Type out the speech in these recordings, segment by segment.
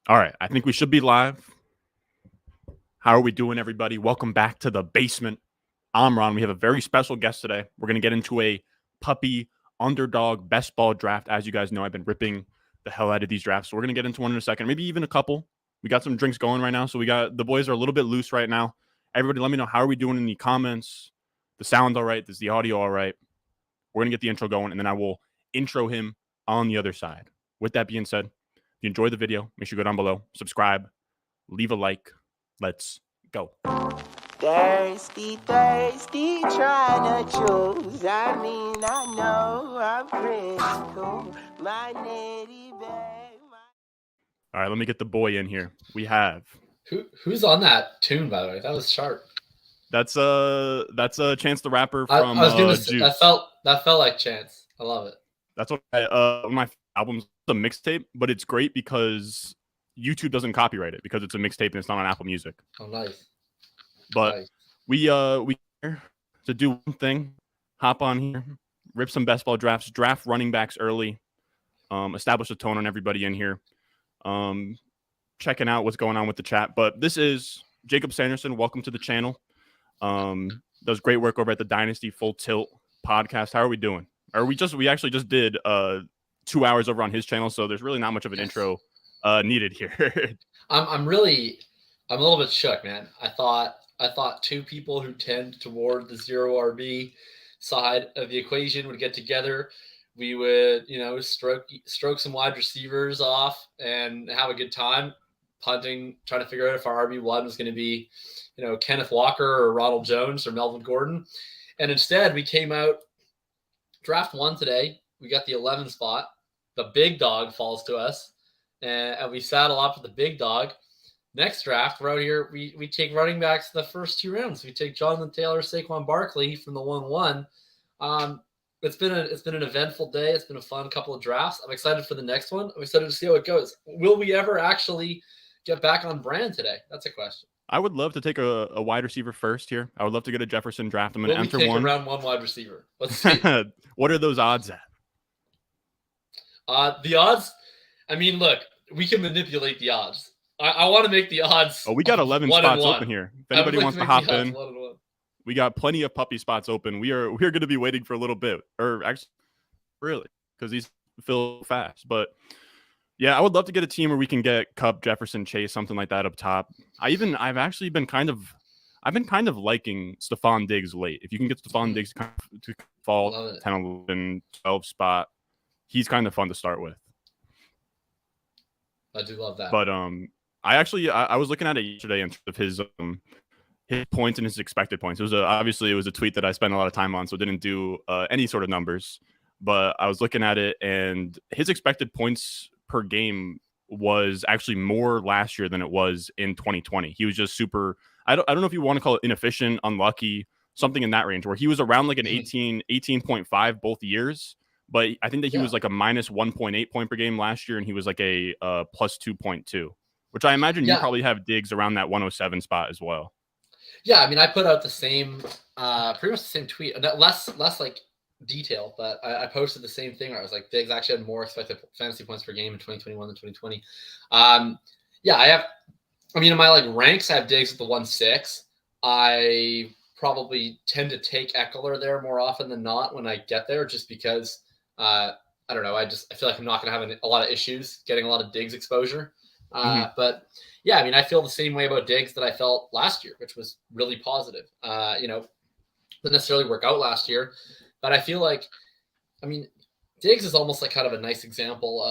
All right, I think we should be live. How are we doing, everybody? Welcome back to the basement. I'm Ron. We have a very special guest today. We're going to get into a puppy underdog best ball draft. As you guys know, I've been ripping the hell out of these drafts. So we're going to get into one in a second, maybe even a couple. We got some drinks going right now. So the boys are a little bit loose right now. Everybody, let me know how are we doing in the comments. The sound all right? Is the audio all right? We're going to get the intro going, and then I will intro him on the other side. With that being said, if you enjoyed the video, make sure you go down below, subscribe, leave a like. Let's go. Thirsty, thirsty, trying to choose. I mean, I know I'm critical. My nitty bag. All right, let me get the boy in here. We have Who's on that tune, by the way? That was sharp. that's a Chance the Rapper I from was gonna say, Juice. that felt like Chance. I love it. That's what my album's a mixtape, but it's great because YouTube doesn't copyright it because it's a mixtape and it's not on Apple Music. Oh, nice. But Nice. we here to do one thing, hop on here, rip some best ball drafts, draft running backs early, establish a tone on everybody in here, checking out what's going on with the chat. But this is Jacob Sanderson. Welcome to the channel. Does great work over at the Dynasty Full Tilt podcast. How are we doing? We actually just did 2 hours over on his channel, so there's really not much of an intro needed here. I'm a little bit shook, man. I thought two people who tend toward the zero RB side of the equation would get together. We would, stroke some wide receivers off and have a good time punting, trying to figure out if our RB1 was going to be, Kenneth Walker or Ronald Jones or Melvin Gordon. And instead we came out draft one today. We got the 11 spot. The big dog falls to us and we saddle up with the big dog. Next draft, we're out here. We take running backs the first two rounds. We take Jonathan Taylor, Saquon Barkley from the 1-1. It's been an eventful day. It's been a fun couple of drafts. I'm excited for the next one. I'm excited to see how it goes. Will we ever actually get back on brand today? That's a question. I would love to take a wide receiver first here. I would love to get a Jefferson draft. I'm going to enter take one. A round one wide receiver. Let's see. What are those odds at? The odds. I mean, look, we can manipulate the odds. I want to make the odds. Oh, we got 11 spots open here. If anybody wants to hop in, we got plenty of puppy spots open. We're going to be waiting for a little bit, or actually, really, because these fill fast. But yeah, I would love to get a team where we can get Cup, Jefferson, Chase, something like that up top. I've been kind of liking Stephon Diggs late. If you can get Stephon Diggs to fall 10, 11, 12 spot, he's kind of fun to start with. I do love that. But I was looking at it yesterday in terms of his points and his expected points. Obviously it was a tweet that I spent a lot of time on, so it didn't do any sort of numbers. But I was looking at it, and his expected points per game was actually more last year than it was in 2020. He was just super. I don't know if you want to call it inefficient, unlucky, something in that range, where he was around like an 18.5 both years. But I think that he was like a minus 1.8 point per game last year, and he was like a plus 2.2, which I imagine you probably have Diggs around that 107 spot as well. Yeah, I mean, I put out the same, pretty much the same tweet, less like detail, but I posted the same thing where I was like, Diggs actually had more expected fantasy points per game in 2021 than 2020. In my like ranks, I have Diggs at the 1.6. I probably tend to take Eckler there more often than not when I get there, just because I don't know. I feel like I'm not going to have a lot of issues getting a lot of Diggs exposure. But yeah, I mean, I feel the same way about Diggs that I felt last year, which was really positive. Didn't necessarily work out last year, but I feel like, I mean, Diggs is almost like kind of a nice example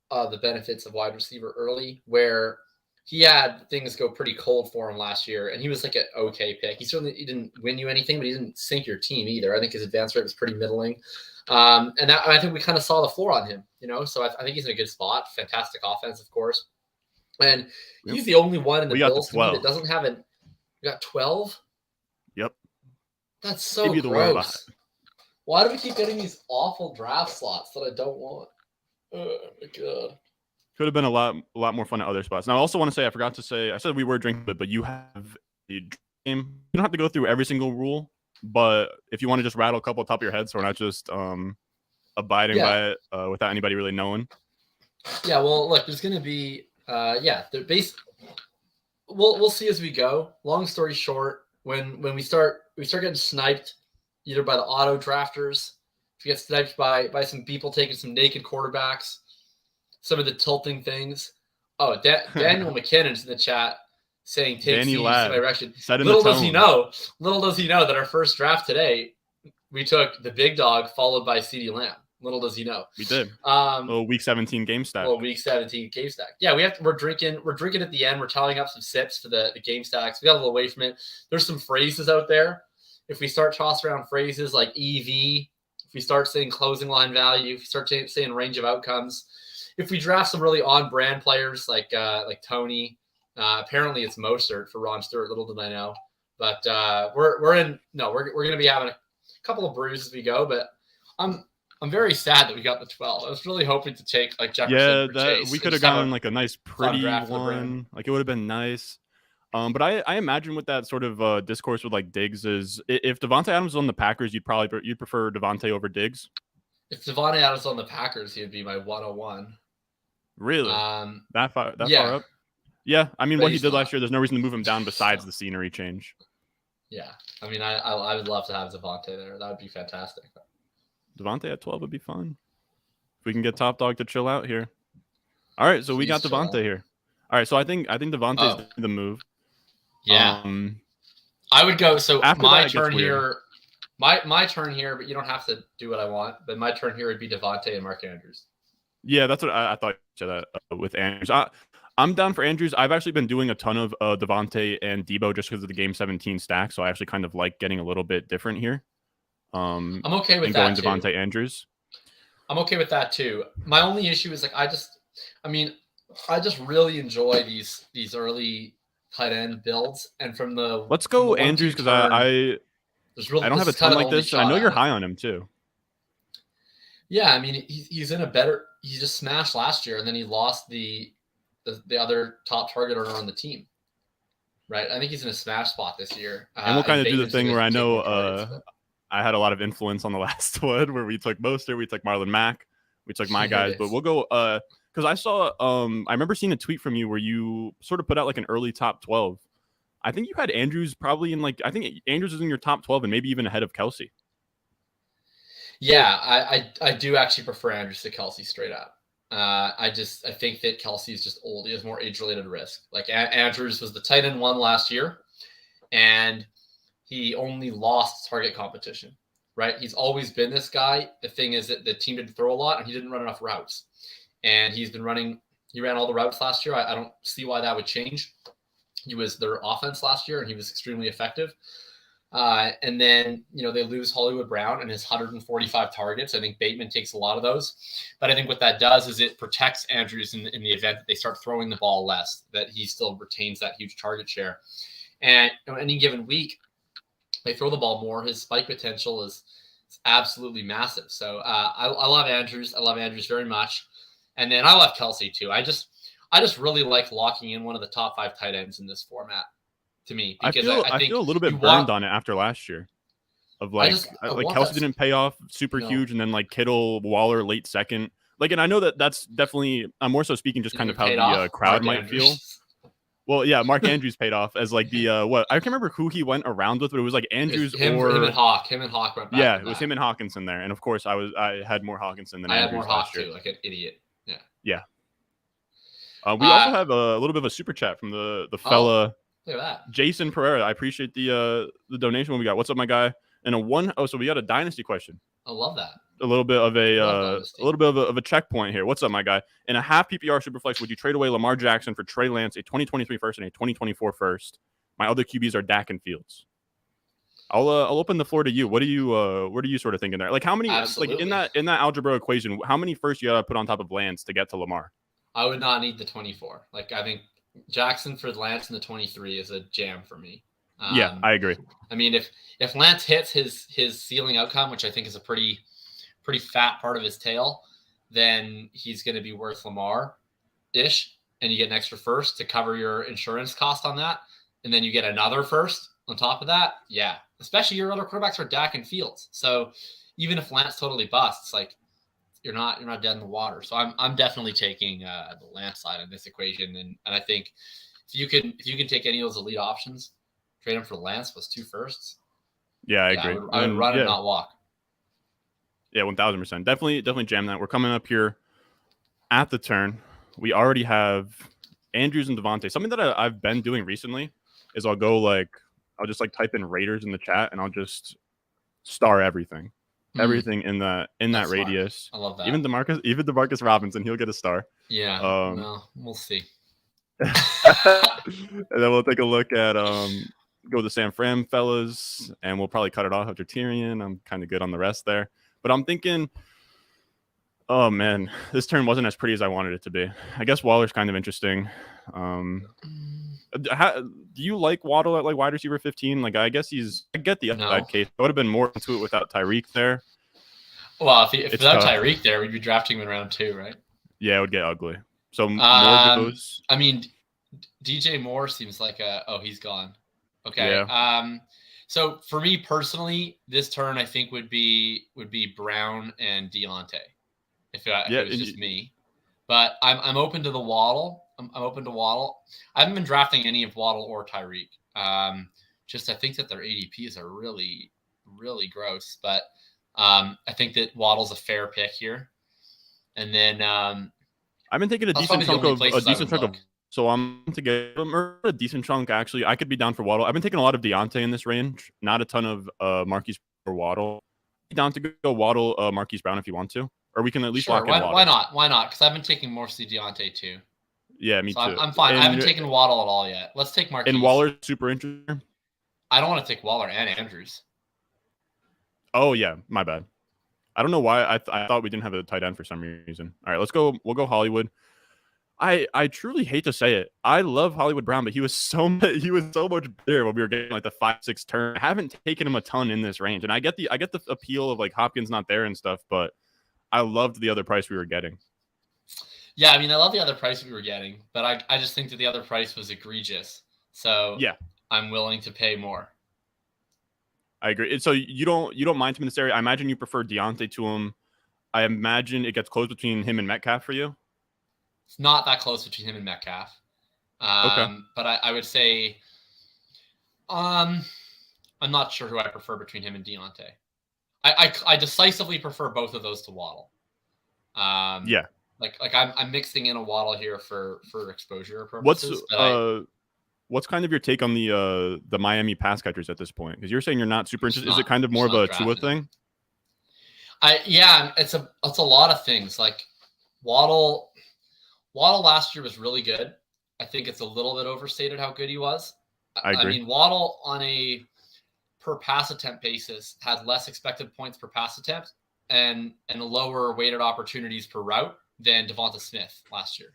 of the benefits of wide receiver early, where he had things go pretty cold for him last year, and he was like an okay pick. He didn't win you anything, but he didn't sink your team either. I think his advance rate was pretty middling. And I think we kind of saw the floor on him, so I think he's in a good spot. Fantastic offense, of course. And he's the only one in the Bills team that doesn't have we got 12? Yep. That's so gross. Why do we keep getting these awful draft slots that I don't want? Oh, my God. Could have been a lot more fun at other spots. Now, I also want to say, I said we were drinking, but you have a game. You don't have to go through every single rule, but if you want to just rattle a couple on top of your head, so we're not just abiding by it without anybody really knowing. Yeah, well, look, there's going to be Yeah, they're we'll see as we go. Long story short, when we start getting sniped either by the auto drafters, if you get sniped by some people taking some naked quarterbacks, some of the tilting things. Oh, Daniel McKinnon's in the chat saying take Danny CGC Ladd my direction. setting Little the does he tone. know that our first draft today, we took the big dog followed by CeeDee Lamb. Little does he know. We did. Week 17 game stack. Well, week 17 game stack. Yeah, we're drinking at the end. We're tallying up some sips for the game stacks. We got a little away from it. There's some phrases out there. If we start tossing around phrases like EV, if we start saying closing line value, if we start saying range of outcomes, if we draft some really on-brand players like Tony, apparently it's Mostert for Ron Stewart. Little did I know, but we're going to be having a couple of brews as we go. But I'm very sad that we got the 12. I was really hoping to take like Jefferson. Yeah, we could have gotten like a nice pretty one. Like it would have been nice. But I imagine with that sort of discourse with like Diggs is if Devontae Adams was on the Packers, you'd prefer Devontae over Diggs. If Devontae Adams was on the Packers, he would be my 101. Really? That far up? Yeah. I mean, what he did last year, there's no reason to move him down besides the scenery change. Yeah. I mean, I would love to have Devontae there. That would be fantastic. Devontae at 12 would be fun. If we can get Top Dog to chill out here. All right, so we got Devontae here. All right, so I think Devontae's the move. Yeah. I would go. So my turn here. My turn here, but you don't have to do what I want. But my turn here would be Devontae and Mark Andrews. Yeah, that's what I thought you said that with Andrews. I'm down for Andrews. I've actually been doing a ton of Devontae and Debo just because of the game 17 stack. So I actually kind of like getting a little bit different here. I'm okay with that too. Devontae Andrews. I'm okay with that too. My only issue is like I just really enjoy these early tight end builds, and from the let's go Andrews because I don't have a ton like this. I know you're high on him too. Yeah, I mean he's in a better. He just smashed last year, and then he lost the other top target owner on the team. Right, I think he's in a smash spot this year. And we'll kind of do the thing where I know I had a lot of influence on the last one where we took Mostert, we took Marlon Mack, we took my guys, but we'll go because I saw I remember seeing a tweet from you where you sort of put out like an early top 12. I think you had Andrews probably in I think Andrews is in your top 12 and maybe even ahead of Kelsey. Yeah, I do actually prefer Andrews to Kelsey straight up. I think that Kelsey is just old. He has more age-related risk. Like Andrews was the tight end one last year, and he only lost target competition, right? He's always been this guy. The thing is that the team didn't throw a lot and he didn't run enough routes. And he ran all the routes last year. I don't see why that would change. He was their offense last year and he was extremely effective. And then, they lose Hollywood Brown and his 145 targets. I think Bateman takes a lot of those. But I think what that does is it protects Andrews in the event that they start throwing the ball less, that he still retains that huge target share. And any given week, they throw the ball more. His spike potential is absolutely massive. So I love Andrews. I love Andrews very much. And then I love Kelsey too. I just really like locking in one of the top 5 tight ends in this format to me. Because I feel a little bit burned on it after last year. Of Kelsey didn't pay off super huge, and then like Kittle, Waller late second. And I know that's definitely I'm more so speaking just kind of how the crowd might feel. Well, yeah, Mark Andrews paid off as like the I can't remember who he went around with, but it was like Andrews him and Hawk. Him and Hawk went back. Yeah, it was him and Hawkinson there, and of course I had more Hawkinson than Andrews. I had more Hawk too, like an idiot. Yeah. Yeah. We also have a little bit of a super chat from the fella. Look at that, Jason Pereira. I appreciate the donation. What we got? What's up, my guy? And so we got a dynasty question. I love that. A little bit of a checkpoint here. What's up, my guy? In a half PPR superflex, would you trade away Lamar Jackson for Trey Lance, a 2023 first and a 2024 first? My other QBs are Dak and Fields. I'll open the floor to you. What are you sort of thinking there? Like how many Absolutely. like in that algebra equation, how many first you gotta put on top of Lance to get to Lamar? I would not need the 24. Like I think Jackson for Lance in the 23 is a jam for me. Yeah, I agree. I mean, if Lance hits his ceiling outcome, which I think is a pretty fat part of his tail, then he's going to be worth Lamar-ish, and you get an extra first to cover your insurance cost on that, and then you get another first on top of that. Yeah, especially your other quarterbacks are Dak and Fields. So even if Lance totally busts, like you're not dead in the water. So I'm definitely taking the Lance side in this equation, and I think if you can take any of those elite options, trade them for Lance plus 2 firsts. Yeah, I Yeah, agree. I would run and not walk. Yeah, 1000%. Definitely jam that. We're coming up here at the turn. We already have Andrews and Devontae. Something that I've been doing recently is I'll just like type in Raiders in the chat and I'll just star everything. Everything in that radius. Smart. I love that. Even Demarcus Robinson, he'll get a star. Yeah. Well, we'll see. And then we'll take a look at go the San Fran fellas, and we'll probably cut it off after Tyrion. I'm kind of good on the rest there. But I'm thinking, oh man, this turn wasn't as pretty as I wanted it to be. I guess Waller's kind of interesting. Do you like Waddle at like wide receiver 15? Like, I guess I get the upside case. I would have been more into it without Tyreek there. Well, if without Tyreek there, we'd be drafting him in round 2, right? Yeah, it would get ugly. So Moore goes. I mean, DJ Moore seems like he's gone. Okay. Yeah. So for me personally, this turn I think would be Brown and Deontay, if it was just me. But I'm open to the Waddle. I'm open to Waddle. I haven't been drafting any of Waddle or Tyreek. Just I think that their ADPs are really, really gross. But I think that Waddle's a fair pick here. And then I've been taking a decent chunk of. So I'm to get a decent chunk. Actually, I could be down for Waddle. I've been taking a lot of Deontay in this range. Not a ton of Marquise or Waddle. Down to go Waddle, Marquise Brown if you want to, or we can at least lock in Waddle. Why not? Why not? Because I've been taking mostly Deontay too. Yeah, me too. I'm fine. I haven't taken Waddle at all yet. Let's take Marquise. And Waller's super interesting. I don't want to take Waller and Andrews. Oh yeah, my bad. I don't know why I thought we didn't have a tight end for some reason. All right, let's go. We'll go Hollywood. I truly hate to say it. I love Hollywood Brown, but he was so much better when we were getting like the 5-6 turn. I haven't taken him a ton in this range, and I get the appeal of like Hopkins not there and stuff, but I loved the other price we were getting. Yeah, I mean, I love the other price we were getting, but I just think that the other price was egregious. So yeah, I'm willing to pay more. I agree. So you don't mind him in this area. I imagine you prefer Deontay to him. I imagine it gets close between him and Metcalf for you. It's not that close between him and Metcalf. Okay. But I would say I'm not sure who I prefer between him and Deontay. I decisively prefer both of those to Waddle. Yeah. Like I'm mixing in a Waddle here for exposure purposes. What's kind of your take on the Miami pass catchers at this point? Because you're saying you're not super interested. Is it kind of more of a Tua thing? It's a lot of things. Like Waddle last year was really good. I think it's a little bit overstated how good he was. I agree. I mean, Waddle on a per pass attempt basis had less expected points per pass attempt and lower weighted opportunities per route than Devonta Smith last year.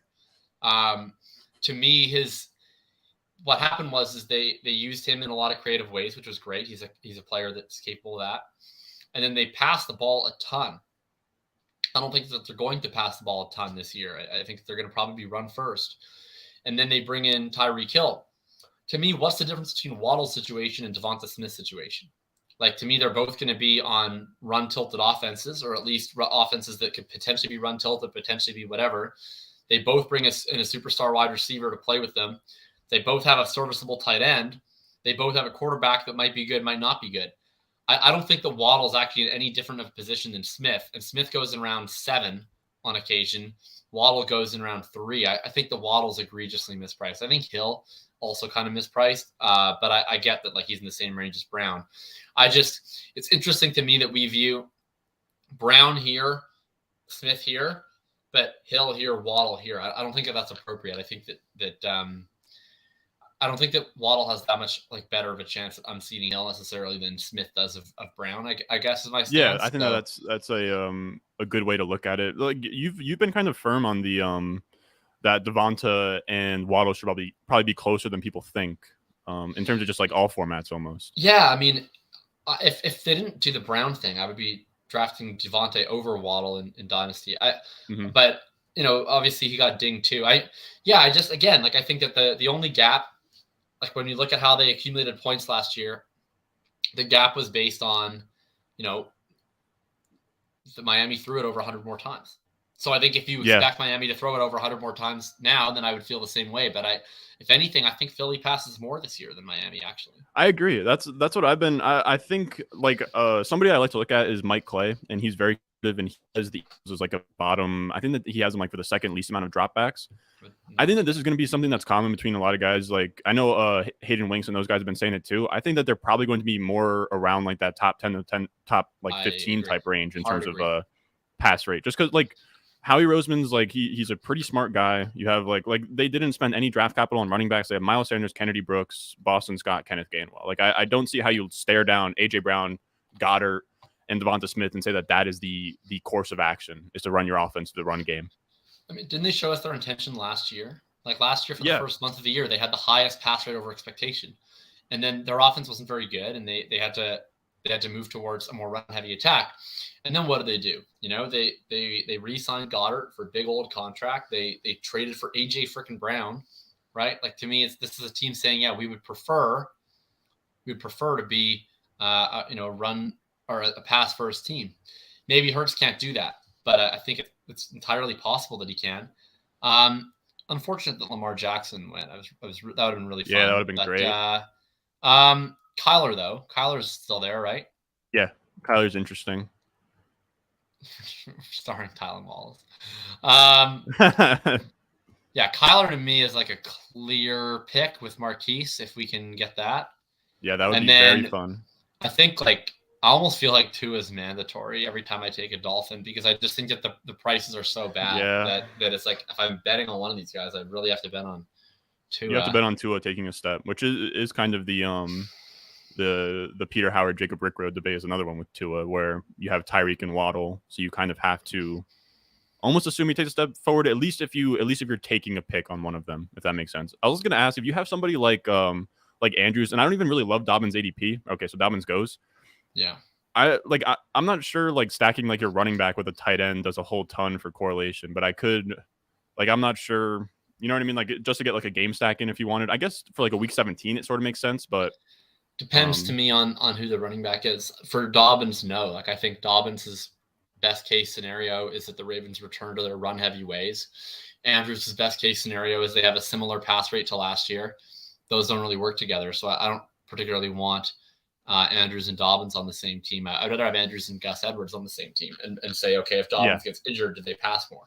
To me, what happened was they used him in a lot of creative ways, which was great. He's a player that's capable of that. And then they passed the ball a ton. I don't think that they're going to pass the ball a ton this year. I think they're going to probably be run first. And then they bring in Tyreek Hill. To me, what's the difference between Waddle's situation and Devonta Smith's situation? Like, to me, they're both going to be on run-tilted offenses, or at least offenses that could potentially be run-tilted, potentially be whatever. They both bring us in a superstar wide receiver to play with them. They both have a serviceable tight end. They both have a quarterback that might be good, might not be good. I don't think that Waddle is actually in any different of a position than Smith. And Smith goes in round 7 on occasion. Waddle goes in round 3. I think the Waddle's egregiously mispriced. I think Hill also kind of mispriced. But I get that like he's in the same range as Brown. It's interesting to me that we view Brown here, Smith here, but Hill here, Waddle here. I don't think that that's appropriate. I think that I don't think that Waddle has that much like better of a chance at unseating Hill necessarily than Smith does of Brown. I guess is my stance. Yeah, I think that's a good way to look at it. Like you've been kind of firm on the that Devonta and Waddle should probably be closer than people think in terms of just like all formats almost. Yeah, I mean, if they didn't do the Brown thing, I would be drafting Devonta over Waddle in Dynasty. But you know, obviously he got dinged too. I think that the only gap, like when you look at how they accumulated points last year, the gap was based on, you know, Miami threw it over 100 more times. So I think if you Yeah. expect Miami to throw it over 100 more times now, then I would feel the same way. But if anything, I think Philly passes more this year than Miami, actually. I agree. That's what I've been. I think like somebody I like to look at is Mike Clay, and he's very good, and he has the Eagles as like a bottom. I think that he has them like for the second least amount of dropbacks. I think that this is going to be something that's common between a lot of guys. Like I know Hayden Winks and those guys have been saying it too. I think that they're probably going to be more around like that top 10 to 10, top like 15 type range in terms of pass rate. Just because like Howie Roseman's like he's a pretty smart guy. You have like they didn't spend any draft capital on running backs. They have Miles Sanders, Kennedy Brooks, Boston Scott, Kenneth Gainwell. Like I don't see how you stare down AJ Brown, Goddard, and Devonta Smith and say that is the course of action is to run your offense to the run game. I mean, didn't they show us their intention last year? Like last year for the first month of the year, they had the highest pass rate over expectation. And then their offense wasn't very good, and they had to move towards a more run-heavy attack. And then what do? You know, they re-signed Goddard for a big old contract. They traded for AJ freaking Brown, right? Like to me, this is a team saying, yeah, we would prefer to be run or a pass first team. Maybe Hurts can't do that, but I think it's entirely possible that he can. Unfortunate that Lamar Jackson went. That would have been really fun. Yeah, that would have been great. Kyler though, Kyler's still there, right? Yeah, Kyler's interesting. Starring Tylen Wallace. Yeah, Kyler to me is like a clear pick with Marquise if we can get that. Yeah, that would be very fun. I think like I almost feel like Tua is mandatory every time I take a Dolphin because I just think that the prices are so bad that it's like if I'm betting on one of these guys, I really have to bet on Tua. You have to bet on Tua taking a step, which is kind of the Peter Howard Jacob Rickroad debate is another one with Tua where you have Tyreek and Waddle, so you kind of have to almost assume he takes a step forward at least if you're taking a pick on one of them, if that makes sense. I was going to ask if you have somebody like Andrews, and I don't even really love Dobbins ADP. Okay, so Dobbins goes. Yeah. I'm not sure like stacking like your running back with a tight end does a whole ton for correlation, but I could I'm not sure, you know what I mean? Like just to get like a game stack in if you wanted. I guess for like a week 17 it sort of makes sense, but depends to me on who the running back is. For Dobbins, no. Like I think Dobbins' best case scenario is that the Ravens return to their run heavy ways. Andrews' best case scenario is they have a similar pass rate to last year. Those don't really work together, so I don't particularly want Andrews and Dobbins on the same team. I'd rather have Andrews and Gus Edwards on the same team and say, okay, if Dobbins gets injured, did they pass more?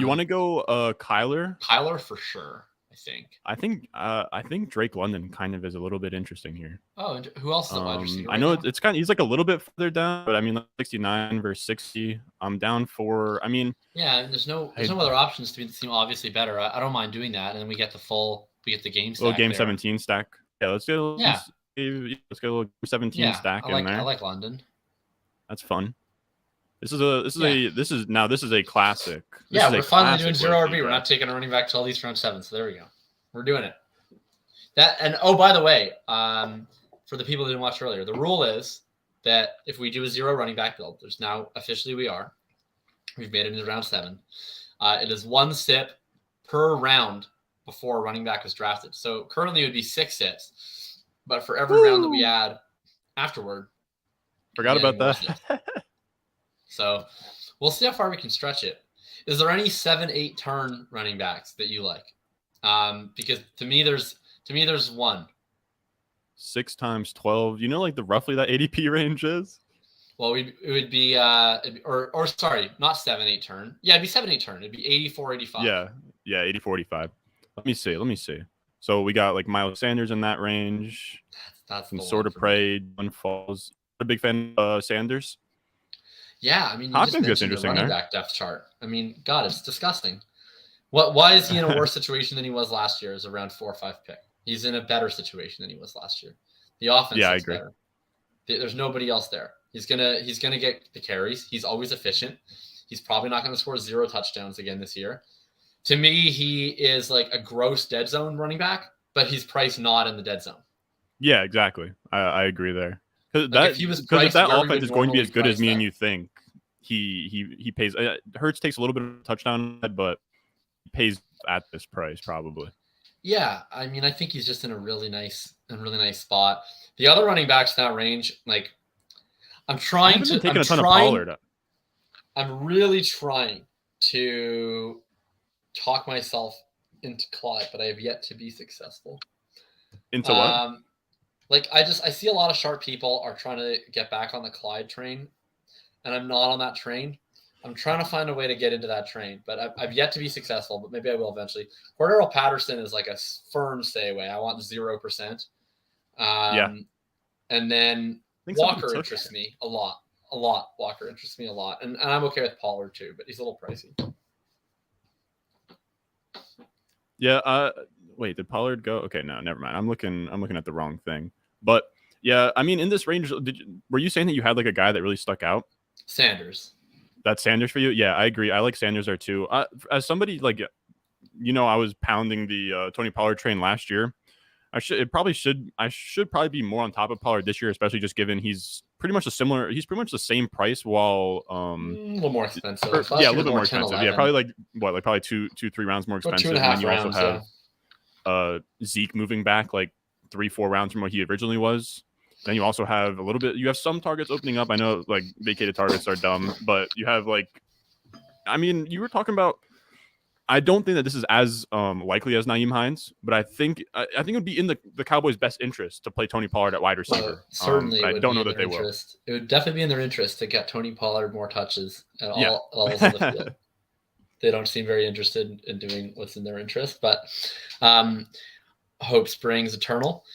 You want to go Kyler? Kyler for sure, I think. I think Drake London kind of is a little bit interesting here. Oh, and who else is a wide receiver? I know it's kind of he's like a little bit further down, but I mean like 69 versus 60. I'm down for. I mean, yeah, there's no other options to make the team obviously better. I don't mind doing that, and then we get the game stack. Game 17 stack. Yeah, let's get let's get a little 17 stack in there. I like London. That's fun. This is a classic. We're finally doing zero RB. We're not taking a running back till at least round 7. So there we go. We're doing it. By the way, for the people who didn't watch earlier, the rule is that if we do a zero running back build, we've made it into round 7. It is 1 sip per round before a running back was drafted. So currently it would be 6 sips, but for every round that we add afterward, forgot about that. So we'll see how far we can stretch it. Is there any 7-8 turn running backs that you like? Because to me there's one. 6 times 12. You know, like the roughly that ADP range is. Well, it would be or sorry, not 7-8 turn. Yeah, it'd be 7-8 turn. It'd be 84, 85. Yeah, 84, 85. Let me see. So we got like Miles Sanders in that range. That's some sort of prey. One falls. A big fan of Sanders. Yeah, I mean, you Hopkins just mentioned the running back depth chart. I mean, God, it's disgusting. Why is he in a worse situation than he was last year as a round 4 or 5 pick? He's in a better situation than he was last year. The offense is better. There's nobody else there. He's gonna get the carries. He's always efficient. He's probably not going to score 0 touchdowns again this year. To me, he is like a gross dead zone running back, but he's priced not in the dead zone. Yeah, exactly. I agree there. Because if that offense is going to be as good as me and you think, he pays. Hurts takes a little bit of touchdown, but he pays at this price probably. Yeah, I mean, I think he's just in a really nice spot. The other running backs in that range, like I'm trying to. Taking a ton of Pollard. I'm really trying to talk myself into Clyde, but I have yet to be successful. Into what? Like I see a lot of sharp people are trying to get back on the Clyde train, and I'm not on that train. I'm trying to find a way to get into that train, but I've yet to be successful. But maybe I will eventually. Cordero Patterson is like a firm stay away. I want 0%. Yeah. And then I think somebody Walker took interests me a lot. A lot. Walker interests me a lot, and I'm okay with Pollard too, but he's a little pricey. Yeah. Wait, did Pollard go? Okay, no, never mind. I'm looking at the wrong thing. But yeah, I mean, in this range, were you saying that you had like a guy that really stuck out? Sanders. That's Sanders for you? Yeah, I agree. I like Sanders there too. As somebody like, I was pounding the Tony Pollard train last year. I should probably be more on top of Pollard this year, especially just given he's pretty much the same price while a little more expensive. a little bit more expensive. 10, yeah, probably probably 2-3 rounds more expensive. 2.5 and then you rounds, also have Zeke moving back like 3-4 rounds from what he originally was. Then you also have you have some targets opening up. I know like vacated targets are dumb, but you have you were talking about. I don't think that this is as likely as Nyheim Hines, but I think it would be in the Cowboys' best interest to play Tony Pollard at wide receiver. Well, certainly, I don't know that they will. It would definitely be in their interest to get Tony Pollard more touches at all levels of the field. They don't seem very interested in doing what's in their interest, but hope springs eternal.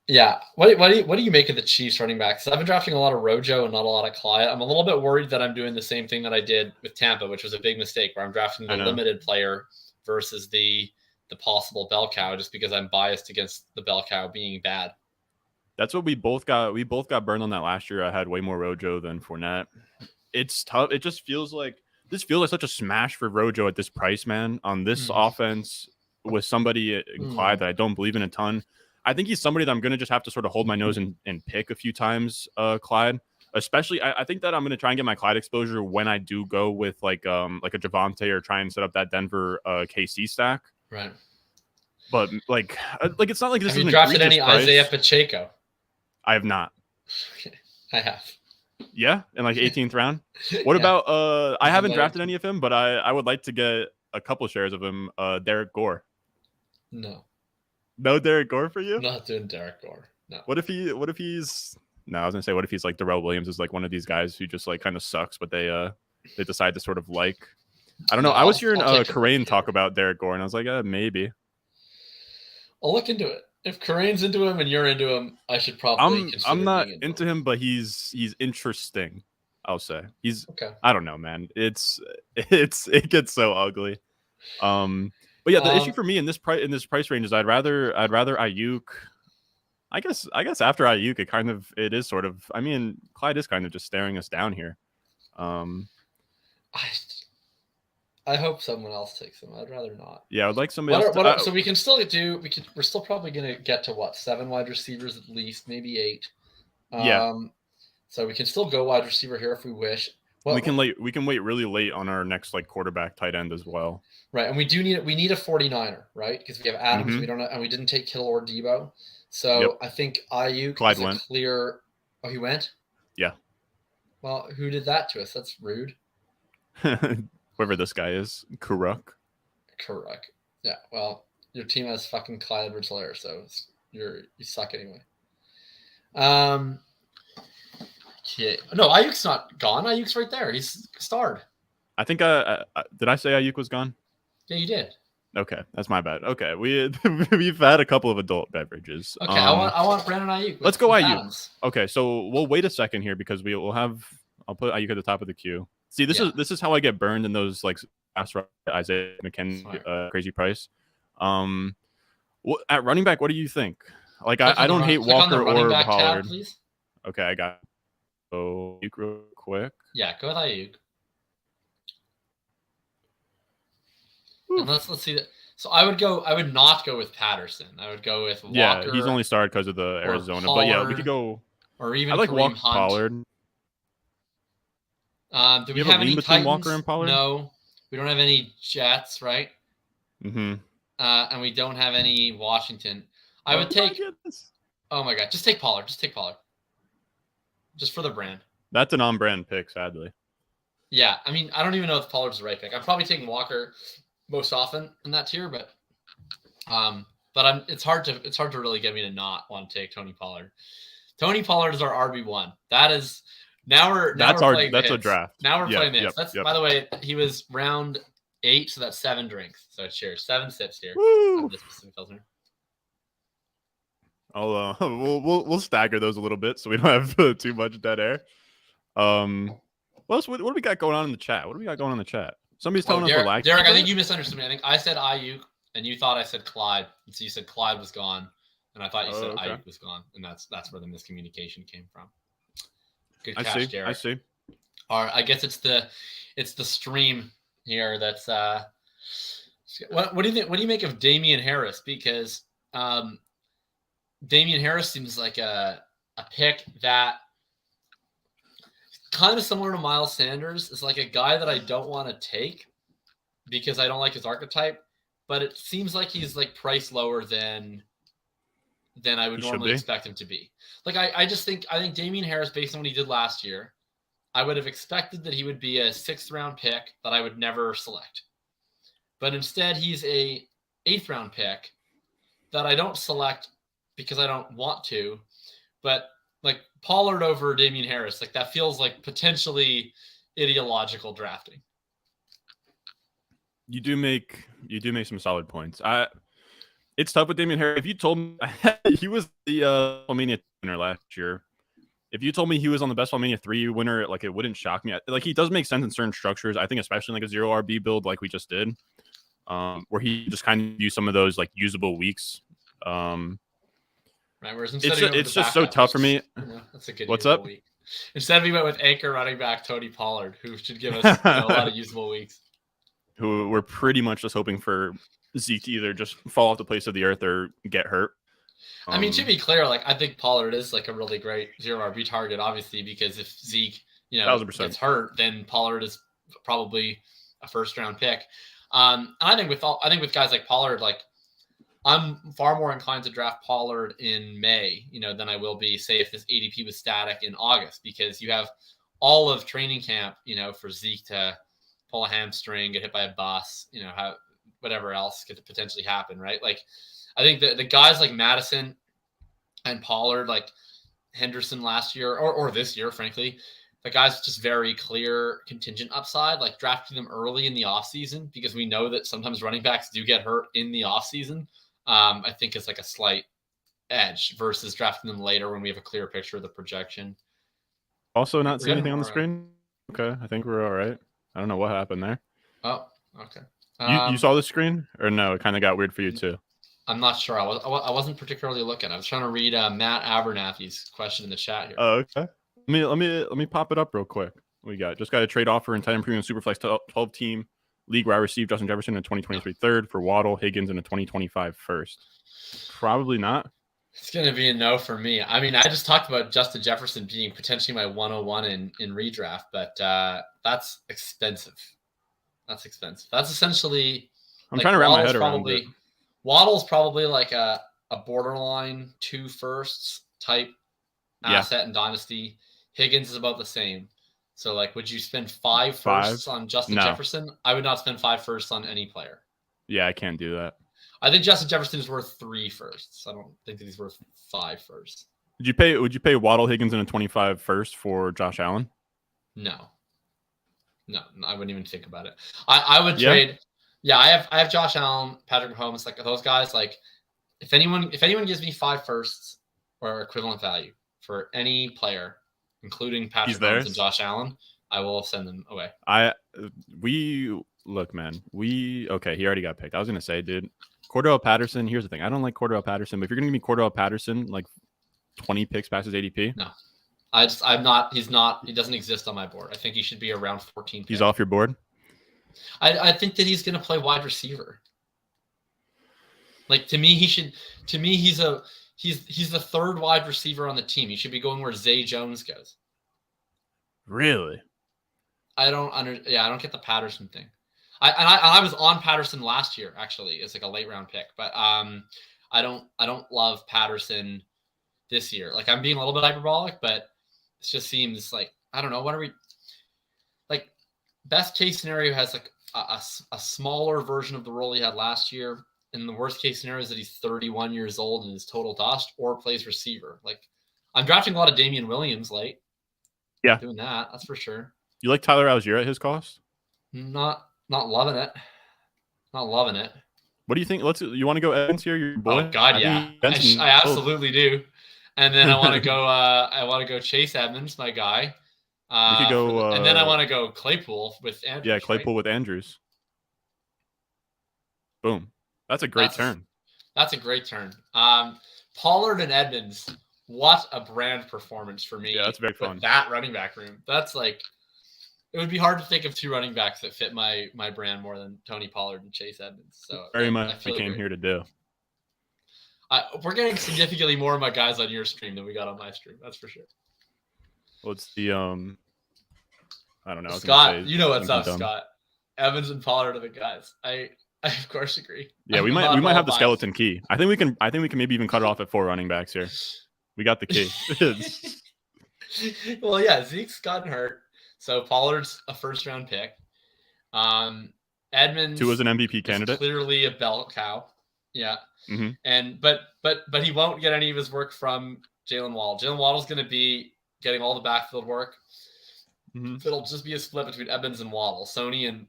Yeah. What do you make of the Chiefs running backs? I've been drafting a lot of Rojo and not a lot of Clyde. I'm a little bit worried that I'm doing the same thing that I did with Tampa, which was a big mistake, where I'm drafting the limited player versus the possible bell cow, just because I'm biased against the bell cow being bad. That's what we both got. We both got burned on that last year. I had way more Rojo than Fournette. It's tough. It just feels like such a smash for Rojo at this price, man. On this offense with somebody in Clyde that I don't believe in a ton. I think he's somebody that I'm going to just have to sort of hold my nose and pick a few times, Clyde. Especially, I think that I'm going to try and get my Clyde exposure when I do go with like a Javonte or try and set up that Denver KC stack. Right. But like it's not like this. Have you drafted any price. Isaiah Pacheco? I have not. Okay, I have. Yeah, in like 18th round. What about I haven't drafted any of him, but I would like to get a couple shares of him. Derek Gore. No Derek Gore for you? Not doing Derek Gore. No. What if he's no, I was gonna say, what if he's like Darrell Williams is like one of these guys who just like kind of sucks, but they decide to sort of like, I don't know. I was hearing Karain talk about Derek Gore, and I was like, maybe. I'll look into it. If Karain's into him and you're into him, I should probably consider I'm not into him, but he's interesting. I'll say he's okay. I don't know, man. It gets so ugly. But yeah, the issue for me in this price range is I'd rather Ayuk. I guess after Ayuk, it is sort of. I mean, Clyde is kind of just staring us down here. I hope someone else takes him. I'd rather not. Yeah, I'd like somebody else. So we can still we're still probably going to get to what, 7 wide receivers at least, maybe 8. So we can still go wide receiver here if we wish. We can wait really late on our next like quarterback tight end as well. Right, and we need a 49er, right? Because we have Adams, we don't know, and we didn't take Kittle or Debo. So I think Ayuk is a clear. Oh, he went? Yeah. Well, who did that to us? That's rude. Whoever this guy is, Kuruk. Yeah. Well, your team has fucking Clyde Edwards-Helaire, so you suck anyway. Okay. No, Ayuk's not gone. Ayuk's right there. He's starred. I think did I say Ayuk was gone? Yeah, you did. Okay, that's my bad. Okay, we've had a couple of adult beverages. Okay, I want Brandon Ayuk. Let's go Ayuk. Adams. Okay, so we'll wait a second here because I'll put Ayuk at the top of the queue. See, this is how I get burned in those like Isaiah McKinney crazy price. At running back, what do you think? Like I don't hate Walker or Pollard. Tab, please. Okay, I got it. So Ayuk real quick. Yeah, go with Ayuk. And let's see that. So I would not go with Patterson. I would go with Walker. Yeah, he's only started because of the Arizona. Pollard, but yeah, we could go. Or even I like Walker Pollard. Do we have any Titans? Walker and Pollard? No, we don't have any Jets, right? Mm-hmm. And we don't have any Washington. I would take. Oh my god, just take Pollard. Just for the brand. That's an on-brand pick, sadly. Yeah, I mean, I don't even know if Pollard's the right pick. I'm probably taking Walker most often in that tier, but it's hard to really get me to not want to take Tony Pollard. Tony Pollard is our RB1. That is now we're playing the That's a hits. draft. Now we're Yep, playing the yep, hits. That's yep. by the way, he was round 8, so that's 7 drinks. So cheers, 7 sips here. Woo! Of this specific Pilsner. I'll we'll stagger those a little bit so we don't have too much dead air. What else? What do we got going on in the chat? What do we got going on in the chat? Somebody's telling us we're lagging. Derek, I think you misunderstood me. I think I said Ayuk, and you thought I said Clyde, and so you said Clyde was gone, and I thought you said Ayuk was gone, and that's where the miscommunication came from. Good catch, Derek. I see. All right, I guess it's the stream here that's what do you think? What do you make of Damian Harris? Because Damian Harris seems like a pick that kind of similar to Miles Sanders. Is like a guy that I don't want to take because I don't like his archetype, but it seems like he's like priced lower than I would normally expect him to be. Like I think Damian Harris, based on what he did last year, I would have expected that he would be a 6th round pick that I would never select. But instead he's a 8th round pick that I don't select because I don't want to, but like Pollard over Damian Harris, like that feels like potentially ideological drafting. You do make some solid points. It's tough with Damian Harris. If you told me he was the WrestleMania winner last year, if you told me he was on the best WrestleMania 3 winner, like it wouldn't shock me. Like he does make sense in certain structures. I think especially like a 0 RB build like we just did, where he just kind of used some of those like usable weeks. Right, whereas it's just so tough for me. That's a good. What's up? Week. Instead, we went with anchor running back Tony Pollard, who should give us a lot of usable weeks. Who we're pretty much just hoping for Zeke to either just fall off the face of the earth or get hurt. I mean, to be clear, like I think Pollard is like a really great 0 RB target, obviously, because if Zeke, 1,000%. gets hurt, then Pollard is probably a 1st round pick. And I think with guys like Pollard, like I'm far more inclined to draft Pollard in May, than I will be, say, if this ADP was static in August, because you have all of training camp, for Zeke to pull a hamstring, get hit by a bus, have whatever else could potentially happen, right? Like, I think the guys like Madison and Pollard, like Henderson last year or this year, frankly, the guys just very clear contingent upside, like drafting them early in the offseason because we know that sometimes running backs do get hurt in the offseason. I think it's like a slight edge versus drafting them later when we have a clear picture of the projection. Also not seeing anything on the screen? Okay, I think we're all right. I don't know what happened there. Oh, okay. You saw the screen? Or no, it kind of got weird for you too? I'm not sure. I wasn't particularly looking. I was trying to read Matt Abernathy's question in the chat here. Oh, okay. Let me pop it up real quick. We got a trade offer in tight end premium Superflex 12 team league where I received Justin Jefferson in a 2023 3rd for Waddle, Higgins in a 2025 1st. Probably not. It's going to be a no for me. I mean, I just talked about Justin Jefferson being potentially my 101 in redraft, but that's expensive. That's expensive. That's essentially. I'm trying to wrap my head around it. Waddle's probably like a borderline 2 firsts type asset in Dynasty. Higgins is about the same. So, like, would you spend 5 firsts on Justin Jefferson? I would not spend 5 firsts on any player. Yeah, I can't do that. I think Justin Jefferson is worth 3 firsts. I don't think that he's worth 5 firsts. Would you pay Waddle, Higgins in a 25 first for Josh Allen? No, I wouldn't even think about it. I would trade. Yeah, I have Josh Allen, Patrick Mahomes, like those guys. Like, if anyone gives me 5 firsts or equivalent value for any player, including Patrick Mahomes and Josh Allen, I will send them away. Look, man. He already got picked. I was gonna say, dude, Cordell Patterson. Here's the thing. I don't like Cordell Patterson, but if you're gonna give me Cordell Patterson, like 20 picks past his ADP, no. I'm not. He's not. He doesn't exist on my board. I think he should be around 14. He's off your board. I think that he's going to play wide receiver. Like, to me, he's the 3rd wide receiver on the team. He should be going where Zay Jones goes. Really? I don't get the Patterson thing. I was on Patterson last year, actually. It's like a late round pick, but I don't love Patterson this year. Like, I'm being a little bit hyperbolic, but it just seems like, I don't know. What are we like? best case scenario has like a smaller version of the role he had last year. And the worst case scenario is that he's 31 years old and is total dust or plays receiver. Like I'm drafting a lot of Damian Williams late. Yeah. Doing that. That's for sure. You like Tyler Algier at his cost? Not loving it. Not loving it. What do you think? You want to go Evans here, your boy? Oh God, yeah. I absolutely do. And then I want to go. I want to go Chase Edmonds, my guy. We could go. And then I want to go Claypool with Andrews. Yeah, Claypool with Andrews. Boom. That's a great turn. That's a great turn. Pollard and Edmonds. What a brand performance for me. Yeah, that's very fun. That running back room. That's like. It would be hard to think of two running backs that fit my brand more than Tony Pollard and Chase Edmonds. So very much I came here to do. We're getting significantly more of my guys on your stream than we got on my stream. That's for sure. Well, it's the I don't know. Scott, you know what's up, Scott. Evans and Pollard are the guys. I of course agree. Yeah, we might have the skeleton key. I think we can maybe even cut it off at 4 running backs here. We got the key. Well, yeah, Zeke's gotten hurt. So Pollard's a first-round pick. Edmonds 2 was an MVP candidate. Clearly a bell cow. Yeah. Mm-hmm. And but he won't get any of his work from Jalen Waddle. Jalen Waddle's going to be getting all the backfield work. Mm-hmm. It'll just be a split between Edmonds and Waddle. Sony and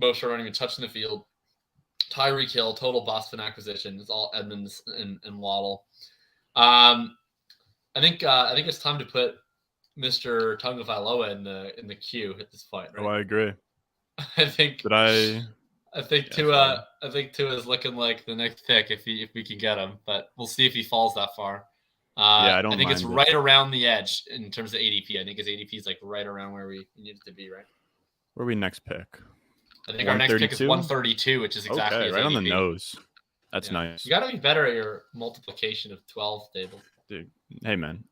Moshe aren't even touching the field. Tyreek Hill, total bust in acquisition. It's all Edmonds and Waddle. I think it's time to put Mr. Tagovailoa in the queue at this point. Right? Oh, I agree. I think Tua is looking like the next pick if we can get him, but we'll see if he falls that far. I think it's right around the edge in terms of ADP. I think his ADP is like right around where we need it to be, right? Where are we next pick? I think our next pick is 132, which is exactly right ADP. On the nose. That's nice. You got to be better at your multiplication of 12 table. Dude, hey man,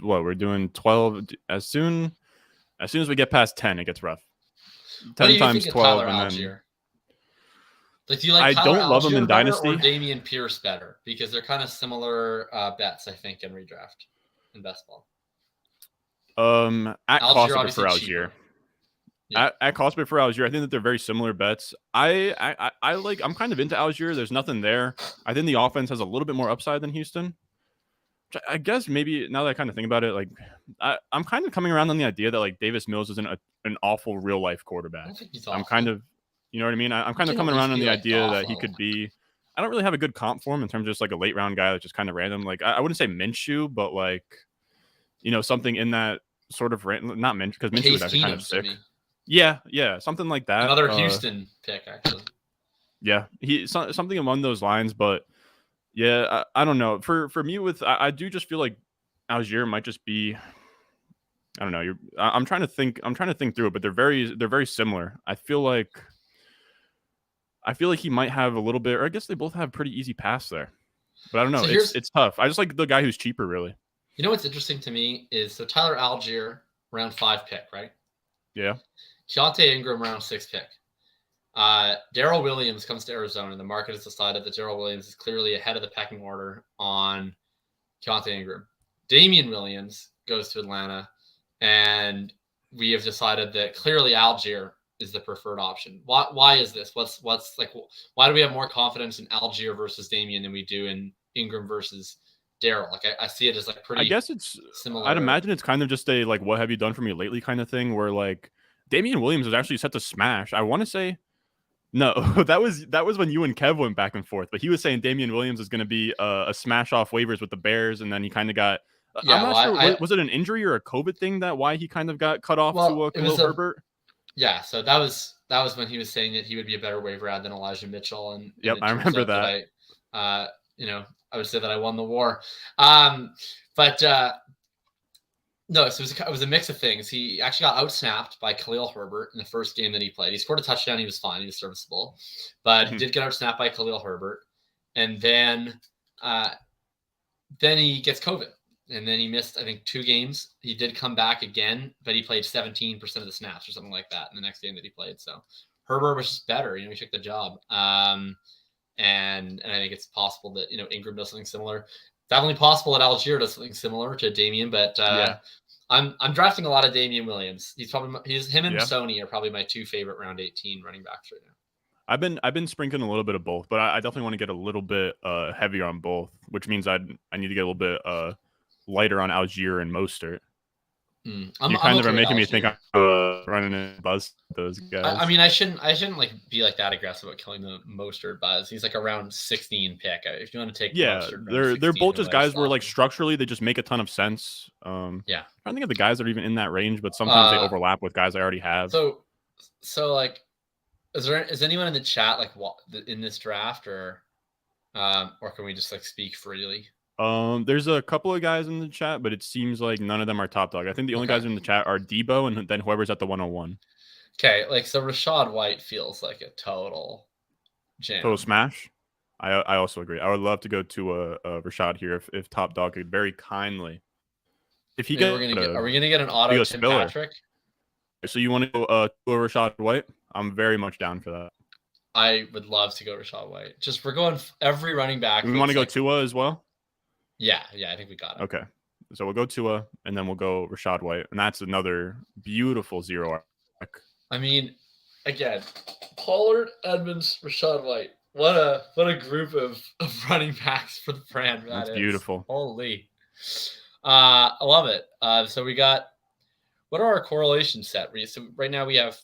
we're doing 12 as soon as we get past 10, it gets rough. 10 times 12 and Algier? Then like, do you like I don't love him in Dynasty or Damian Pierce better because they're kind of similar bets, I think, in redraft in best ball. At cost of it for Algier. Yeah. At cost for Algier, I think that they're very similar bets. I'm kind of into Algier. There's nothing there. I think the offense has a little bit more upside than Houston. I guess maybe now that I kind of think about it, like I'm kind of coming around on the idea that like Davis Mills isn't an awful real life quarterback. I'm kind of, you know what I mean? I'm kind of coming around on the idea that he could be. I don't really have a good comp for him in terms of just like a late round guy that's just kind of random. Like I wouldn't say Minshew, but like, you know, something in that sort of not Minshew because Minshew was actually kind of sick. Yeah, something like that. Another Houston pick, actually. Yeah, something along those lines, but yeah, I don't know. For me, I do just feel like Algier might just be. I don't know. I'm trying to think through it, but they're very similar. I feel like he might have a little bit, or I guess they both have pretty easy pass there. But I don't know. So it's tough. I just like the guy who's cheaper, really. You know what's interesting to me is Tyler Algier, round 5 pick, right? Yeah. Keontae Ingram, round 6 pick. Darrell Williams comes to Arizona, and the market has decided that Darrell Williams is clearly ahead of the pecking order on Keontae Ingram. Damian Williams goes to Atlanta, and we have decided that clearly Algier is the preferred option. Why is this? What's like? Why do we have more confidence in Algier versus Damian than we do in Ingram versus Darrell? Like I see it as like pretty. I guess it's similar. I'd imagine it's kind of just a like, what have you done for me lately kind of thing, where like Damian Williams is actually set to smash. I want to say. No, that was when you and Kev went back and forth. But he was saying Damian Williams is going to be a smash off waivers with the Bears, and then he kind of got. I'm not sure. Was it an injury or a COVID thing why he kind of got cut off to Khalil Herbert? Yeah, so that was when he was saying that he would be a better waiver ad than Elijah Mitchell, and yep, I remember that. I would say that I won the war, but. No, so it was a mix of things. He actually got outsnapped by Khalil Herbert in the first game that he played. He scored a touchdown. He was fine. He was serviceable. But he did get outsnapped by Khalil Herbert. And then he gets COVID. And then he missed, I think, 2 games. He did come back again, but he played 17% of the snaps or something like that in the next game that he played. So Herbert was just better. He took the job. And I think it's possible that, Ingram does something similar. Definitely possible that Algier does something similar to Damian, but I'm drafting a lot of Damian Williams. He's him and Yeah. Sony are probably my 2 favorite round 18 running backs right now. I've been sprinkling a little bit of both, but I definitely want to get a little bit heavier on both, which means I need to get a little bit lighter on Algier and Mostert. You kind of are making me think I'm running a buzz with those guys. I mean, I shouldn't like be like that aggressive about killing the Mostert buzz. He's like a round 16 pick. If you want to take Mostert, they're both just guys where like structurally they just make a ton of sense. Yeah, I'm trying to think of the guys that are even in that range, but sometimes they overlap with guys I already have. So like, is anyone in the chat like in this draft or can we just like speak freely? There's a couple of guys in the chat, but it seems like none of them are top dog. I think the only guys in the chat are Debo and then whoever's at the 101. Okay, like so Rachaad White feels like a total jam. Total smash. I also agree. I would love to go to a Rachaad here if top dog could very kindly. If he are we gonna get an auto Tim Patrick? So you want to go to a Rachaad White? I'm very much down for that. I would love to go Rachaad White. Just we're going every running back. We want to go Tua as well. Yeah, I think we got it. Okay, so we'll go Tua, and then we'll go Rachaad White, and that's another beautiful zero arc. I mean, again, Pollard, Edmonds, Rachaad White. What a group of running backs for the brand. That's beautiful. Holy, I love it. So we got. What are our correlations set? So right now we have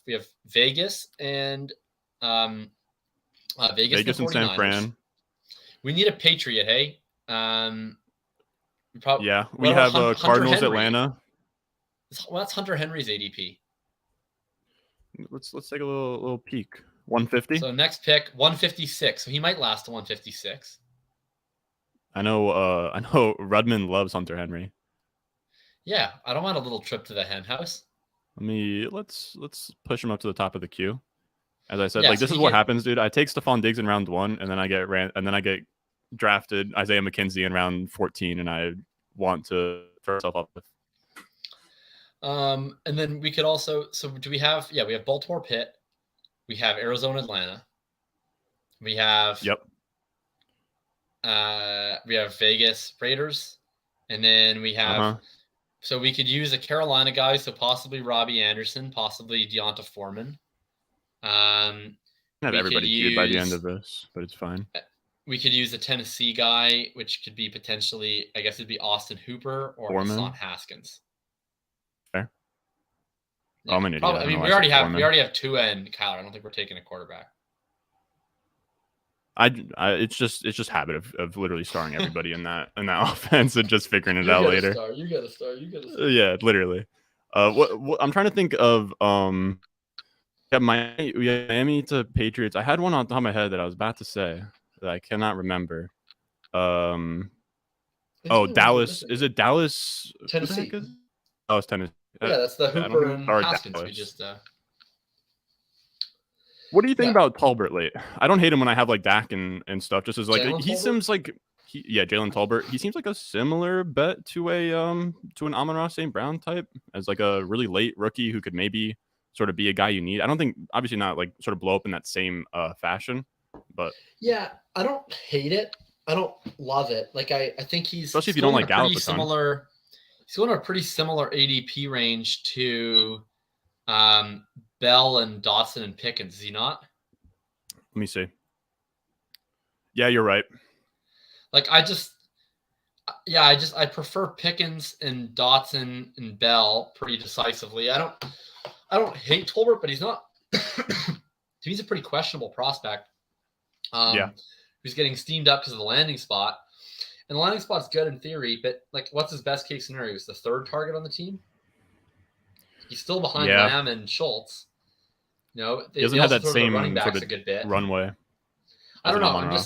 Vegas and Vegas and San Fran. We need a Patriot, hey. We have Cardinals Atlanta. Well, that's Hunter Henry's ADP. Let's take a little peek. 150. So next pick 156. So he might last to 156. I know Rudman loves Hunter Henry. Yeah, I don't want a little trip to the hen house. Let's push him up to the top of the queue. As I said, this is what happens, dude. I take Stephon Diggs in round 1, and then I get drafted Isaiah McKenzie in round 14, and I want to throw myself up with. And then we could also. So do we have? Yeah, we have Baltimore Pitt. We have Arizona Atlanta. We have. Yep. We have Vegas Raiders, and then we have. So we could use a Carolina guy, so possibly Robbie Anderson, possibly Deonta Foreman. Have everybody queued by the end of this, but it's fine. We could use a Tennessee guy, which could be potentially, I guess it'd be Austin Hooper or Hassan Haskins. Fair. Yeah, I'm an idiot. I mean, we already have Tua and Kyler. I don't think we're taking a quarterback. It's just habit of literally starring everybody in that offense and just figuring it out later. You gotta start. Yeah, literally. What I'm trying to think of. Miami to Patriots. I had one on top of my head that I was about to say that I cannot remember. Dallas. Is it Dallas? Tennessee. Oh, it's Tennessee. Yeah, that's the Hooper and Haskins. We just. What do you think about Tolbert late? I don't hate him when I have like Dak and stuff. Just as like seems like Jalen Tolbert. He seems like a similar bet to an Amon-Ra St. Brown type as like a really late rookie who could maybe sort of be a guy you need. I don't think obviously not like sort of blow up in that same fashion, but yeah, I don't hate it. I don't love it. Like I think especially if you don't like Gallup. He's going to a pretty similar ADP range to Bell and Dotson and Pickens, is he not? Let me see. Yeah, you're right. Like I prefer Pickens and Dotson and Bell pretty decisively. I don't hate Tolbert, but he's not. He's a pretty questionable prospect. Who's getting steamed up because of the landing spot, and the landing spot's good in theory, but like, what's his best case scenario? He's the third target on the team. He's still behind Lamb and Schultz. He doesn't have that same running backs a good bit. Runway. I don't know.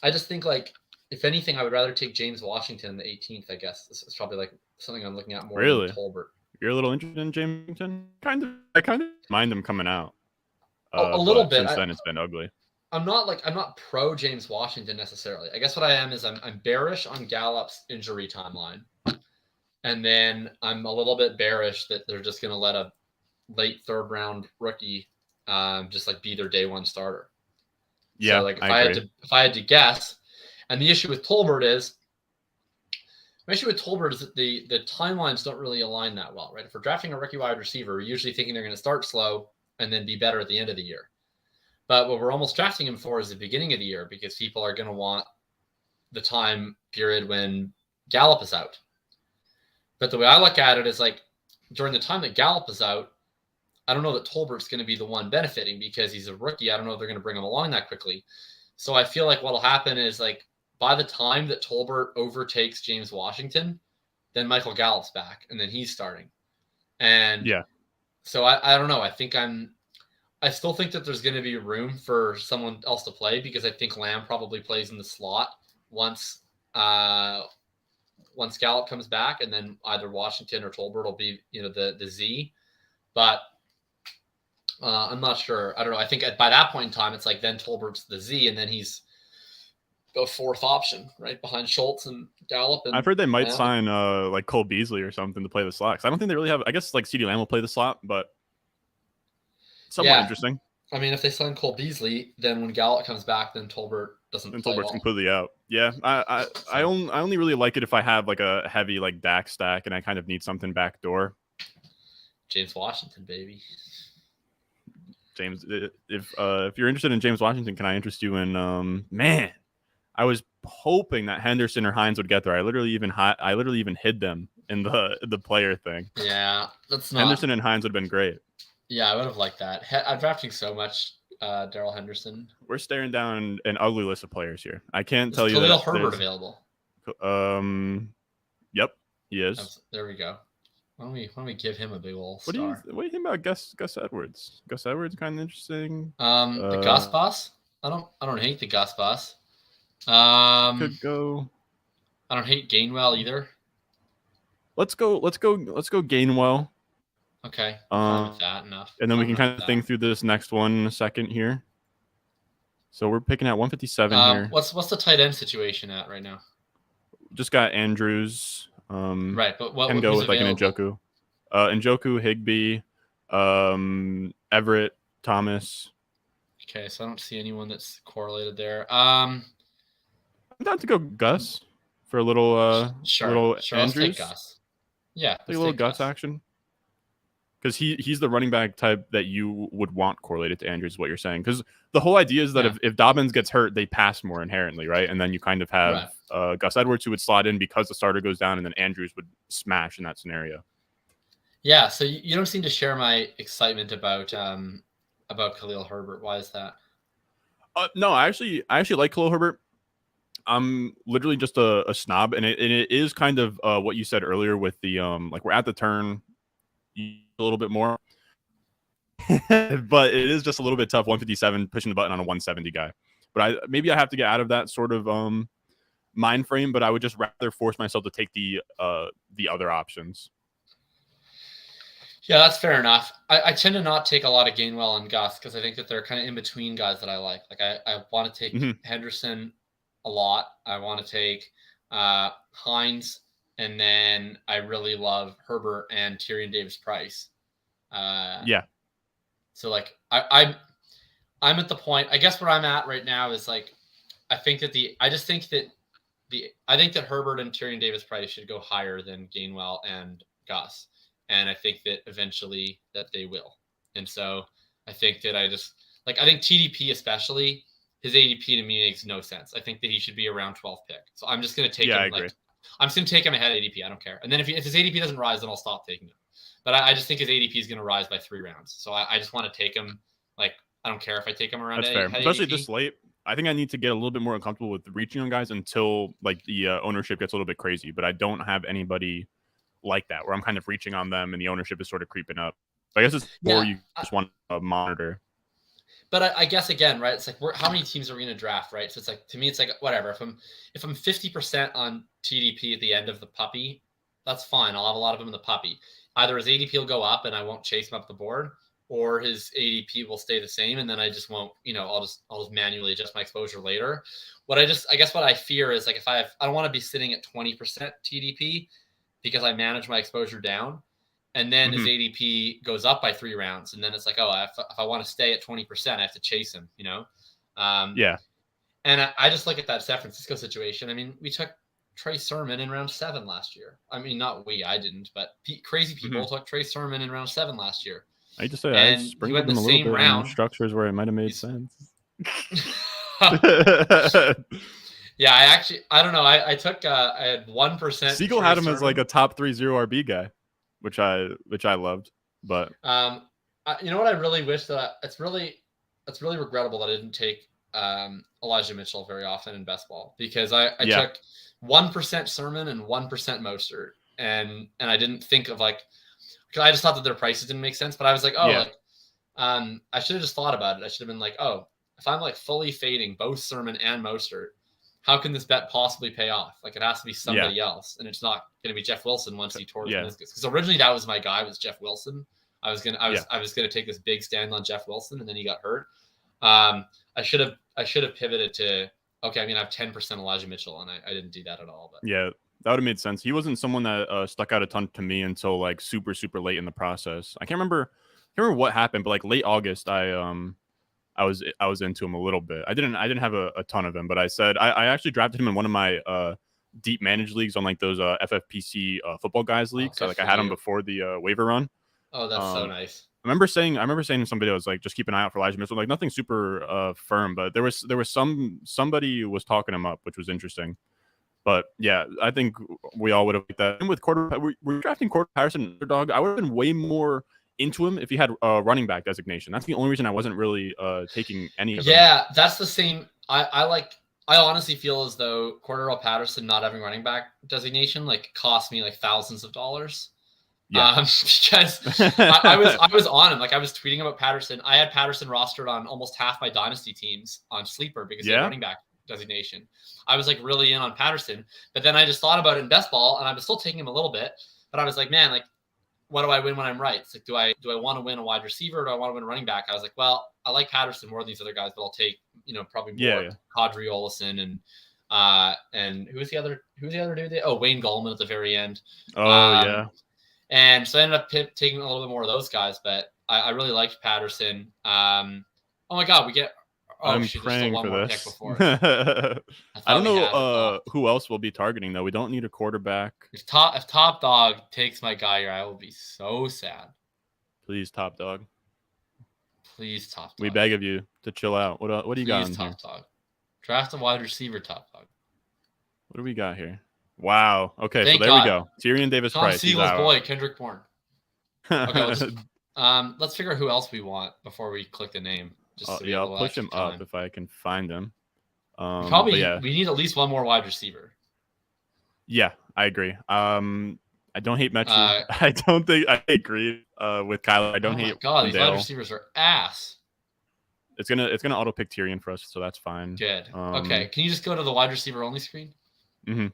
I just think like if anything, I would rather take James Washington in the 18th. I guess this is probably like something I'm looking at more than Tolbert. You're a little interested in Jamington? I kind of mind him coming out. A little bit. Since then, it's been ugly. I'm not pro James Washington necessarily. I guess what I am is I'm bearish on Gallup's injury timeline, and then I'm a little bit bearish that they're just going to let a late third round rookie just like be their day one starter. Yeah, so like if I had to guess, and the issue with Tolbert is my issue with Tolbert is that the timelines don't really align that well, right? If we're drafting a rookie wide receiver, we're usually thinking they're going to start slow and then be better at the end of the year. But what we're almost drafting him for is the beginning of the year because people are going to want the time period when Gallup is out. But the way I look at it is like during the time that Gallup is out, I don't know that Tolbert's going to be the one benefiting because he's a rookie. I don't know if they're going to bring him along that quickly. So I feel like what'll happen is like by the time that Tolbert overtakes James Washington, then Michael Gallup's back and then he's starting. And yeah, so I don't know. I still think that there's going to be room for someone else to play because I think Lamb probably plays in the slot once Gallup comes back, and then either Washington or Tolbert will be, the Z. But I'm not sure. I don't know. I think by that point in time, it's like then Tolbert's the Z, and then he's the fourth option, right behind Schultz and Gallup. And I've heard they might Lamb. sign like Cole Beasley or something to play the slot. 'Cause I don't think they really have. I guess like CeeDee Lamb will play the slot, but somewhat interesting. I mean, if they sign Cole Beasley, then when Gallup comes back, then Tolbert doesn't And play Tolbert's well. completely out. Yeah, I only really like it if I have like a heavy like Dak stack and I kind of need something backdoor. James Washington, baby. James, if you're interested in James Washington, can I interest you in man? I was hoping that Henderson or Hines would get there. I literally even hid them in the player thing. Yeah, that's not Henderson and Hines would have been great. Yeah, I would have liked that. I'm drafting so much Darrell Henderson. We're staring down an ugly list of players here. I can't tell you Khalil that Herbert available. Yep, he is. There we go. Why don't we give him a big old What star? do you think about Gus Edwards? Gus Edwards kind of interesting. The Gus bus. I don't hate the Gus bus. Could go. I don't hate Gainwell either. Let's go Gainwell. Okay. Fine with that enough. And then we can kind of think through this next one in a second here. So we're picking at 157 here. What's the tight end situation at right now? Just got Andrews. Right, but what can go with like an Njoku. Njoku, Higbee, Everett, Thomas. Okay, so I don't see anyone that's correlated there. I'm down to go Gus for a little sure, Andrews. Let's take Gus. Yeah, a little Gus action. Because he's the running back type that you would want correlated to Andrews, is what you're saying. Because the whole idea is that if Dobbins gets hurt, they pass more inherently, right? And then you kind of have Gus Edwards who would slot in because the starter goes down, and then Andrews would smash in that scenario. Yeah, so you don't seem to share my excitement about Khalil Herbert. Why is that? No, I actually like Khalil Herbert. I'm literally just a snob, and it is kind of what you said earlier with the like we're at the turn a little bit more, but it is just a little bit tough. 157 pushing the button on a 170 guy, but maybe I have to get out of that sort of mind frame. But I would just rather force myself to take the other options. Yeah, that's fair enough. I tend to not take a lot of Gainwell and Gus because I think that they're kind of in between guys that I like. Like I want to take Henderson a lot. I want to take Hines. And then I really love Herbert and Tyrion Davis-Price. Yeah. So like I'm at the point. I guess where I'm at right now is like I think that Herbert and Tyrion Davis-Price should go higher than Gainwell and Gus, and I think that eventually that they will. And so I think that I think TDP especially his ADP to me makes no sense. I think that he should be around 12th pick. So I'm just going to take him. I agree. I'm just going to take him ahead of ADP. I don't care. And then if his ADP doesn't rise, then I'll stop taking him. But I just think his ADP is going to rise by 3 rounds. So I just want to take him. Like, I don't care if I take him around. That's fair. Especially this late. I think I need to get a little bit more uncomfortable with reaching on guys until like the ownership gets a little bit crazy. But I don't have anybody like that where I'm kind of reaching on them and the ownership is sort of creeping up. So I guess it's more you just want to monitor. But I guess again, right? It's like how many teams are we going to draft, right? So it's like to me, it's like whatever. If I'm 50% on TDP at the end of the puppy, that's fine. I'll have a lot of them in the puppy. Either his ADP will go up and I won't chase him up the board, or his ADP will stay the same, and then I just won't. I'll just manually adjust my exposure later. I guess what I fear is like I don't want to be sitting at 20% TDP because I manage my exposure down. And then his ADP goes up by 3 rounds. And then it's like, if I want to stay at 20%, I have to chase him, Yeah. And I just look at that San Francisco situation. I mean, we took Trey Sermon in round 7 last year. I mean, not we, I didn't, but crazy people took Trey Sermon in round 7 last year. I just say And I he sprinkled went in them a the little same bit in round. structures where it might have made sense. Yeah, I don't know. I took I had 1%. Siegel had him as like a top 3 0 RB guy, which I loved. But you know what I really wish that it's really regrettable that I didn't take Elijah Mitchell very often in best ball, because I took 1% Sermon and 1% Mostert, and I didn't think of like, because I just thought that their prices didn't make sense. But I was like, I should have just thought about it. I should have been like, oh, if I'm like fully fading both Sermon and Mostert, how can this bet possibly pay off? Like, it has to be somebody else, and it's not going to be Jeff Wilson once he tore his meniscus. Because originally that was my guy, was Jeff Wilson. I was gonna take this big stand on Jeff Wilson, and then he got hurt. I should have pivoted to, okay, I'm gonna have 10% Elijah Mitchell, and I didn't do that at all. But yeah, that would have made sense. He wasn't someone that stuck out a ton to me until like super late in the process. I can't remember what happened, but like late August, I was into him a little bit. I didn't have a ton of him, but I said I actually drafted him in one of my deep managed leagues on like those FFPC football guys leagues. So like I had him before the waiver run. Oh, that's so nice. I remember saying to somebody, I was like, just keep an eye out for Elijah Mitchell. Like nothing super firm, but there was somebody who was talking him up, which was interesting. But yeah, I think we all would have liked that. And with we're drafting Cordell Patterson underdog. I would have been way more into him if he had a running back designation. That's the only reason I wasn't really taking any of them. Yeah, that's the same. I honestly feel as though Cordell Patterson not having running back designation like cost me like thousands of dollars. Yeah. Because I was on him. Like, I was tweeting about Patterson. I had Patterson rostered on almost half my dynasty teams on Sleeper because he had running back designation. I was like really in on Patterson, but then I just thought about it in best ball, and I was still taking him a little bit, but I was like, man, like, what do I win when I'm right? It's like, do I want to win a wide receiver, or do I want to win a running back? I was like, well, I like Patterson more than these other guys, but I'll take, probably more Kadri Olison and who was the other dude? Oh, Wayne Gallman at the very end. And so I ended up taking a little bit more of those guys, but I really liked Patterson. Oh my God, we get. Oh, I'm praying for this. I don't know who else we'll be targeting though. We don't need a quarterback. If Top Dog takes my guy here, I will be so sad. Please, Top Dog. Please, Top Dog. We beg of you to chill out. What do you got? Please, Top Dog. Draft a wide receiver, Top Dog. What do we got here? Wow. Okay, Thank so there God. we go. Tyrion Davis-Price. Tom Siegel's boy, Kendrick Bourne. Okay, let's figure out who else we want before we click the name. Just so I'll push him up if I can find him. We need at least one more wide receiver. Yeah, I agree. I don't hate Mechie. I don't think I agree with Kyler. I don't hate. God, these wide receivers are ass. It's gonna auto pick Tyrion for us, so that's fine. Good. Okay, can you just go to the wide receiver only screen? Mm-hmm.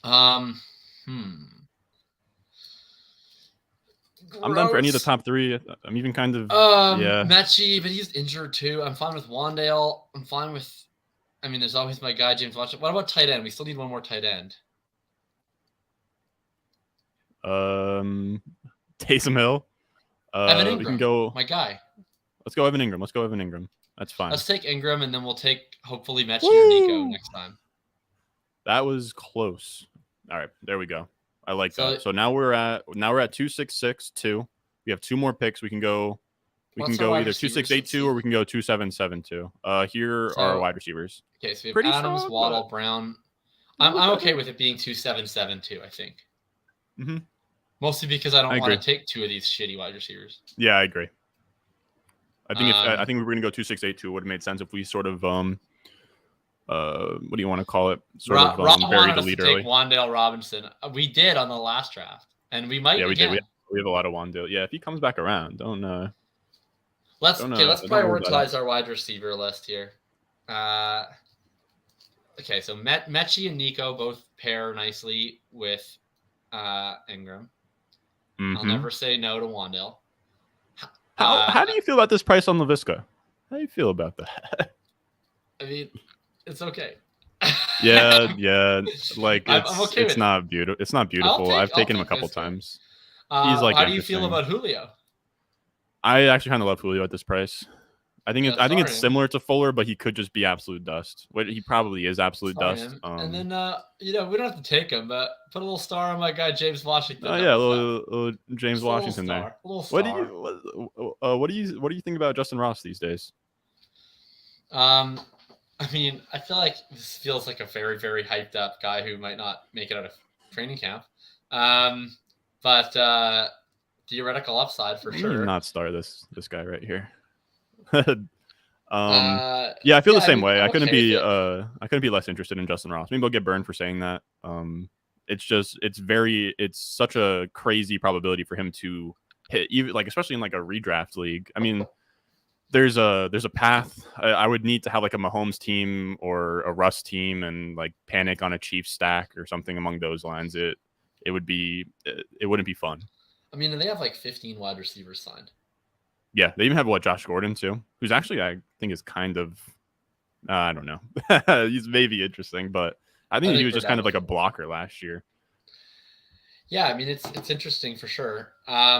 I'm done for any of the top 3. I'm even kind of Mechie, but he's injured too. I'm fine with Wandale. I'm fine with. I mean, there's always my guy James Washington. What about tight end? We still need one more tight end. Taysom Hill. Evan Ingram. We can go. My guy. Let's go Evan Ingram. That's fine. Let's take Ingram, and then we'll take hopefully Mechie or Nico next time. That was close. All right, there we go. I like that. So now we're at 2-6-6-2. We have 2 more picks. We can go either 2-6-8-2 or we can go 2-7-7-2. Here are our wide receivers. Okay, so we have Adams, Waddle, Brown. I'm okay with it being 2-7-7-2, I think. Mm-hmm. Mostly because I don't want to take 2 of these shitty wide receivers. Yeah, I agree. I think I think we were going to go 2-6-8-2. It would have made sense if we sort of what do you want to call it? Rob buried the lead early. Take Wandale Robinson. We did on the last draft, and we might. Yeah, we again. did. We have a lot of Wandale. Yeah, if he comes back around, let's prioritize our wide receiver list here. Okay, so Mechie and Nico both pair nicely with Ingram. Mm-hmm. I'll never say no to Wandale. How do you feel about this price on LaVisca? How do you feel about that? I mean, it's okay. yeah. Like it's not beautiful. It's not beautiful. I've taken him a couple times. He's like. How do you feel about Julio? I actually kind of love Julio at this price. I think it's similar to Fuller, but he could just be absolute dust. What he probably is absolute dust. And then we don't have to take him, but put a little star on my guy James Washington. Oh yeah, a little James Washington there. A little star. What do you think about Justin Ross these days? I mean, I feel like this feels like a very, very hyped up guy who might not make it out of training camp. But theoretical upside for sure. Not star this guy right here. Yeah, I feel the same way. I couldn't be less interested in Justin Ross. Maybe I'll get burned for saying that. It's such a crazy probability for him to hit, even like especially in like a redraft league. I mean, there's a path. I would need to have like a Mahomes team or a Russ team and like panic on a Chiefs stack or something along those lines. It wouldn't be fun. I mean, they have like 15 wide receivers signed. Yeah, they even have Josh Gordon too, who's actually I think is kind of I don't know. He's maybe interesting, but I think he was just kind of like a blocker last year. Yeah, I mean it's interesting for sure.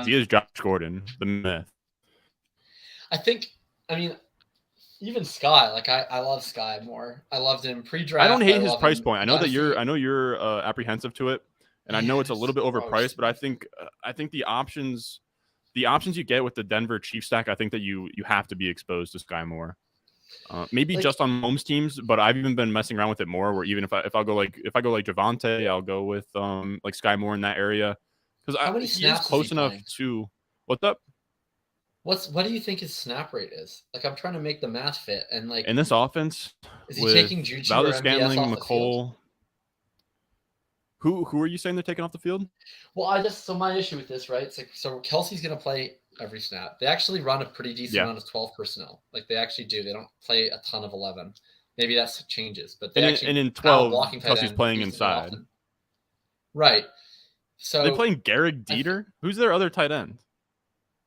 He is Josh Gordon, the myth. I mean, even Sky, like I love Sky more. I loved him pre-draft. I don't hate his price point. I know you're apprehensive to it, and I know it's a little bit overpriced, but I think the options you get with the Denver Chiefs stack, I think that you have to be exposed to Sky more. Maybe just on Mahomes teams, but I've even been messing around with it more. Where even if I go like Javonte, I'll go with like Sky more in that area because he is close enough to what's up. What do you think his snap rate is? Like I'm trying to make the math fit, and like in this offense, is he taking Juju or Valdez-Scantling, MVS off McCole? Who are you saying they're taking off the field? Well, so my issue with this, right? It's like, so Kelsey's going to play every snap. They actually run a pretty decent amount of 12 personnel. Like they actually do. They don't play a ton of 11. Maybe that changes, but they and in 12, Kelsey's playing inside. Right. So are they playing Garrett Dieter? Who's their other tight end?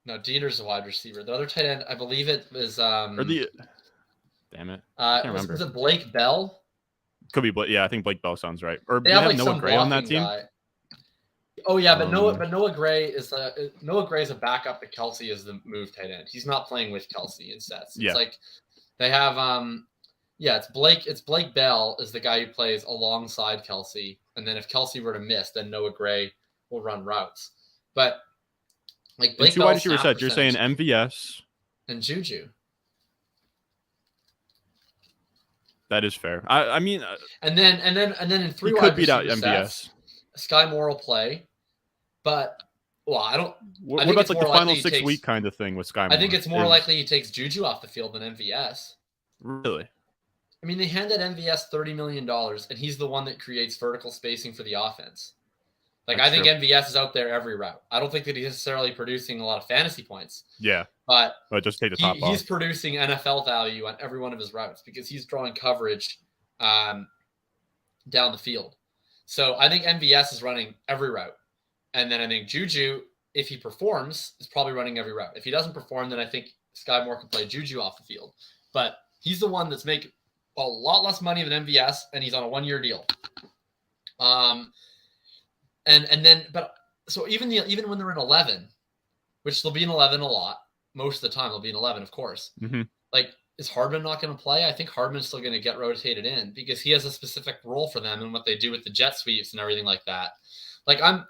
No, Dieter's a wide receiver. The other tight end, I believe it was damn it. I can't remember. Was it Blake Bell? Could be Blake. Yeah, I think Blake Bell sounds right. Or they have like Noah Gray on that team. Guy. Oh yeah, but Noah Gray is a backup to Kelsey as the move tight end. He's not playing with Kelsey in sets. It's like they have it's Blake Bell is the guy who plays alongside Kelsey, and then if Kelsey were to miss, then Noah Gray will run routes. But like Blake Bell's wide receiver, you're saying MVS and Juju. That is fair. I mean, and then in three he wide could beat out MVS. Sets, Sky Moore will play, but I don't. What about like the final 6 week kind of thing with Sky Moore? I think it's more likely he takes Juju off the field than MVS. Really? I mean, they handed MVS $30 million, and he's the one that creates vertical spacing for the offense. Like, I think MVS is out there every route. I don't think that he's necessarily producing a lot of fantasy points. Yeah. But just take the top off. He's producing NFL value on every one of his routes because he's drawing coverage down the field. So I think MVS is running every route. And then I think Juju, if he performs, is probably running every route. If he doesn't perform, then I think Sky Moore can play Juju off the field. But he's the one that's making a lot less money than MVS, and he's on a 1-year deal. So even when they're in 11, which they'll be in 11 a lot, most of the time they'll be in 11, of course. Mm-hmm. Like, is Hardman not going to play? I think Hardman's still going to get rotated in because he has a specific role for them and what they do with the jet sweeps and everything like that. Like, I'm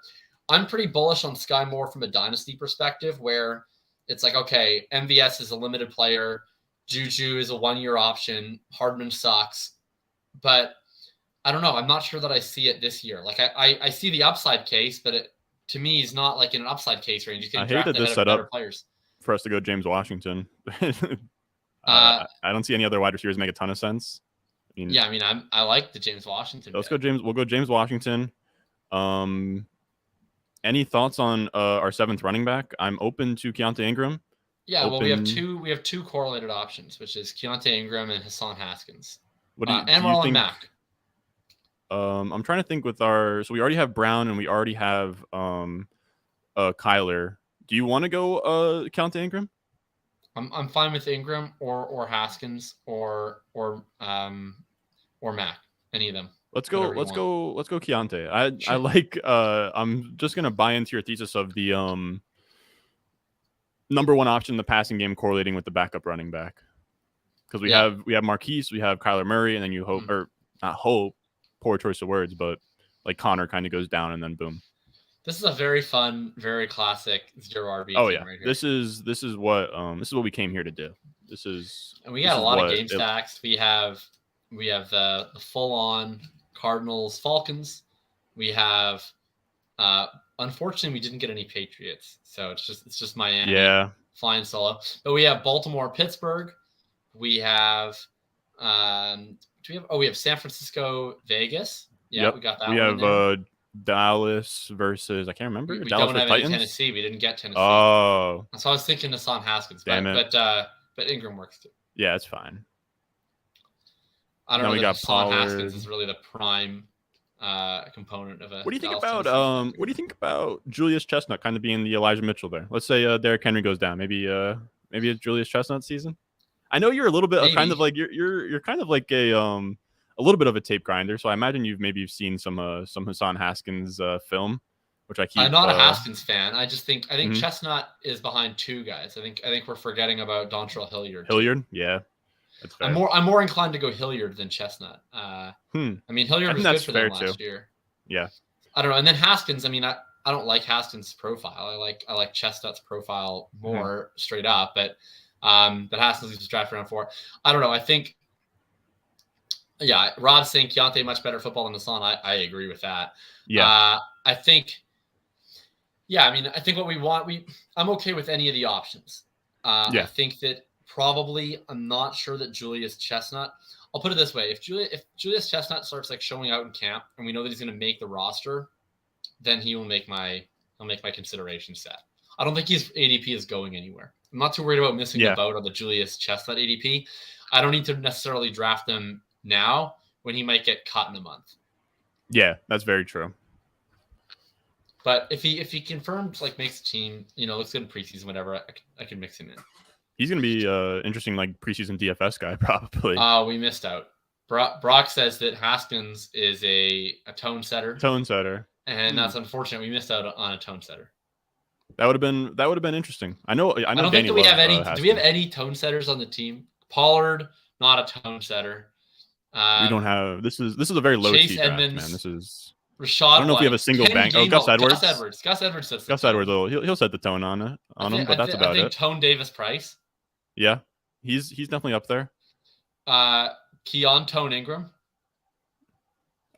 pretty bullish on Sky Moore from a dynasty perspective, where it's like, okay, MVS is a limited player, Juju is a 1-year option, Hardman sucks, but I don't know. I'm not sure that I see it this year. Like I see the upside case, but it to me is not like in an upside case range. You can draft ahead of better players. For us to go James Washington. I don't see any other wide receivers make a ton of sense. I like the James Washington. Let's go James. We'll go James Washington. Any thoughts on our 7th running back? I'm open to Keontae Ingram. Yeah, well, we have two correlated options, which is Keontae Ingram and Hassan Haskins. And Marlon Mack. I'm trying to think with so we already have Brown and we already have Kyler. Do you want to go Keontae Ingram? I'm fine with Ingram or Haskins or Mack. Any of them. Let's go Keontae. I like I'm just gonna buy into your thesis of the number one option in the passing game correlating with the backup running back. because we have Marquise, we have Kyler Murray, and then you hope or not hope, poor choice of words, but like Connor kind of goes down and then boom. This is a very fun, very classic 0 RB. Oh yeah, right here. this is what we came here to do. And we got a lot of game stacks. We have the full on Cardinals Falcons. We have unfortunately we didn't get any Patriots, so it's just Miami. Yeah, flying solo. But we have Baltimore, Pittsburgh. We have we have San Francisco, Vegas. Yeah, we got that. We have Dallas versus I can't remember. We Dallas don't have Titans? any Tennessee. We didn't get Tennessee. Oh, so I was thinking Hassan Haskins, but Ingram works too. Yeah, it's fine. I don't know. That Hassan Haskins is really the prime component of a. What do you think about What do you think about Julius Chestnut kind of being the Elijah Mitchell there? Let's say Derrick Henry goes down. Maybe a Julius Chestnut season. I know you're a little bit kind of like you're kind of like a little bit of a tape grinder, so I imagine you've seen some Hassan Haskins film, which I keep. I'm not a Haskins fan. I think Chestnut is behind two guys. I think we're forgetting about Dontrell Hilliard. Yeah, that's fair. I'm more inclined to go Hilliard than Chestnut. I mean, Hilliard was good for them last year. Yeah, I don't know. And then Haskins. I mean, I don't like Haskins' profile. I like Chestnut's profile more straight up, but Haskins was drafted around 4. I don't know. I think. Yeah, Rob's saying Keontae much better football than Hassan. I agree with that. Yeah. I think what we want, I'm okay with any of the options. I think that probably I'm not sure that Julius Chestnut. I'll put it this way: if Julius Chestnut starts like showing out in camp, and we know that he's going to make the roster, then he'll make my consideration set. I don't think his ADP is going anywhere. I'm not too worried about missing the boat on the Julius Chestnut ADP. I don't need to necessarily draft them now when he might get cut in a month. Yeah, that's very true. But if he confirms, like makes the team, looks good in preseason, whatever, I can mix him in. He's going to be interesting, like preseason DFS guy probably. We missed out. Brock says that Haskins is a tone setter. And that's unfortunate. We missed out on a tone setter. That would have been interesting. I don't think that we have any. Do we have any tone setters on the team? Pollard, not a tone setter. We don't have. This is a very low Chase T Edmonds, draft, man. This is. Rashad. I don't know if we have a single bank. Oh, Gus Edwards. Gus Edwards says. Gus Edwards. He'll set the tone on him, but that's about it. I think Tone Davis Price. Yeah, he's definitely up there. Keon Tone Ingram.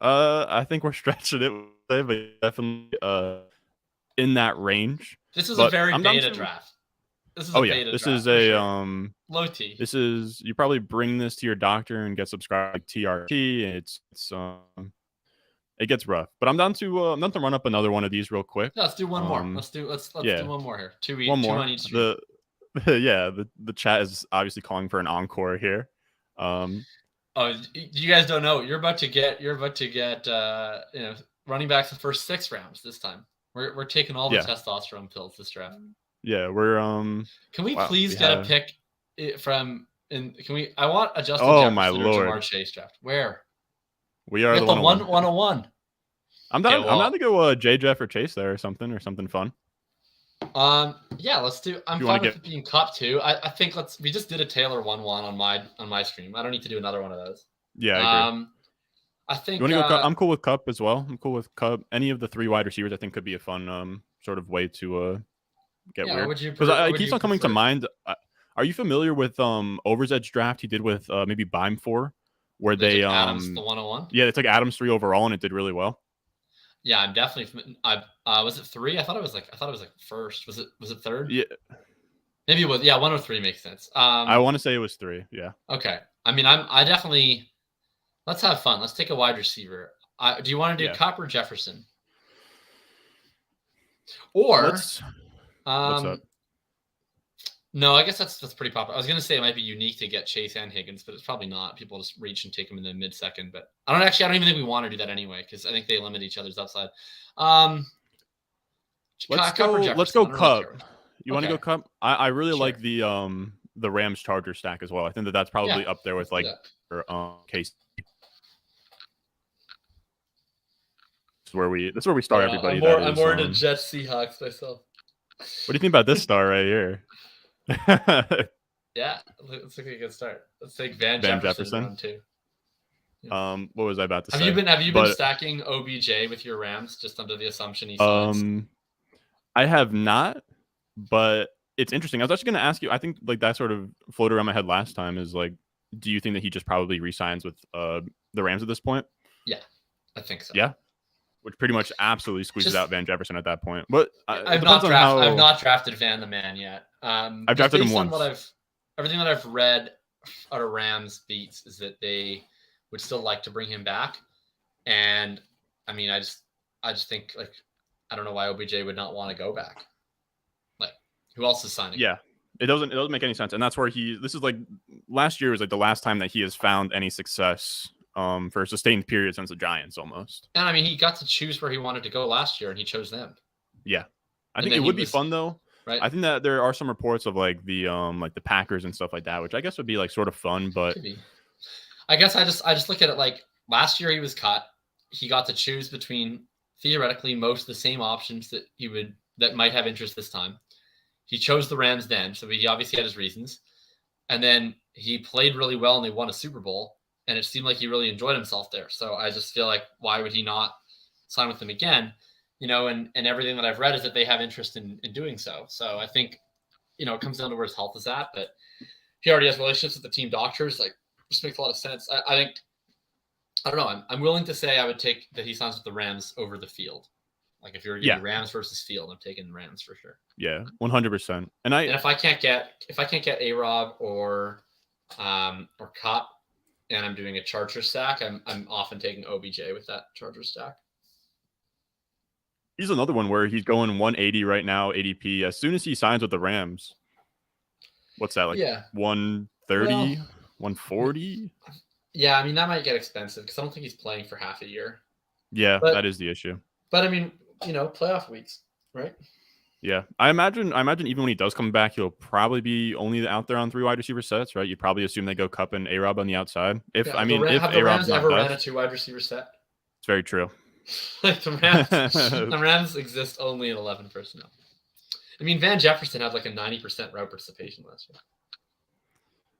I think we're stretching it, but definitely in that range. This is a very beta draft. This is low T. This is you probably bring this to your doctor and get subscribed like TRT. It gets rough, but I'm down to run up another one of these real quick. Let's do one more. Let's do one more here. Two more on each. The chat is obviously calling for an encore here. You guys don't know. You're about to get running backs the first 6 rounds this time. We're taking all the testosterone pills this draft. Yeah, we're Can we please get a pick from? Can we? I want a Justin Jefferson my Lord. Jamar Chase draft. Where? We are the 101. I'm down. I'm down to go J Jeff or Chase there or something fun. Yeah, let's do. I'm fine with it being Cup too. I think we just did a Taylor 1-1 on my stream. I don't need to do another one of those. Yeah, I agree. I think you want to go Cup? I'm cool with Cup as well. I'm cool with Cup. Any of the 3 wide receivers I think could be a fun sort of way to get weird. Because it keeps on coming to mind. Are you familiar with Over's Edge draft he did with maybe Bime 4? Where they Adams the 101? Yeah, they took Adams 3 overall and it did really well. Yeah, I'm definitely. Was it 3? I thought it was like first. Was it 3rd? Yeah, maybe it was. Yeah, 103 makes sense. I want to say it was 3. Yeah. Okay. I mean, I definitely. Let's have fun. Let's take a wide receiver. Do you want to do Cup or Jefferson? Or what's up? No, I guess that's pretty popular. I was gonna say it might be unique to get Chase and Higgins, but it's probably not. People just reach and take them in the mid-second. But I don't even think we want to do that anyway because I think they limit each other's upside. Let's go Cup. You want to go Cup? I really like the Rams Charger stack as well. I think that's probably up there with Case. This is where we start everybody. I'm more into Jets Seahawks myself. What do you think about this star right here? Yeah, Yeah, let's look at a good start. Let's take Van Van Jefferson Jefferson. round 2. What was I about to say? Have you been stacking OBJ with your Rams just under the assumption he signs? I have not, but it's interesting. I was actually going to ask you. I think like that sort of floated around my head last time. Is like, do you think that he just probably resigns with the Rams at this point? Yeah, I think so. Yeah, which pretty much absolutely squeezes out Van Jefferson at that point. But I've not drafted Van the Man yet. I've drafted him once. Everything that I've read out of Rams beats is that they would still like to bring him back, and I mean, I just think like I don't know why OBJ would not want to go back. Like, who else is signing? Yeah, it doesn't make any sense, and that's where this is like last year was like the last time that he has found any success for a sustained period since the Giants almost. And I mean, he got to choose where he wanted to go last year, and he chose them. Yeah, I think it would be fun though. Right. I think that there are some reports of like the Packers and stuff like that, which I guess would be like sort of fun. But I guess I just look at it like last year he was cut. He got to choose between theoretically most of the same options that might have interest this time. He chose the Rams then, so he obviously had his reasons. And then he played really well and they won a Super Bowl, and it seemed like he really enjoyed himself there. So I just feel like why would he not sign with them again? You know, and everything that I've read is that they have interest in doing so. So I think, you know, it comes down to where his health is at, but he already has relationships with the team doctors. Like, just makes a lot of sense. I think, I don't know. I'm willing to say I would take that he signs with the Rams over the field. Like if you're getting Rams versus field, I'm taking Rams for sure. Yeah, 100%. And if I can't get A-Rob or Cup, and I'm doing a Charger stack, I'm often taking OBJ with that Charger stack. He's another one where he's going 180 right now, ADP. As soon as he signs with the Rams, what's that, like 130, 140? Yeah, I mean, that might get expensive because I don't think he's playing for half a year. Yeah, that is the issue. But, I mean, you know, playoff weeks, right? Yeah. I imagine even when he does come back, he'll probably be only out there on 3 wide receiver sets, right? You'd probably assume they go Cup and A-Rob on the outside. If the A-Rob's Rams ever ran a 2 wide receiver set? It's very true. Like the Rams exist only in 11 personnel. I mean, Van Jefferson had like a 90% route participation last year.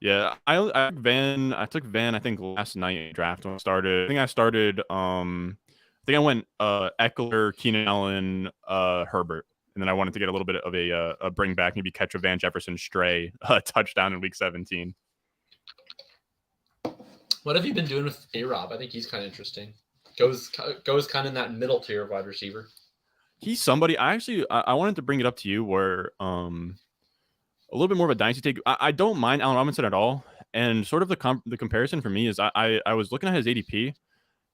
Yeah, I took Van. I think last night in draft when I started. I went Eckler, Keenan Allen, Herbert, and then I wanted to get a little bit of a bring back, maybe catch a Van Jefferson stray touchdown in week 17. What have you been doing with A-Rob? I think he's kind of interesting. Goes kind of in that middle tier of wide receiver. He's somebody I wanted to bring it up to you where a little bit more of a dynasty take. I don't mind Allen Robinson at all, and sort of the comparison for me is I was looking at his ADP,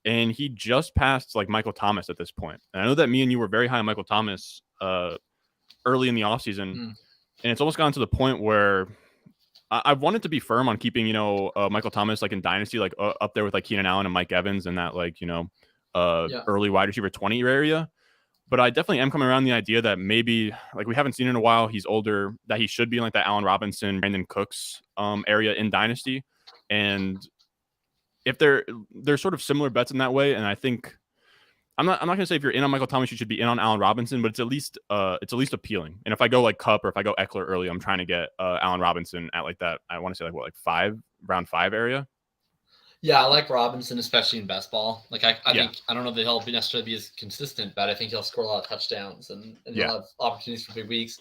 and he just passed like Michael Thomas at this point. And I know that me and you were very high on Michael Thomas early in the offseason, and it's almost gotten to the point where I've wanted to be firm on keeping, Michael Thomas like in dynasty, like up there with like Keenan Allen and Mike Evans and that like, early wide receiver 20 area. But I definitely am coming around the idea that maybe like we haven't seen in a while, he's older, that he should be in like that Allen Robinson, Brandon Cooks area in dynasty. And if they're sort of similar bets in that way. And I think I'm not going to say if you're in on Michael Thomas, you should be in on Allen Robinson, but it's at least appealing. And if I go like Cup or if I go Eckler early, I'm trying to get Allen Robinson at like that. I want to say like round 5 area. Yeah, I like Robinson, especially in best ball. Like I think I don't know that he'll necessarily be as consistent, but I think he'll score a lot of touchdowns and he'll have opportunities for big weeks.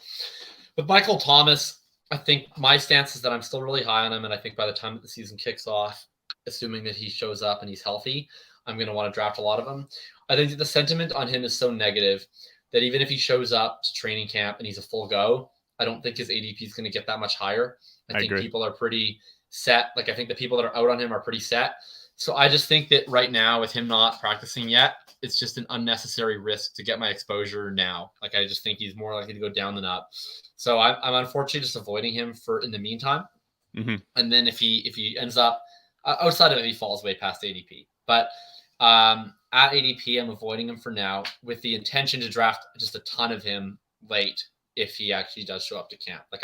But Michael Thomas, I think my stance is that I'm still really high on him, and I think by the time that the season kicks off, assuming that he shows up and he's healthy, I'm going to want to draft a lot of him. I think that the sentiment on him is so negative that even if he shows up to training camp and he's a full go, I don't think his ADP is going to get that much higher. I think people are pretty set. Like I think the people that are out on him are pretty set. So I just think that right now with him not practicing yet, it's just an unnecessary risk to get my exposure now. Like I just think he's more likely to go down than up. So I'm unfortunately just avoiding him for in the meantime. Mm-hmm. And then if he ends up outside of it, he falls way past ADP. But at ADP, I'm avoiding him for now with the intention to draft just a ton of him late if he actually does show up to camp. Like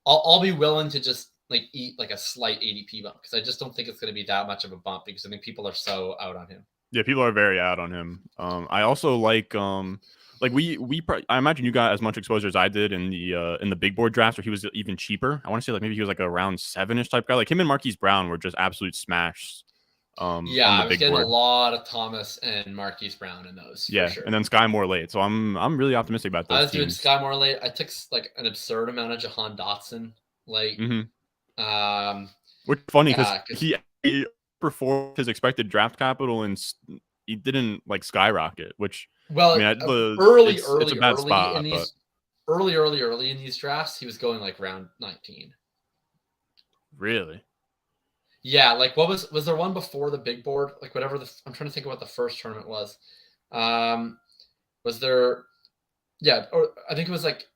I'll be willing to just like eat like a slight ADP bump because I just don't think it's going to be that much of a bump because I think people are so out on him. Yeah, people are very out on him. I also like like I imagine you got as much exposure as I did in the big board drafts where he was even cheaper. I want to say like maybe he was like a round 7-ish type guy. Like him and Marquise Brown were just absolute smashes Yeah, on the I was big getting board. a lot of Thomas and Marquise Brown in those. Yeah, for sure. and then Sky more late. So I'm really optimistic about those I was doing teams. Sky more late. I took like an absurd amount of Jahan Dotson late. Which is funny because yeah, he performed his expected draft capital and he didn't like skyrocket. Which well, I mean, early it's a bad spot, in these early in these drafts, he was going like round 19. Really? Yeah, like what was there one before the big board? Like whatever I'm trying to think of what the first tournament was. Was there? Yeah, or I think it was like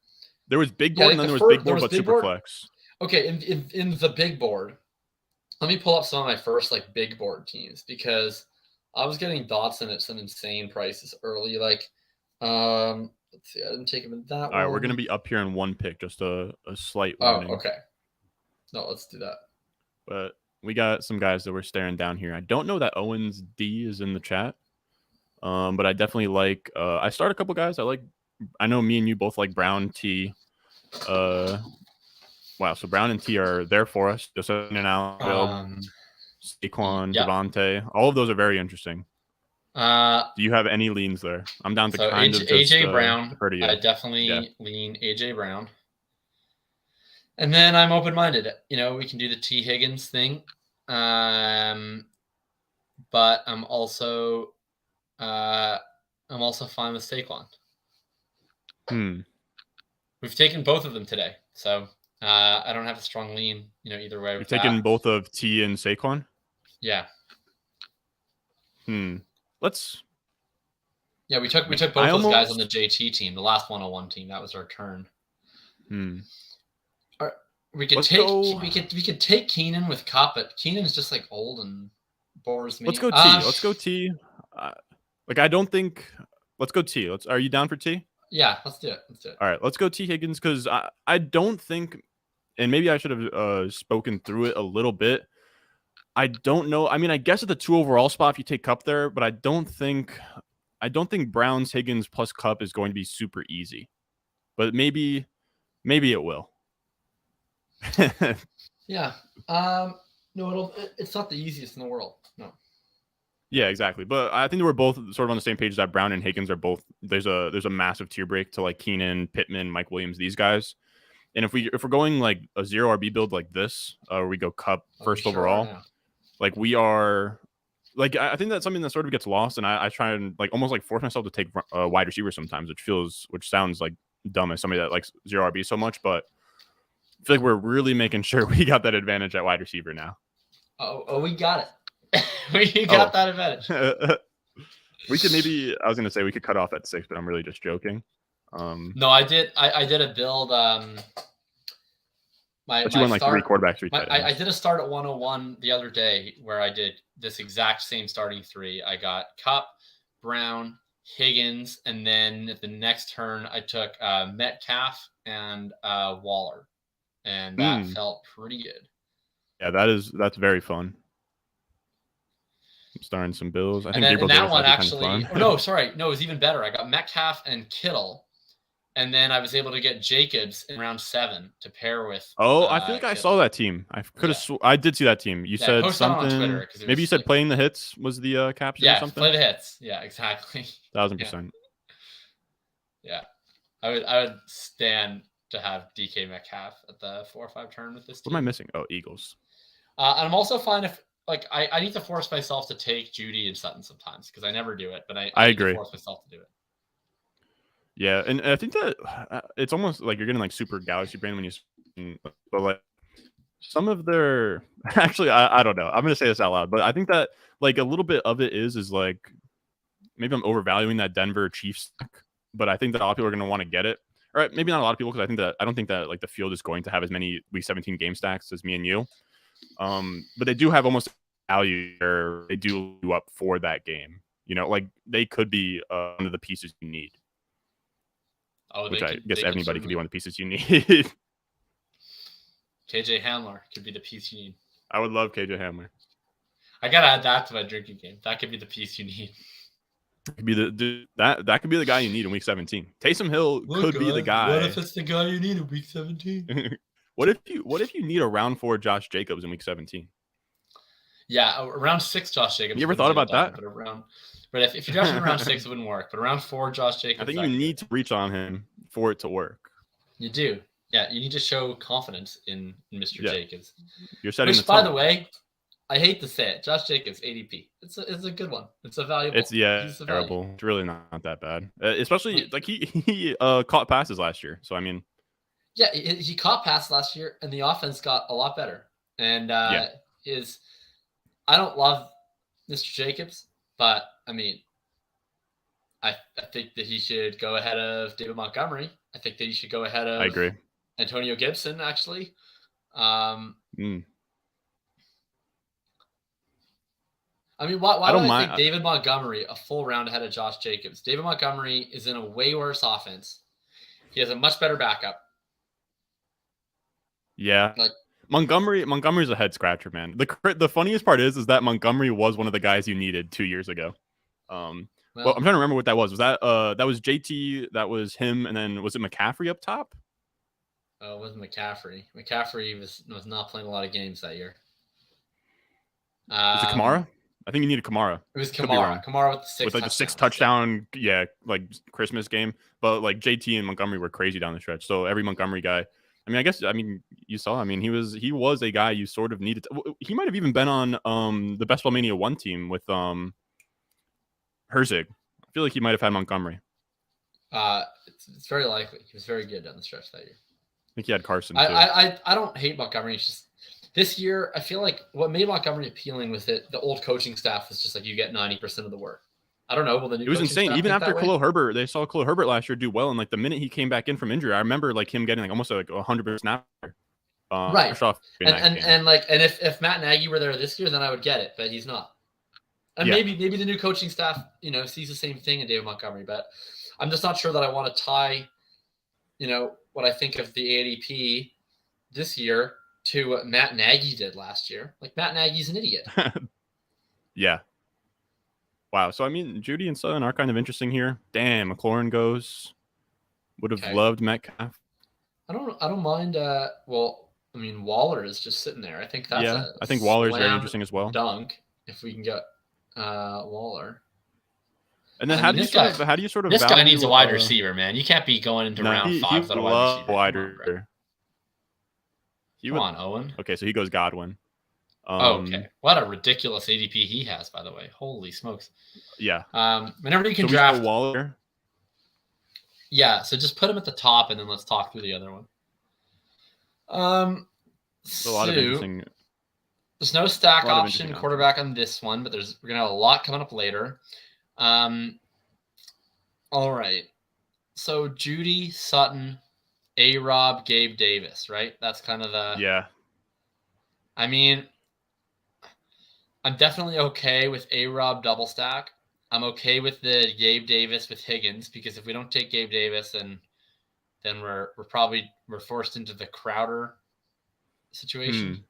there was big board and then there was big board but super flex. Okay, in the big board, let me pull up some of my first like big board teams because I was getting Dotson at some insane prices early. Like, let's see, I didn't take him in that one. All right, we're gonna be up here in one pick, just a slight warning. Oh, okay. No, let's do that. But we got some guys that we're staring down here. I don't know that Owens D is in the chat, but I definitely like. I start a couple guys. I know me and you both like Brown T. Wow, so Brown and T are there for us. Just in and out. Saquon, Devontae, all of those are very interesting. Do you have any leans there? I'm down to kind of just AJ Brown. I definitely lean AJ Brown. And then I'm open-minded. You know, we can do the T Higgins thing. But I'm also fine with Saquon. We've taken both of them today, so I don't have a strong lean, either way. You're taking both of T and Saquon? Yeah. Let's. Yeah, we took both those guys on the JT team, the last 101 team. That was our turn. We could take Keenan with Cup, but Keenan's just like old and bores me. Let's go T. Let's go T. I don't think. Let's go T. Are you down for T? Yeah, let's do it. All right, let's go T Higgins because I don't think, and maybe I should have spoken through it a little bit. I don't know. I mean, I guess at the 2 overall spot if you take Cup there, but I don't think Browns, Higgins plus Cup is going to be super easy. But maybe it will. Yeah. No, it's not the easiest in the world. No. Yeah, exactly. But I think we're both sort of on the same page that Brown and Higgins are both. There's a massive tier break to like Keenan, Pittman, Mike Williams, these guys. And if we're going like a 0 RB build like this, where we go Cup first overall, like we are, like I think that's something that sort of gets lost. And I try and like almost like force myself to take wide receiver sometimes, which sounds like dumb as somebody that likes 0 RB so much, but I feel like we're really making sure we got that advantage at wide receiver now. Oh, we got it. We got that advantage. We could I was going to say we could cut off at 6, but I'm really just joking. No, I did a build. But you won like 3 quarterbacks, 3 tight ends. I did a start at 101 the other day where I did this exact same starting 3. I got Cup, Brown, Higgins, and then at the next turn I took Metcalf and Waller, and that felt pretty good. Yeah, that's very fun. I'm starting some Bills. I think that one actually. No, sorry, no, it was even better. I got Metcalf and Kittle, and then I was able to get Jacobs in round 7 to pair with. Oh, I feel like Kittle. I saw that team. I could have. I did see that team. You said something. On Twitter, maybe you said like, playing the hits was the caption or something. Yeah, play the hits. Yeah, exactly. 1000%. Yeah, I would stand to have DK Metcalf at the 4 or 5 turn with this team. What am I missing? Oh, Eagles. And I'm also fine if. Like I need to force myself to take Judy and Sutton sometimes because I never do it, but I agree. Need to force myself to do it. Yeah, and I think that it's almost like you're getting like super galaxy brain when you, but like some of their actually I don't know. I'm gonna say this out loud, but I think that like a little bit of it is like maybe I'm overvaluing that Denver Chiefs stack, but I think that a lot of people are gonna want to get it. All right, maybe not a lot of people because I don't think that like the field is going to have as many Week 17 game stacks as me and you. But they do have almost value where they do up for that game. Like they could be one of the pieces you need. Which I guess anybody could be one of the pieces you need. KJ Hamler could be the piece you need. I would love KJ Hamler. I gotta add that to my drinking game. That could be the piece you need. Could be that could be the guy you need in week 17. Taysom Hill could be the guy. What if it's the guy you need in week 17? What if you need a round 4 Josh Jacobs in week 17? Yeah, around 6 Josh Jacobs. You ever thought about that? But if you're drafting around 6, it wouldn't work. But around 4, Josh Jacobs. I think you need to reach on him for it to work. You do. Yeah, you need to show confidence in Mr. Jacobs. You're setting Which, by the way, I hate to say it, Josh Jacobs, ADP. It's a good one. It's a valuable. It's terrible. It's really not that bad. Especially like he caught passes last year. So I mean, yeah, he caught passes last year, and the offense got a lot better. And I don't love Mr. Jacobs, but I mean, I think that he should go ahead of David Montgomery. I think that he should go ahead of. I agree. Antonio Gibson, actually. I mean, why do I think David Montgomery a full round ahead of Josh Jacobs? David Montgomery is in a way worse offense. He has a much better backup. Yeah. Like Montgomery's a head scratcher, man. The funniest part is that Montgomery was one of the guys you needed 2 years ago. Well, I'm trying to remember what that was. Was that was JT, that was him, and then was it McCaffrey up top? Oh, it wasn't McCaffrey. McCaffrey was not playing a lot of games that year. Was it Kamara? I think you needed Kamara. It was Kamara. Kamara with the 6 touchdown, like Christmas game. But like JT and Montgomery were crazy down the stretch. So every Montgomery guy, I mean, you saw. I mean, he was a guy you sort of needed. He might have even been on the Best Ball Mania 1 team with Herzig. I feel like he might have had Montgomery. It's very likely. He was very good down the stretch that year. I think he had Carson too. I don't hate Montgomery. It's just this year, I feel like what made Montgomery appealing was that the old coaching staff was just like, you get 90% of the work. I don't know. Well, the new it was insane. Even after Khalil Herbert, they saw Khalil Herbert last year do well, and like the minute he came back in from injury, I remember like him getting like almost like 100% snap. Right. And if Matt Nagy were there this year, then I would get it, but he's not. And maybe the new coaching staff, sees the same thing in David Montgomery, but I'm just not sure that I want to tie, what I think of the ADP this year to what Matt Nagy did last year. Like, Matt Nagy's an idiot. Yeah. Wow. So, I mean, Judy and Sutton are kind of interesting here. Damn, McLaurin goes. Would have loved Metcalf. I don't mind. Waller is just sitting there. I think that's I think Waller is very interesting as well. Dunk, if we can get Waller. And then how do you sort of this guy needs a wide receiver, man. You can't be going into round 5 without a wide receiver. Come on, Owen. Okay, so he goes Godwin. Okay. What a ridiculous ADP he has, by the way. Holy smokes. Yeah. Whenever you can draft Waller. Yeah, so just put him at the top and then let's talk through the other one. A lot of interesting. There's no stack option quarterback on this one, but we're gonna have a lot coming up later. All right. So Judy, Sutton, A-Rob, Gabe Davis, right? That's kind of the... Yeah. I mean, I'm definitely okay with A-Rob double stack. I'm okay with the Gabe Davis with Higgins, because if we don't take Gabe Davis, then we're forced into the Crowder situation.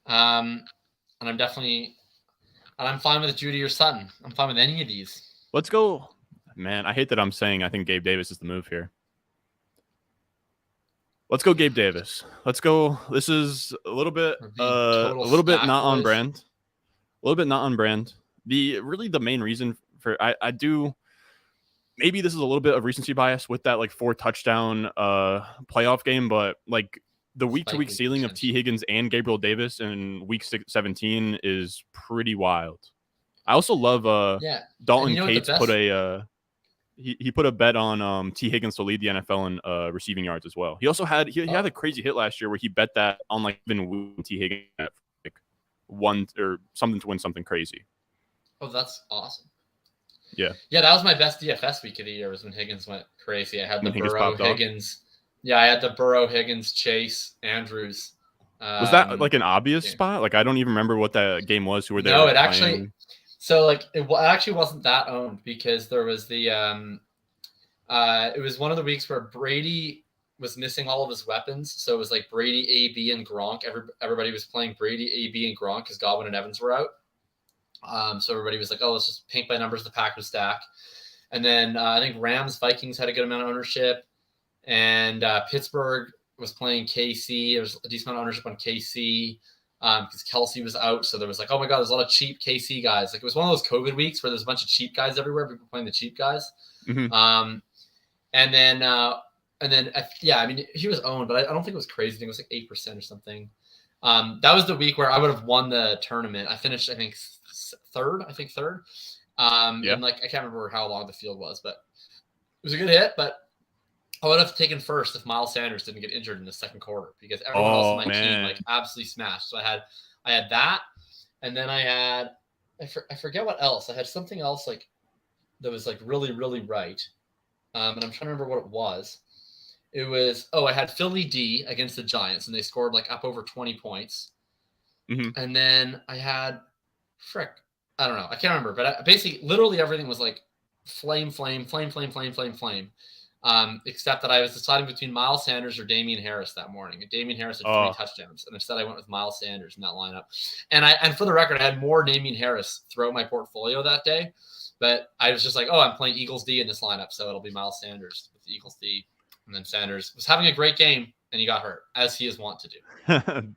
And I'm fine with Judy or Sutton. I'm fine with any of these. Let's go. Man, I hate that I'm saying I think Gabe Davis is the move here. Let's go Gabe Davis. Let's go. This is a little bit not on brand. A little bit not on brand. The main reason for I do, maybe this is a little bit of recency bias with that like 4 touchdown playoff game, but like the week-to-week ceiling of T. Higgins and Gabriel Davis in week 17 is pretty wild. I also love Dalton Cates put a he put a bet on T. Higgins to lead the NFL in receiving yards as well. He also had had a crazy hit last year where he bet that on like even T. Higgins at like 1 or something to win something crazy. Oh, that's awesome. Yeah. Yeah, that was my best DFS week of the year, was when Higgins went crazy. I had the Burrow, Higgins. Yeah, I had the Burrow, Higgins, Chase, Andrews. Was that like an obvious spot? Like, I don't even remember what that game was. Who were there? No, it actually. So like it actually wasn't that owned, because there was the it was one of the weeks where Brady was missing all of his weapons. So it was like Brady, AB, and Gronk. Everybody was playing Brady, AB, and Gronk because Godwin and Evans were out. So everybody was like, oh, let's just paint by numbers. The pack was stacked. And then I think Rams Vikings had a good amount of ownership, and Pittsburgh was playing KC. There was a decent amount of ownership on KC because Kelsey was out. So there was like, oh my God, there's a lot of cheap KC guys. Like it was one of those COVID weeks where there's a bunch of cheap guys everywhere. People playing the cheap guys. Mm-hmm. And then yeah, I mean, he was owned, but I don't think it was crazy. I think it was like 8% or something. That was the week where I would have won the tournament. I finished, I think, third. And like, I can't remember how long the field was, but it was a good hit. But I would have taken first if Miles Sanders didn't get injured in the second quarter, because everyone else on my team like absolutely smashed. So I had that, and then I had I forget what else. I had something else like that was like really, really right. And I'm trying to remember what it was. It was, I had Philly D against the Giants, and they scored like up over 20 points. Mm-hmm. And then I had I don't know. I can't remember, but basically literally everything was like flame. Except that I was deciding between Miles Sanders or Damian Harris that morning. And Damian Harris had 3 touchdowns, and instead I went with Miles Sanders in that lineup. And for the record, I had more Damian Harris throughout my portfolio that day, but I was just like, I'm playing Eagles D in this lineup, so it'll be Miles Sanders with the Eagles D. And then Sanders was having a great game, and he got hurt, as he is wont to do.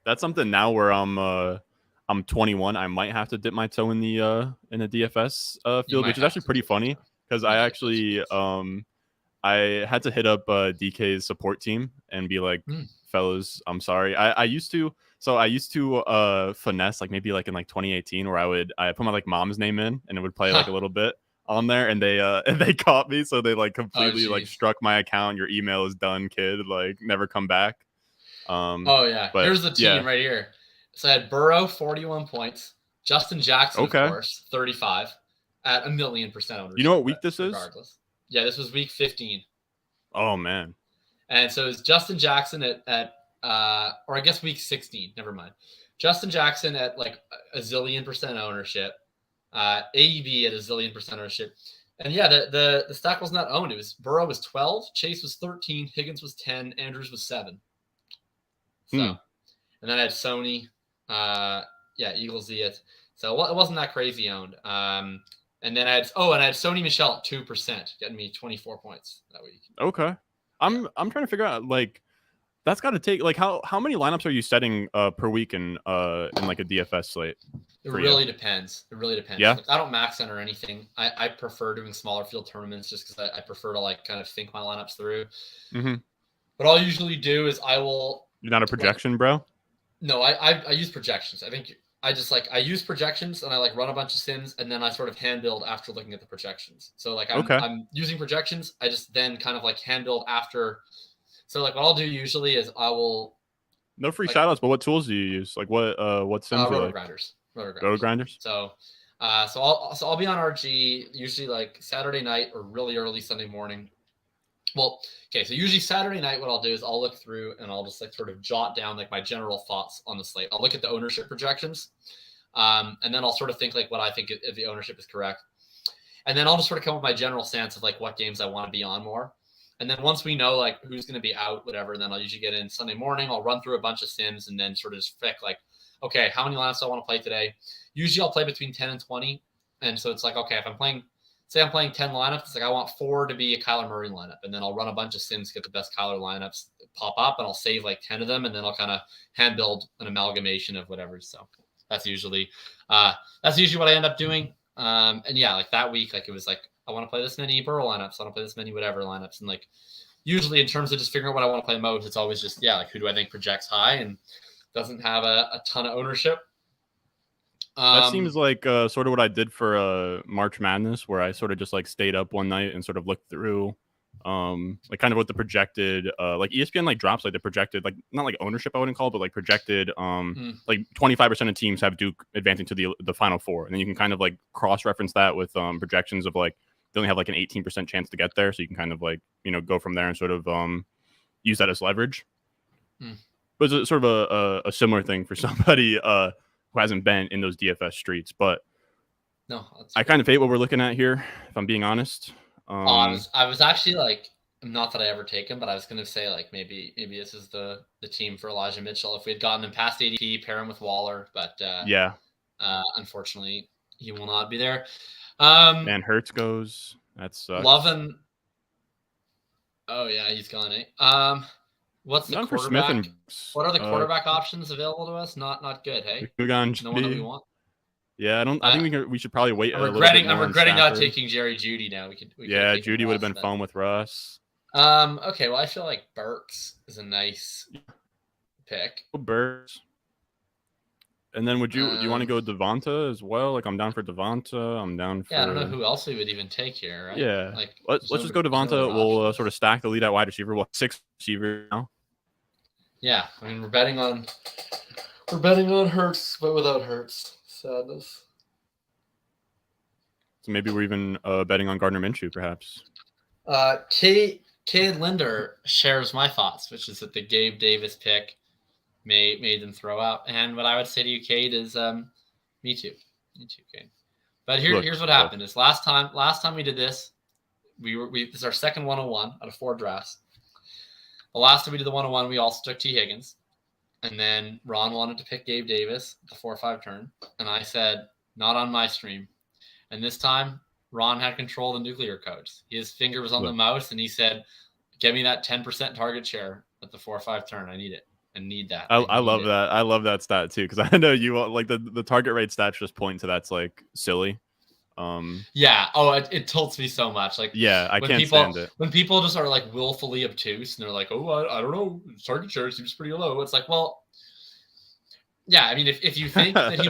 That's something now where I'm 21. I might have to dip my toe in the DFS field, which is actually pretty funny because I actually I had to hit up DK's support team and be like, fellas, I'm sorry. I used to finesse like maybe like in like 2018 where I put my like mom's name in and it would play like a little bit on there, and they caught me, so they like completely like struck my account. Your email is done, kid. Like never come back. But here's the team right here. So I had Burrow 41 points, Justin Jackson of course 35 at 1,000,000% ownership. You know what week this is? Regardless. Yeah, this was week 15. Oh man. And so it's Justin Jackson at or I guess week 16. Never mind. Justin Jackson at like 1,000,000% ownership. AEB at 1,000,000% ownership. And yeah, the stack was not owned. It was Burrow was 12, Chase was 13, Higgins was 10, Andrews was 7. So and then I had Sony, Eagles Z it. So it wasn't that crazy owned. And then I had Sony Michel at 2%, getting me 24 points that week. Okay. I'm trying to figure out like that's got to take like how many lineups are you setting per week in like a DFS slate? It really depends. Yeah. Like, I don't max on or anything. I prefer doing smaller field tournaments just because I prefer to like kind of think my lineups through. Mm-hmm. What I'll usually do is I will. You're not a projection, bro? No, I use projections. I think I use projections and I like run a bunch of sims and then I sort of hand build after looking at the projections. So like I'm using projections. I just then kind of like hand build after. So like what I'll do usually is I will. No free shoutouts, but what tools do you use? Like what sims? Roto Grinders. Roto Grinders. So I'll be on RG usually like Saturday night or really early Sunday morning. Well, okay, so usually Saturday night, what I'll do is I'll look through and I'll just like sort of jot down like my general thoughts on the slate. I'll look at the ownership projections, and then I'll sort of think like what I think if the ownership is correct, and then I'll just sort of come up with my general sense of like what games I want to be on more. And then once we know like who's going to be out, whatever, then I'll usually get in Sunday morning. I'll run through a bunch of sims and then sort of just pick like, okay, how many lineups do I want to play today? Usually I'll play between 10 and 20, and so it's like okay, if I'm playing. Say I'm playing 10 lineups, it's like I want 4 to be a Kyler Murray lineup. And then I'll run a bunch of sims, get the best Kyler lineups pop up, and I'll save like 10 of them. And then I'll kind of hand build an amalgamation of whatever. So that's usually what I end up doing. And yeah, like that week, like it was like, I want to play this many Burrow lineups. I want to play this many whatever lineups. And like usually in terms of just figuring out what I want to play most, it's always just, like who do I think projects high and doesn't have a ton of ownership. That seems like sort of what I did for March Madness, where I sort of just like stayed up one night and sort of looked through like kind of what the projected like ESPN like drops like the projected like not like ownership I wouldn't call it, but like projected like 25% of teams have Duke advancing to the Final Four, and then you can kind of like cross reference that with projections of like they only have like an 18% chance to get there, so you can kind of like go from there and sort of use that as leverage. But it's sort of a similar thing for somebody who hasn't been in those DFS streets, but no, I kind of hate what we're looking at here, if I'm being honest. I was actually like, not that I ever take him, but I was going to say like maybe this is the team for Elijah Mitchell if we had gotten him past ADP, pair him with Waller, but yeah, Unfortunately, he will not be there. And Hurts goes. That sucks. Lovin. Oh yeah, he's gone. What's the quarterback? What are the quarterback options available to us? Not good. Hey, we got no one that we want. Yeah, I think we should probably wait. I'm regretting not taking Jerry Judy now. Yeah, Judy would have been fun with Russ. Okay, well, I feel like Burks is a nice pick. Burks. And then do you want to go Devonta as well? Like, I'm down for Devonta. I'm down for. Yeah, I don't know who else we would even take here, right? Yeah. Like, let's just go Devonta. We'll sort of stack the lead at wide receiver. What, 6 receiver now? Yeah, I mean we're betting on Hurts, but without Hurts. Sadness. So maybe we're even betting on Gardner Minshew, perhaps. K Linder shares my thoughts, which is that the Gabe Davis pick made them throw out. And what I would say to you, Cade, is me too, Cade. But here's what happened: is last time we did this, this is our second 101 out of 4 drafts. The last time we did the 101, we also took T. Higgins, and then Ron wanted to pick Gabe Davis the 4-5 turn, and I said not on my stream. And this time, Ron had control of the nuclear codes. His finger was on the mouse, and he said, "Give me that 10% target share at the 4-5 turn. I need it. I need that." I love that. I love that stat too, because I know you like the target rate stats just point to that's like silly. Yeah. Oh, it tilts me so much. Like, yeah, I can't stand it when people just are like willfully obtuse and they're like, "Oh, I don't know, target share seems pretty low." It's like, well, yeah. I mean, if you think that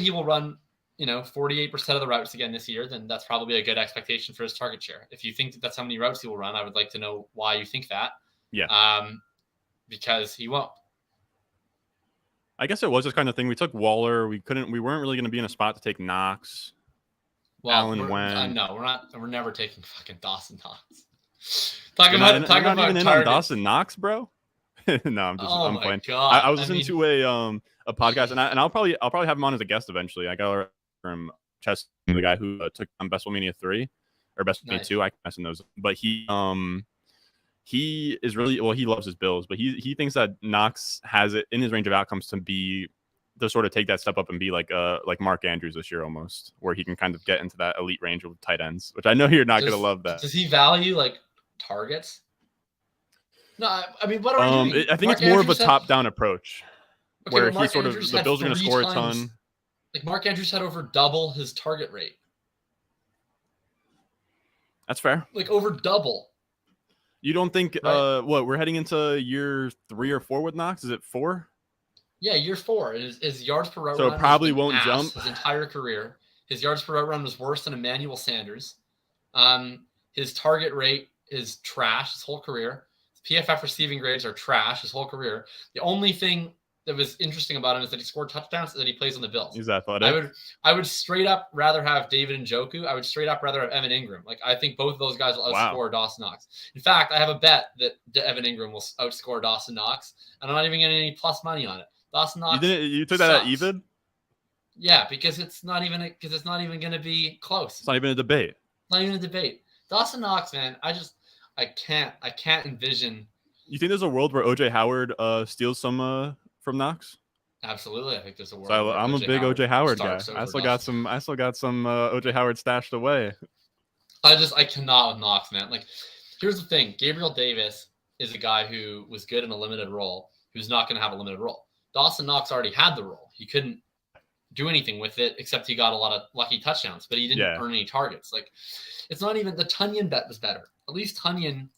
he will run, 48% of the routes again this year, then that's probably a good expectation for his target share. If you think that that's how many routes he will run, I would like to know why you think that. Yeah. Because he won't. I guess it was this kind of thing. We took Waller. We weren't really going to be in a spot to take Knox. Well, Allen went. No, we're not. We're never taking fucking Dawson Knox. Talking about Dawson Knox, bro. No, I'm playing. God. I was listening to a podcast, and I'll probably have him on as a guest eventually. I got from Chess, the guy who took on Best Mania 3 or Best Mania 2. I can mess in those, but he is really he loves his Bills, but he thinks that Knox has it in his range of outcomes to sort of take that step up and be like Mark Andrews this year almost, where he can kind of get into that elite range of tight ends, which I know you're not going to love that. Does he value like targets? No, I mean, what are we doing? I think it's more of a top-down approach, where he sort of the Bills are going to score a ton. Like Mark Andrews had over double his target rate. That's fair. Like over double. You don't think we're heading into year 3 or 4 with Knox? Is it 4? Yeah, year 4. His yards per route run. So it probably won't jump his entire career. His yards per route run was worse than Emmanuel Sanders. His target rate is trash his whole career. His PFF receiving grades are trash his whole career. The only thing that was interesting about him is that he scored touchdowns and that he plays on the Bills. He's athletic. I would straight up rather have David Njoku. I would straight up rather have Evan Ingram. Like, I think both of those guys will outscore Dawson Knox. In fact, I have a bet that Evan Ingram will outscore Dawson Knox, and I'm not even getting any plus money on it. Dawson Knox. You took that at even? Yeah, because it's not even going to be close. It's not even a debate. Not even a debate. Dawson Knox, man. I can't envision. You think there's a world where OJ Howard steals some from Knox? Absolutely, I think there's a world. So I'm a big OJ Howard guy. I still got some OJ Howard stashed away. I cannot with Knox, man. Like, here's the thing: Gabriel Davis is a guy who was good in a limited role, who's not going to have a limited role. Dawson Knox already had the role. He couldn't do anything with it except he got a lot of lucky touchdowns, but he didn't earn any targets. Like, it's not even the Tunyon bet was better. At least Tunyon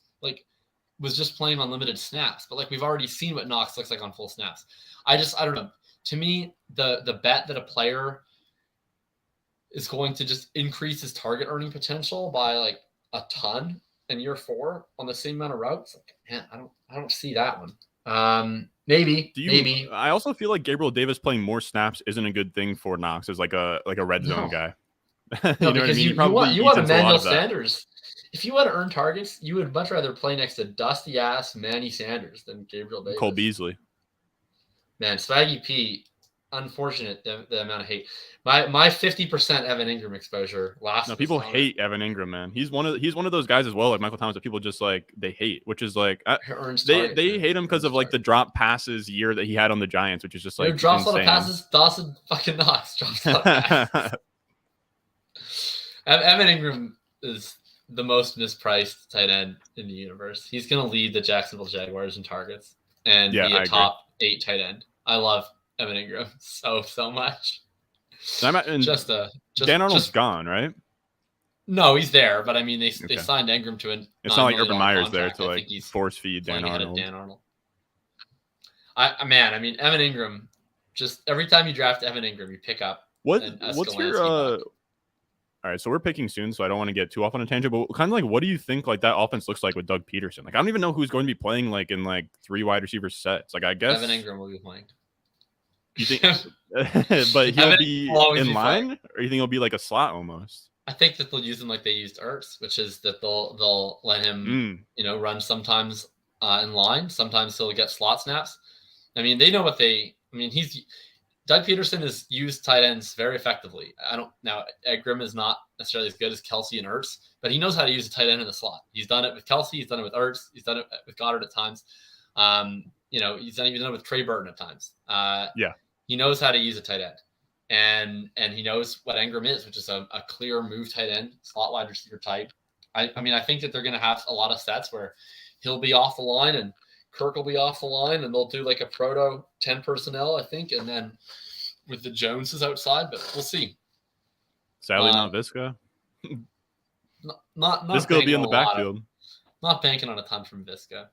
was just playing on limited snaps, but we've already seen what Knox looks like on full snaps. I don't know. To me, the bet that a player is going to just increase his target earning potential by a ton in year 4 on the same amount of routes, man, I don't see that one. Maybe. I also feel like Gabriel Davis playing more snaps isn't a good thing for Knox as like a red zone guy. No, because you want Emmanuel Sanders. If you want to earn targets, you would much rather play next to dusty ass Manny Sanders than Gabriel Davis. Cole Beasley. Man, Swaggy P unfortunate the amount of hate. My 50% Evan Ingram exposure last. No, people hate Evan Ingram, man. He's one of those guys as well, like Michael Thomas, that people just like they hate, which is like they hate him because of like the drop passes year that he had on the Giants, which is just like drops insane. a lot of passes. Dawson fucking Knox drops a lot of passes. Evan Ingram is the most mispriced tight end in the universe. He's gonna lead the Jacksonville Jaguars in targets and be a top 8 tight end. I love Evan Ingram so much. Dan Arnold's gone, right? No, he's there, but I mean they signed Ingram to an. It's not like Urban Meyer's there to like force feed Dan Arnold. I mean Evan Ingram. Just every time you draft Evan Ingram, you pick up. What's your All right, so we're picking soon, so I don't want to get too off on a tangent. But kind of like, what do you think like that offense looks like with Doug Peterson? Like, I don't even know who's going to be playing like in like 3 wide receiver sets. Like, I guess Evan Ingram will be playing. You think, but he'll be in line, or you think he'll be like a slot almost? I think that they'll use him like they used Ertz, which is that they'll let him, run sometimes in line. Sometimes he'll get slot snaps. I mean, they know what they. I mean, Doug Peterson has used tight ends very effectively. Ingram is not necessarily as good as Kelsey and Ertz, but he knows how to use a tight end in the slot. He's done it with Kelsey. He's done it with Ertz. He's done it with Goddard at times. He's done it with Trey Burton at times. He knows how to use a tight end, and he knows what Ingram is, which is a clear move tight end, slot wide receiver type. I think that they're going to have a lot of sets where he'll be off the line and Kirk will be off the line, and they'll do like a proto 10 personnel, I think, and then with the Joneses outside, but we'll see. Sadly, not Visca. Not Visca will be in the backfield. Not banking on a ton from Visca.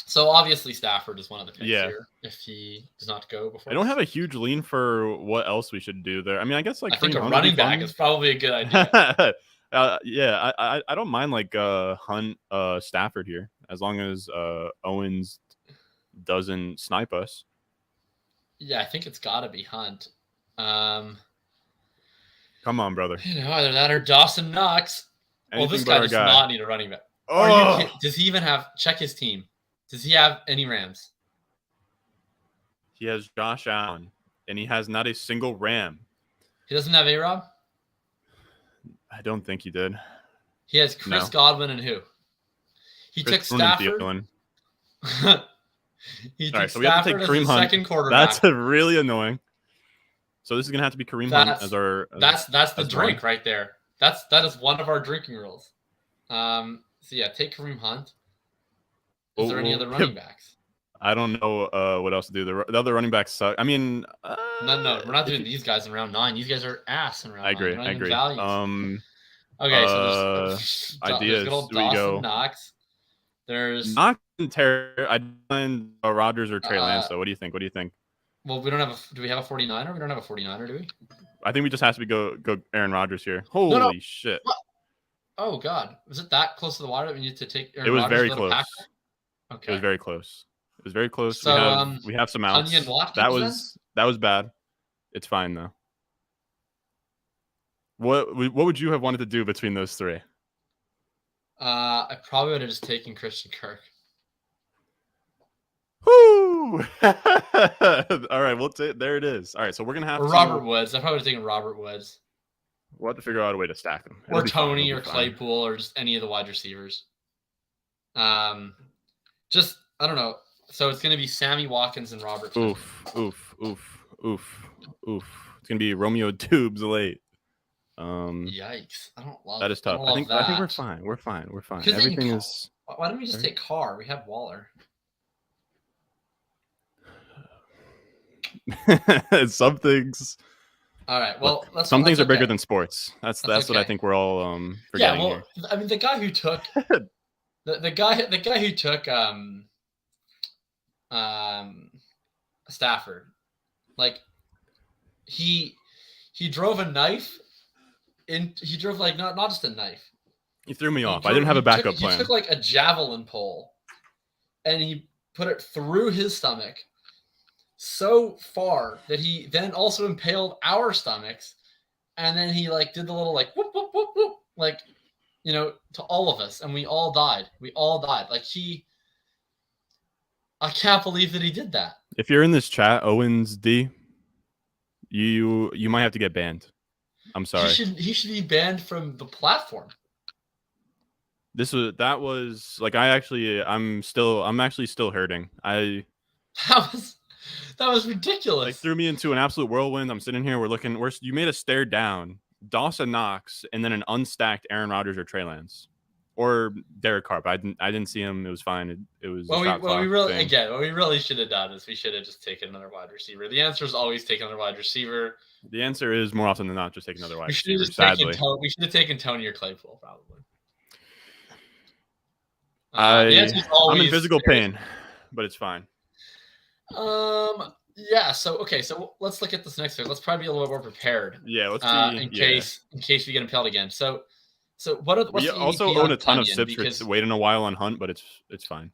So obviously Stafford is one of the picks here if he does not go before. I don't have a huge lean for what else we should do there. I mean, I guess like I think a running back is probably a good idea. I don't mind like Hunt Stafford here as long as Owens doesn't snipe us. Yeah, I think it's got to be Hunt. Come on, brother. Either that or Dawson Knox. Well, this guy does not need a running back. Oh. Does he even have? Check his team. Does he have any Rams? He has Josh Allen, and he has not a single Ram. He doesn't have A-Rob? I don't think he did. He has Chris Godwin and who? He took Stafford. He took so we have to take Kareem Hunt. Second quarterback. That's really annoying. So this is gonna have to be Kareem Hunt as our. That's the drink right there. That is one of our drinking rules. Take Kareem Hunt. Is there any other running backs? I don't know what else to do. The other running backs suck. I mean, no, we're not doing these guys in round 9. These guys are ass in round 9. I agree. Okay, so there's ideas. Good old do we go? Knox. There's not Terry. I find Rodgers or Trey Lance. Though, what do you think? Well, we don't have do we have a 49er? We don't have a 49er, do we? I think we just have to go Aaron Rodgers here. Holy shit! What? Oh God, was it that close to the wire that we need to take Aaron Rodgers? It was Rodgers very close. Okay. It was very close. It was very close. So, we have some outs. That was bad. It's fine though. What would you have wanted to do between those 3? I probably would have just taken Christian Kirk. Woo! All right, there it is. All right, so we're gonna have Robert Woods. I probably would have taken Robert Woods. We'll have to figure out a way to stack them. Or Tony or Claypool or just any of the wide receivers. Just I don't know. So it's gonna be Sammy Watkins and Robert. Oof. It's gonna be Romeo Dubes late. Yikes! I don't love that. Is tough. I think we're fine. We're fine. Everything is. Why don't we just take Carr? We have Waller. Some things. All right. Well, some things are bigger than sports. That's what I think we're all forgetting. Yeah. Well, here. I mean, the guy who took the guy who took Stafford, like he drove a knife. He drove like not just a knife. He threw me off. I didn't have a backup plan. He took like a javelin pole, and he put it through his stomach so far that he then also impaled our stomachs, and then he like did the little like whoop whoop whoop whoop like to all of us, and we all died. Like I can't believe that he did that. If you're in this chat, Owens D, you might have to get banned. I'm sorry. He should be banned from the platform. That was like I'm actually still hurting. That was ridiculous. Like threw me into an absolute whirlwind. I'm sitting here. You made a stare down, Dawson Knox, and then an unstacked Aaron Rodgers or Trey Lance, or Derek Carr. I didn't see him. It was fine. It was what we really should have done is we should have just taken another wide receiver. The answer is always take another wide receiver. The answer is more often than not just take another wide receiver. We should have taken Tony or Claypool probably. I'm in physical pain, but it's fine. Yeah. So let's look at this next one. Let's probably be a little bit more prepared. Yeah. Let's see. In case we get impaled again. So what's we also own a ton of Sips for waiting a while on Hunt, but it's fine.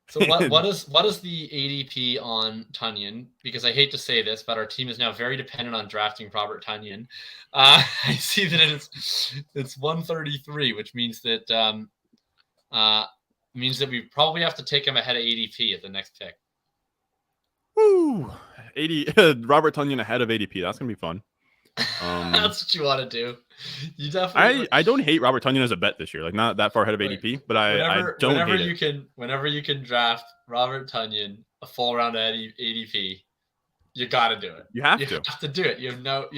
So what is the ADP on Tunyon? Because I hate to say this, but our team is now very dependent on drafting Robert Tunyon. I see that it's 133, which means that we probably have to take him ahead of ADP at the next pick. Woo! Robert Tunyon ahead of ADP. That's gonna be fun. That's what you want to do. You definitely. I don't hate Robert Tunyon as a bet this year. Like not that far ahead of ADP, but I don't hate it. Whenever you can draft Robert Tunyon a full round at ADP, you got to do it. You have to do it. You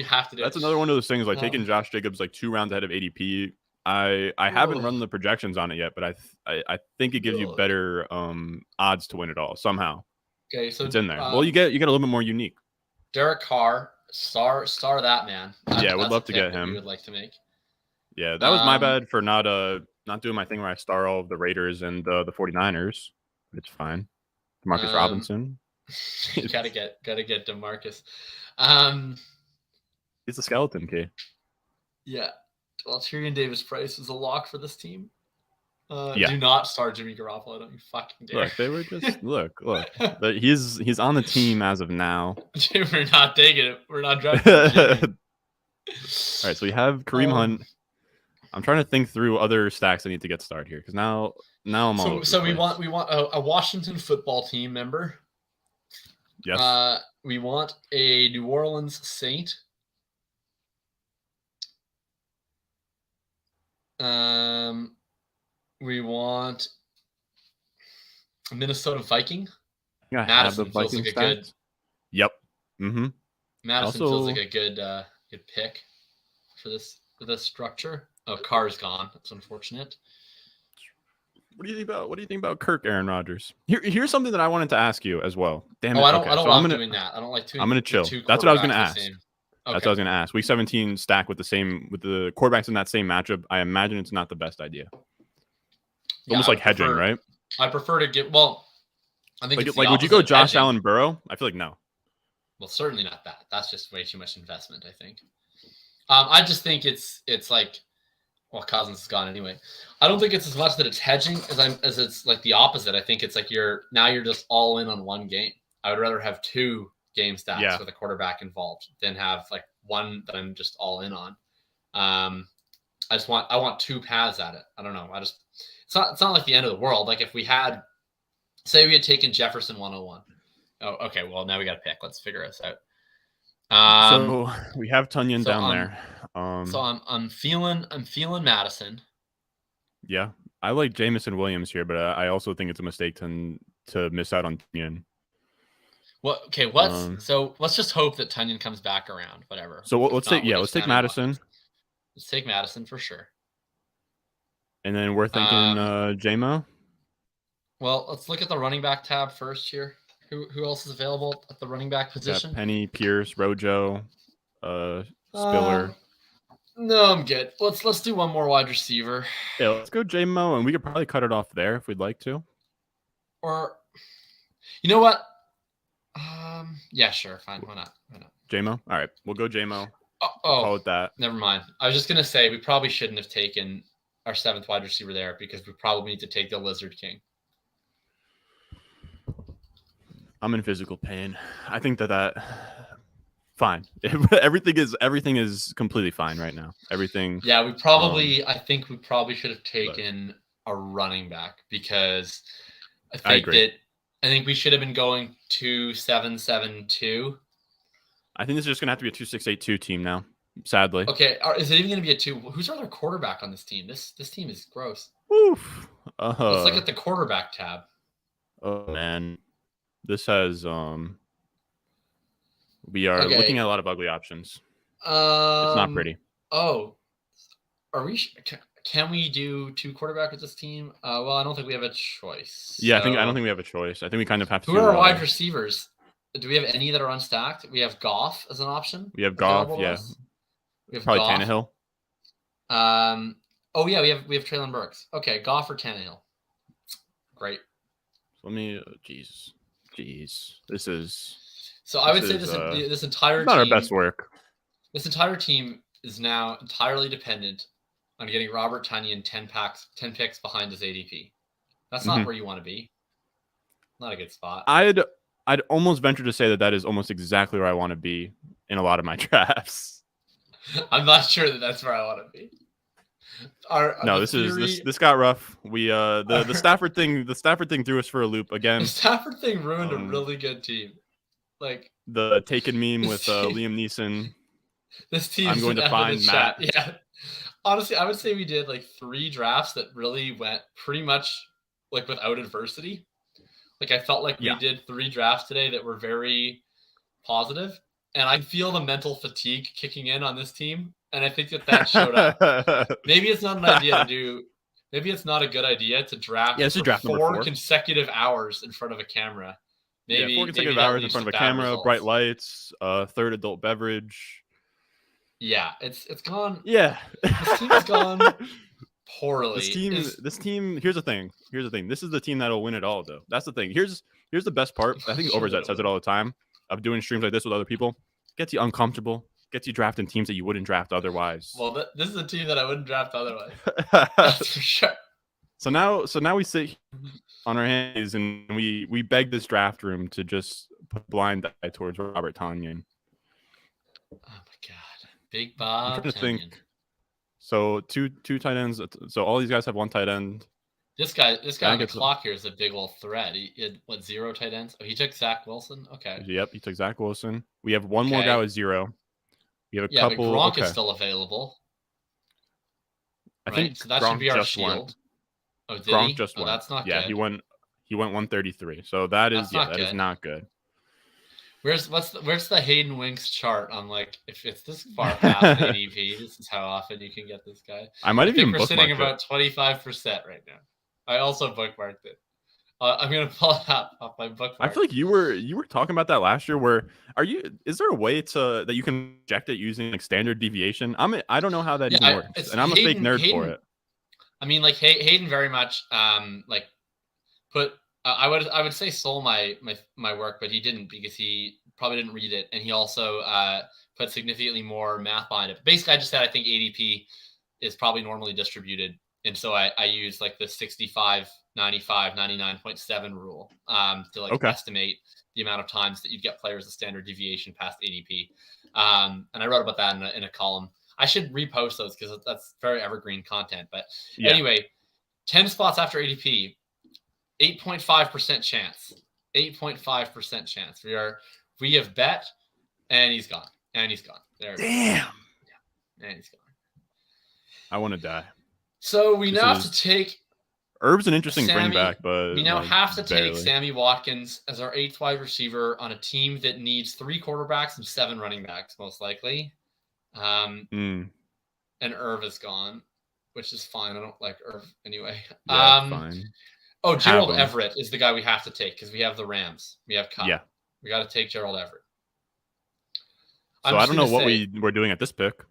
have to do it. That's another one of those things like taking Josh Jacobs like 2 rounds ahead of ADP. I haven't run the projections on it yet, but I think it gives you better odds to win it all somehow. Okay, so it's in there. Well, you get a little bit more unique. Derek Carr, star that man. Yeah, would love to get him. We would like to make. Yeah, that was my bad for not doing my thing where I star all of the Raiders and the 49ers. It's fine. Demarcus Robinson. gotta get DeMarcus. He's a skeleton key. Yeah. Well, Tyrion Davis-Price is a lock for this team. Do not start Jimmy Garoppolo. Don't you fucking dare. Look, they were just look. But he's on the team as of now. We're not taking it. We're not drafting Jimmy. All right, so we have Kareem Hunt. I'm trying to think through other stacks I need to get started here because now I'm all. So we want a Washington football team member. Yes. We want a New Orleans Saint. We want a Minnesota Viking. Madison feels like a good. Yep. Mm-hmm. Madison feels like a good pick for this structure. Oh, Carr's gone. That's unfortunate. What do you think about Kirk Aaron Rodgers? Here's something that I wanted to ask you as well. Damn it. I don't like doing that. I don't like I'm gonna chill. That's what I was gonna ask. Okay. That's what I was gonna ask. Week 17 stack with the quarterbacks in that same matchup. I imagine it's not the best idea. Almost like hedging, right? I prefer to get I think like would you go Josh Allen Burrow? I feel like no. Well, certainly not that. That's just way too much investment, I think. I just think it's like, well, Cousins is gone anyway. I don't think it's as much that it's hedging as it's like the opposite. I think it's like you're just all in on one game. I would rather have 2 game stacks with a quarterback involved than have like one that I'm just all in on. I want 2 paths at it. I don't know. It's not like the end of the world. Like if we had, say we had taken Jefferson 101. Oh, okay. Well, now we got to pick. Let's figure this out. So we have Tunyon down there. So I'm feeling Madison. Yeah, I like Jamison Williams here, but I also think it's a mistake to miss out on Tunyon. Well, okay. Let's just hope that Tunyon comes back around. Whatever. So let's take Madison. Let's take Madison for sure. And then we're thinking J-Mo. Well, let's look at the running back tab first here. Who else is available at the running back position? Penny, Pierce, Rojo, Spiller. No, I'm good. Let's do one more wide receiver. Yeah, let's go J-Mo, and we could probably cut it off there if we'd like to. Or, you know what? Yeah, sure, fine. Why not? J-Mo? All right, we'll go J-Mo. Call it that. Never mind. I was just gonna say we probably shouldn't have taken our 7th wide receiver there because we probably need to take the Lizard King. I'm in physical pain. I think that fine. everything is completely fine right now. Everything. Yeah, I think we probably should have taken a running back because I think that I think we should have been going 2-7-7-2. I think this is just gonna have to be a 2-6-8-2 team now. Sadly. Okay, is it even gonna be a 2? Who's our other quarterback on this team? This team is gross. Oof. Let's look at the quarterback tab. Oh man, this has we are looking at a lot of ugly options. It's not pretty. Oh, are we? Can we do 2 quarterbacks with this team? Well, I don't think we have a choice. Yeah, I don't think we have a choice. I think we kind of have to. Who are our wide receivers? Do we have any that are unstacked? We have Goff as an option. We have Goff. Yeah. We have probably Goff. Tannehill. Oh yeah, we have Traylon Burks. Okay, Goff or Tannehill. Great. Let me. Jeez. This is. So I would say this entire team. Not our best work. This entire team is now entirely dependent on getting Robert Tonyan 10 picks behind his ADP. That's not where you want to be. Not a good spot. I'd almost venture to say that is almost exactly where I want to be in a lot of my drafts. I'm not sure that's where I want to be. This got rough. We the Stafford thing threw us for a loop again. The Stafford thing ruined a really good team. Like the Taken meme with Liam Neeson. This team. I'm going to find Matt. Yeah. Honestly, I would say we did like 3 drafts that really went pretty much like without adversity. Like I felt like we did 3 drafts today that were very positive, and I feel the mental fatigue kicking in on this team, and I think that showed up. Maybe it's not an idea to do. Maybe it's not a good idea to draft, draft 4 consecutive hours in front of a camera. Maybe 4 consecutive hours in front of a camera, results. Bright lights, 3rd adult beverage. Yeah, it's gone. Yeah, this team has gone poorly. This team. Here's the thing. This is the team that'll win it all, though. That's the thing. Here's the best part. I think Overzet says it all the time. Of doing streams like this with other people, gets you uncomfortable. Gets you drafting teams that you wouldn't draft otherwise. Well, this is a team that I wouldn't draft otherwise. That's for sure. So now we sit on our hands and we beg this draft room to just put a blind eye towards Robert Tonyan. Oh my god. Big Bob. I'm trying to think. So two tight ends. So all these guys have 1 tight end. This guy on the clock here is a big old threat. He had 0 tight ends. Oh, he took Zach Wilson. Okay. Yep, he took Zach Wilson. We have one more guy with 0. We have a couple. But Gronk is still available. I think so that Gronk should be our just shield. went. Oh, did Gronk he? just went. That's not good. He went 133. So that is not good. Where's the Hayden Winks chart on like if it's this far past ADP, this is how often you can get this guy. I might have even bookmarked it. We're sitting about 25% right now. I also bookmarked it. I'm gonna pull it up off my bookmark. I feel like you were talking about that last year. Is there a way that you can project it using like standard deviation? I don't know how that even works, and I'm a fake nerd for it. I mean, like Hayden very much like put. I would say stole my work, but he didn't because he probably didn't read it, and he also put significantly more math behind it. But basically, I just said I think ADP is probably normally distributed, and so I use like the 65, 95, 99.7 rule to like estimate the amount of times that you'd get players a standard deviation past ADP. And I wrote about that in a column. I should repost those because that's very evergreen content. But anyway, 10 spots after ADP. 8.5% chance. 8.5% chance. We have bet, and he's gone. There. Damn. Yeah, and he's gone. I want to die. So we now have to take. Herb's an interesting bring back, but we now have to take Sammy Watkins as our 8th wide receiver on a team that needs 3 quarterbacks and 7 running backs, most likely. And Irv is gone, which is fine. I don't like Irv anyway. Yeah, fine. Oh, Gerald Everett is the guy we have to take because we have the Rams. We have Cup. Yeah. We got to take Gerald Everett. So I don't know what we're doing at this pick.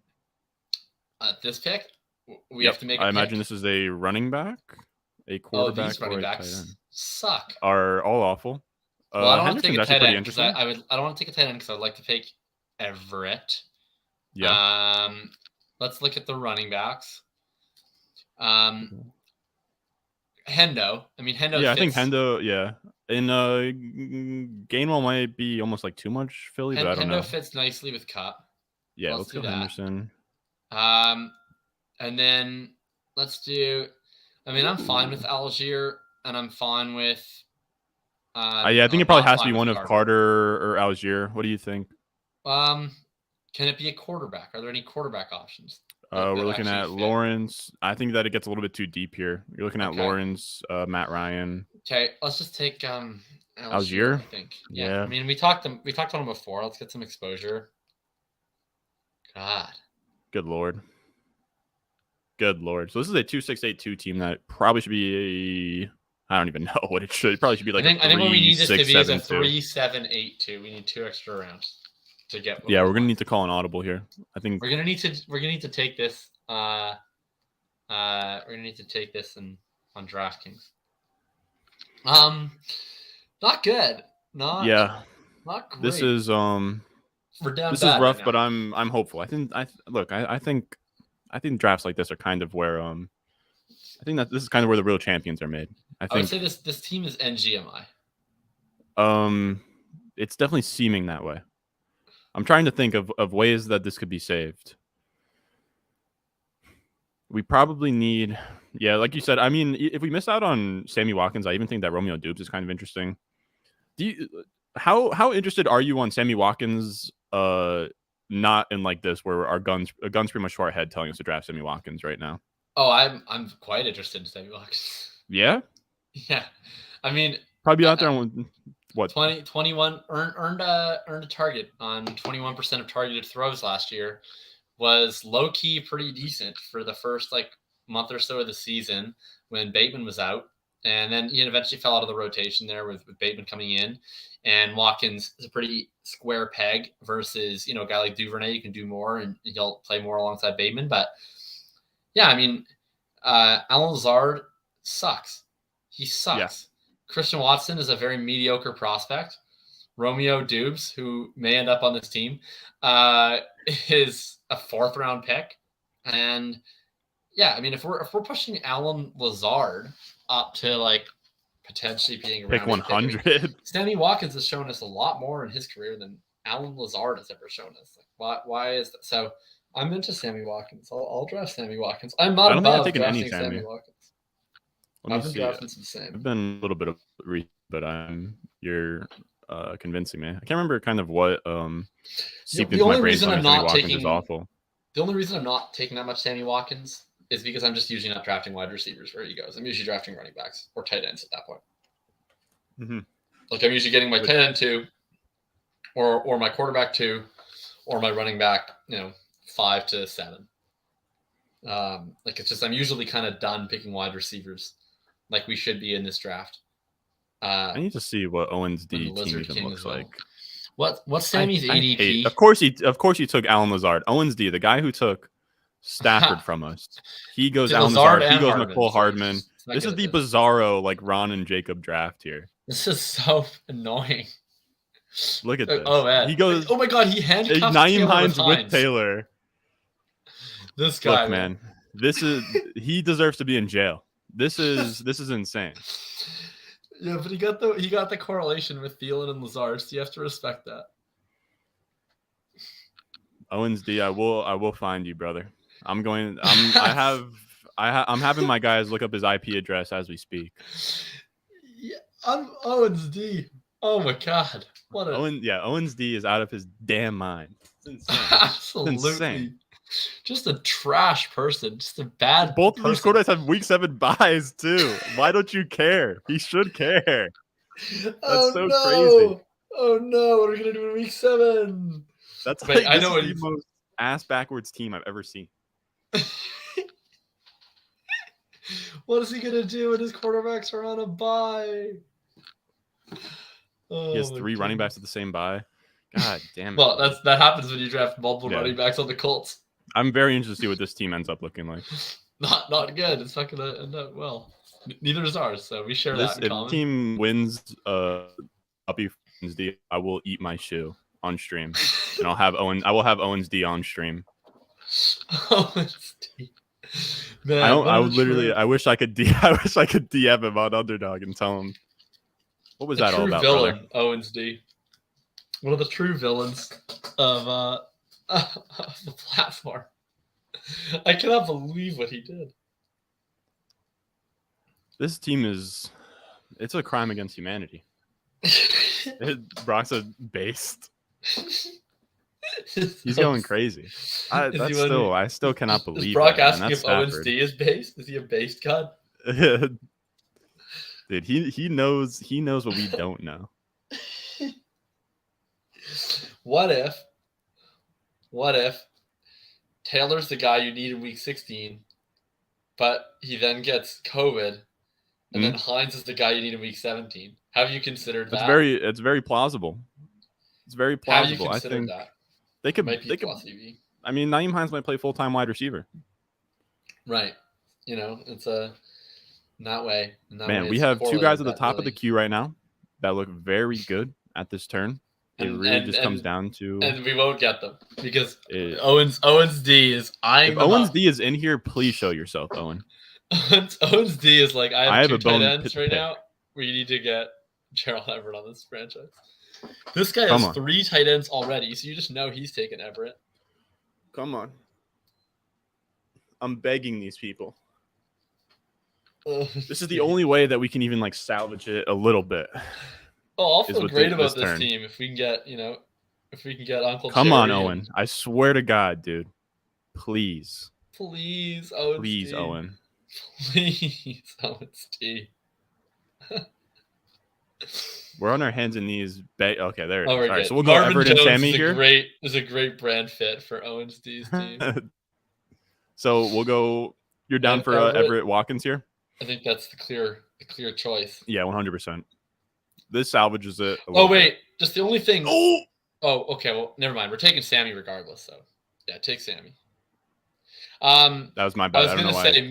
At this pick, we have to make. I imagine this is a running back, a quarterback, these running backs suck. Are all awful. Well, I don't want to take a tight end because I don't want to take a tight end because I'd like to take Everett. Yeah. Let's look at the running backs. Hendo. I mean, Hendo. Yeah, fits. I think Hendo. Yeah, and Gainwell might be almost like too much Philly, but I don't know. Hendo fits nicely with Cup. Yeah, let's go Henderson. And then let's do. I mean, I'm fine with Algier, and I'm fine with Yeah, I think it probably has to be one of Carter or Algier. What do you think? Can it be a quarterback? Are there any quarterback options? We're looking at Lawrence. I think that it gets a little bit too deep here. You're looking at Lawrence, Matt Ryan. Okay, let's just take Algier. I think. Yeah. I mean, we talked on him before. Let's get some exposure. God. Good lord. Good lord. So this is a 2-6-8-2 team that probably should be I don't even know what it should. It probably should be like I think what we need this to be is a 3-7-2. We need 2 extra rounds to get. Yeah, we're gonna need to call an audible here. I think we're gonna need to take this. We're gonna need to take this on DraftKings. Not good. Not great. This is We're down. This is rough, but I'm hopeful. I think drafts like this are kind of where I think that this is kind of where the real champions are made. I would say this team is NGMI. It's definitely seeming that way. I'm trying to think of ways that this could be saved. We probably need, like you said. I mean, if we miss out on Sammy Watkins, I even think that Romeo Dubes is kind of interesting. How interested are you on Sammy Watkins? Not in like this where a gun's pretty much to our head telling us to draft Sammy Watkins right now. Oh, I'm quite interested in Sammy Watkins. Yeah. Yeah, I mean, probably out there on what 21 earned a target on 21% of targeted throws last year. Was low key pretty decent for the first month or so of the season when Bateman was out, and then he eventually fell out of the rotation there with Bateman coming in, and Watkins is a pretty square peg versus a guy like Duvernay. You can do more and he'll play more alongside Bateman, but yeah, I mean, Alan Lazard sucks. He sucks. Yeah. Christian Watson is a very mediocre prospect. Romeo Dubes, who may end up on this team, is a 4th round pick. And yeah, I mean, if we're pushing Alan Lazard up to potentially being pick 100, Sammy Watkins has shown us a lot more in his career than Alan Lazard has ever shown us. Why is that? So I'm into Sammy Watkins. I'll draft Sammy Watkins. I'm not above drafting Sammy Watkins. I've been drafting some Sammy. I've been a little bit of but you're convincing me. I can't remember kind of what seeped into my brain. Sammy Watkins is awful. The only reason I'm not taking that much Sammy Watkins is because I'm just usually not drafting wide receivers where he goes. I'm usually drafting running backs or tight ends at that point. Mm-hmm. I'm usually getting my tight end 2, or my quarterback 2, or my running back 5 to 7. It's just I'm usually kind of done picking wide receivers like we should be in this draft. I need to see what Owens D team even looks like. What's Sammy's ADP? Of course he took Alan Lazard. Owens D, the guy who took Stafford from us. He goes Alan Lazard. He goes Mecole Hardman. This is the bizarro Ron and Jacob draft here. This is so annoying. Look at this. Oh man, he goes. Oh my god, he handcuffed Nyheim Hines with Taylor. This guy, look, man. He deserves to be in jail. This is insane. Yeah, but he got the correlation with Thielen and Lazard, so you have to respect that. Owens D, I will find you, brother. I'm having my guys look up his IP address as we speak. Yeah, I'm Owens D. Oh my god. Owens D is out of his damn mind. It's insane. Absolutely. It's insane. Just a trash person. Just a bad Both person. These quarterbacks have week 7 buys too. Why don't you care? He should care. That's so crazy. Oh no, what are we gonna do in week 7? That's I know the most ass backwards team I've ever seen. What is he gonna do when his quarterbacks are on a bye? He has 3 running backs at the same bye. God damn it. Well, that happens when you draft multiple running backs on the Colts. I'm very interested to see what this team ends up looking like. Not good. It's not gonna end up well. Neither is ours, so we share that in common. If the team wins Puppy Wednesday, I will eat my shoe on stream. And I will have Owens D on stream. Owens D. Man, I wish I could DM him on Underdog and tell him what was that all about, villain, brother? Owens D. One of the true villains of the platform. I cannot believe what he did. This team it's a crime against humanity. Brock's a based. He's going crazy. I still cannot believe. Is Brock that, asking if Owens D is based? Is he a based god? Dude, he knows what we don't know. What if Taylor's the guy you need in week 16, but he then gets COVID, and then Hines is the guy you need in week 17? Have you considered that? It's very plausible. It's very plausible. Have you considered that? They could. I mean, Nyheim Hines might play full-time wide receiver. Right. It's in that way. Man, we have two guys at the top of the queue right now that look very good at this turn. It really just comes down to, and we won't get them because Owens D is eyeing them. Owens D is in here, please show yourself, Owen. Owens D is like, I have two tight ends right now. We need to get Gerald Everett on this franchise. This guy has 3 tight ends already, so you just know he's taking Everett. Come on. I'm begging these people. This is the only way that we can even salvage it a little bit. Oh, I'll feel great about this team if we can get, Uncle Come Jerry on, Owen. I swear to God, dude. Please. Please, Owen. Please, Steve. Owen. Please, Owen Steve. We're on our hands and knees. Okay, there it is. All right, so we'll go Everett and Sammy here. Is a great brand fit for Owen Steve's team. So we'll go. You're down for Everett Watkins here? I think that's the clear choice. Yeah, 100%. This salvages it. Oh wait, just the only thing. Oh, okay. Well, never mind. We're taking Sammy regardless. So yeah, take Sammy. That was my bad. I was gonna say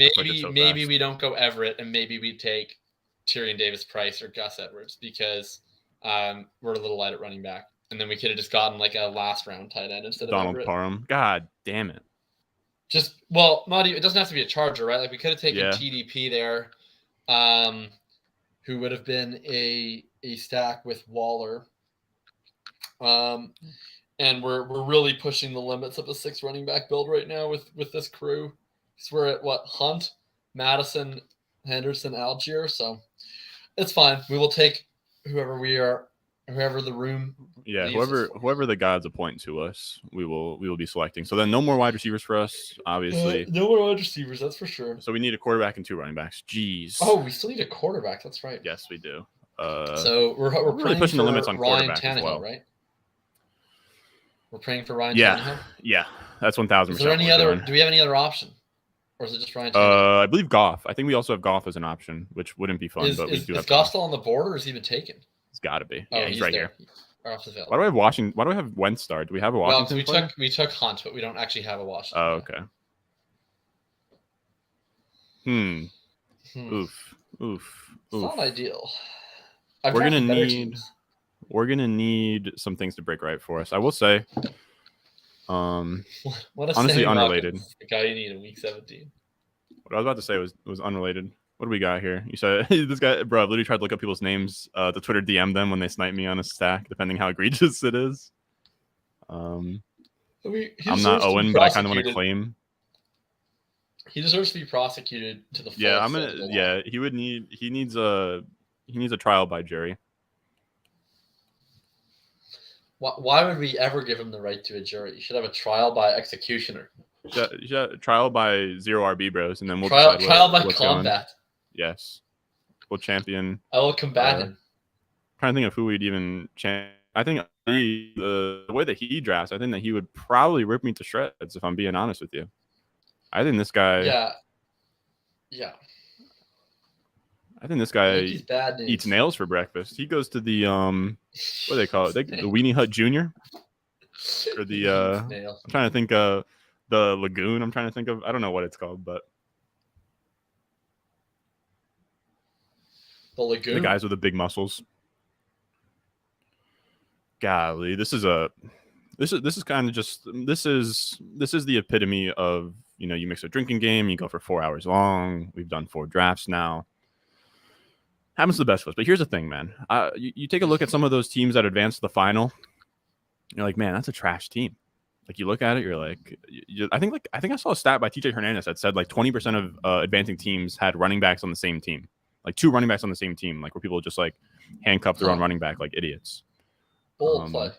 maybe we don't go Everett, and maybe we take Tyrion Davis-Price or Gus Edwards because we're a little light at running back, and then we could have just gotten a last round tight end instead of Donald Everett. Parham. God damn it. Not even. It doesn't have to be a Charger, right? We could have taken TDP there, who would have been a stack with Waller. And we're really pushing the limits of a 6 running back build right now with this crew. So we're at Hunt, Madison, Henderson, Algier. So it's fine. We will take whoever the room. Yeah, whoever the gods appoint to us, we will be selecting. So then no more wide receivers for us, obviously. No more wide receivers, that's for sure. So we need a quarterback and 2 running backs. Jeez. Oh, we still need a quarterback. That's right. Yes, we do. So we're really pushing the limits on Ryan quarterback Tannehill, as well, right? We're praying for Ryan Tannehill. Yeah, that's 1,000%. Is there any other? Do we have any other option, or is it just Ryan Tannehill? I believe Goff. I think we also have Goff as an option, which wouldn't be fun. But we do have. Is Goff still on the board, or is he been taken? It's got to be. Oh, yeah, he's right there. here. Why do I have Washington? Why do I have Wentz star? Do we have a Washington? Well, we took Hunt, but we don't actually have a Washington. Oh, okay. Oof. It's not ideal. We're gonna need some things to break right for us. I will say. Honestly, unrelated. The guy you need in week 17. What I was about to say was unrelated. What do we got here? You said this guy, bro. I've literally tried to look up people's names. The Twitter DM them when they snipe me on a stack, depending how egregious it is. I'm not Owen, but I kind of want to claim. He deserves to be prosecuted to the full. Yeah, he needs a trial by jury. Why would we ever give him the right to a jury? You should have a trial by executioner. You should have a trial by 0 RB bros, and then we'll trial by combat. Yes, we'll champion. I will combat him. Trying to think of who we'd even champion. I think the way that he drafts, I think that he would probably rip me to shreds. If I'm being honest with you, I think this guy. Yeah. I think this guy eats nails for breakfast. He goes to the what do they call it? The Weenie Hut Junior, or the I'm trying to think of the Lagoon. I'm trying to think of. I don't know what it's called, but the Lagoon. The guys with the big muscles. Golly, this is kind of just this is the epitome of, you mix a drinking game, you go for 4 hours long. We've done 4 drafts now. Happens to the best of us. But here's the thing, man. You take a look at some of those teams that advanced to the final. You're like, man, that's a trash team. Like, you look at it, you're like, I think I saw a stat by TJ Hernandez that said 20% of advancing teams had running backs on the same team, 2 running backs on the same team, where people just handcuff their own running back like idiots. Bold play.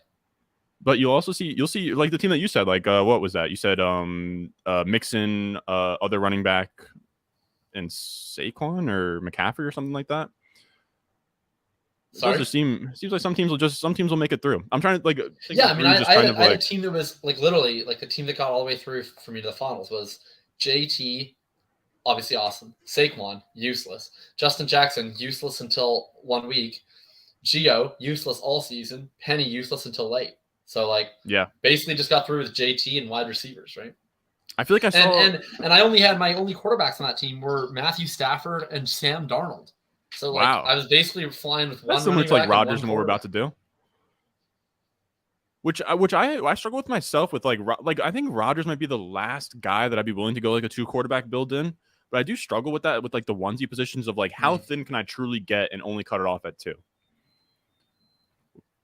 But you'll see like the team that you said, like what was that? You said Mixon, other running back, and Saquon or McCaffrey or something like that. Sorry? Seems like some teams will make it through. I'm trying to like I mean, I had a team that was like literally like the team that got all the way through for me to the finals was JT, obviously awesome. Saquon, useless. Justin Jackson, useless until 1 week. Gio, useless all season. Penny, useless until late. So like, basically just got through with JT and wide receivers, right? I feel like I saw and I only had my only quarterbacks on that team were Matthew Stafford and Sam Darnold. So like I was basically flying with one. That's similar to like Rodgers and what we're about to do. Which I struggle with myself with like I think Rodgers might be the last guy that I'd be willing to go like a 2 quarterback build in, but I do struggle with that with like the onesie positions of like how thin can I truly get and only cut it off at 2.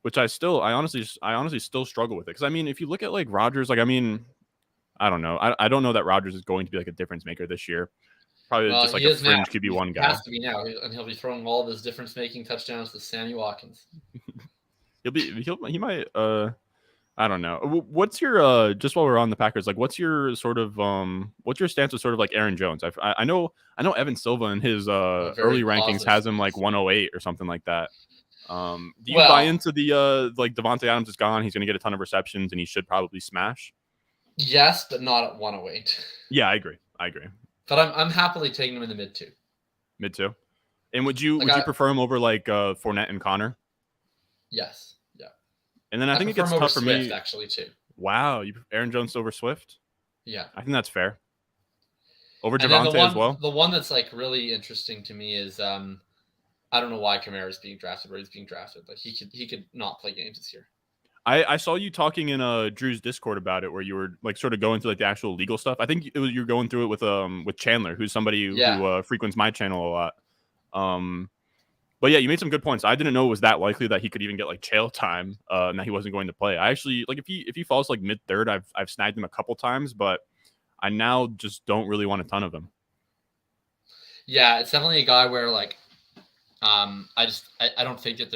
Which I honestly still struggle with it because I mean if you look at like Rodgers, like I mean I don't know I don't know that Rodgers is going to be like a difference maker this year. Probably just like a fringe QB1 guy. He has to be now, and he'll be throwing all of his difference-making touchdowns to Sammy Watkins. He might. I don't know. What's your just while we're on the Packers, like what's your sort of what's your stance with sort of like Aaron Jones? I know Evan Silva in his early rankings has him like 108 or something like that. Do you buy into the like Devontae Adams is gone? He's going to get a ton of receptions and he should probably smash. Yes, but not at 108. Yeah, I agree. But I'm happily taking him in the mid 2. Mid 2. And would you prefer him over like Fournette and Connor? Yes. Yeah. And then I think it gets tough for Swift, me actually too. Wow, Aaron Jones over Swift? Yeah. I think that's fair. Over Javonte as well. The one that's like really interesting to me is I don't know why Kamara's being drafted where he's being drafted. Like he could not play games this year. I saw you talking in Drew's Discord about it, where you were like sort of going through like the actual legal stuff. I think you're going through it with Chandler, who's somebody who frequents my channel a lot. But yeah, you made some good points. I didn't know it was that likely that he could even get like jail time and that he wasn't going to play. I actually like if he falls like mid 3rd, I've snagged him a couple times, but I now just don't really want a ton of him. Yeah, it's definitely a guy where like I don't think that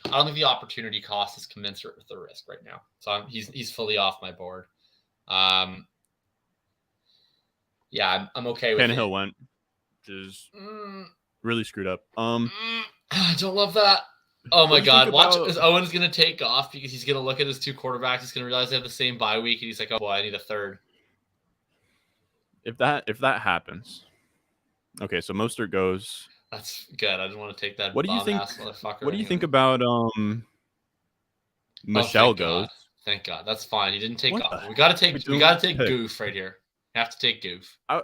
I don't think the opportunity cost is commensurate with the risk right now. So he's fully off my board. Yeah, I'm okay with it. Tannehill went, which is really screwed up. I don't love that. Oh my God! Watch is Owen's gonna take off because he's gonna look at his 2 quarterbacks. He's gonna realize they have the same bye week, and he's like, "Oh boy, I need a 3rd." If that happens, okay. So Mostert goes. That's good. I didn't want to take that. What do you think? Motherfucker what do you think about Michelle goes? Thank God. That's fine. He didn't take off. We gotta take Goof right here. You have to take Goof. I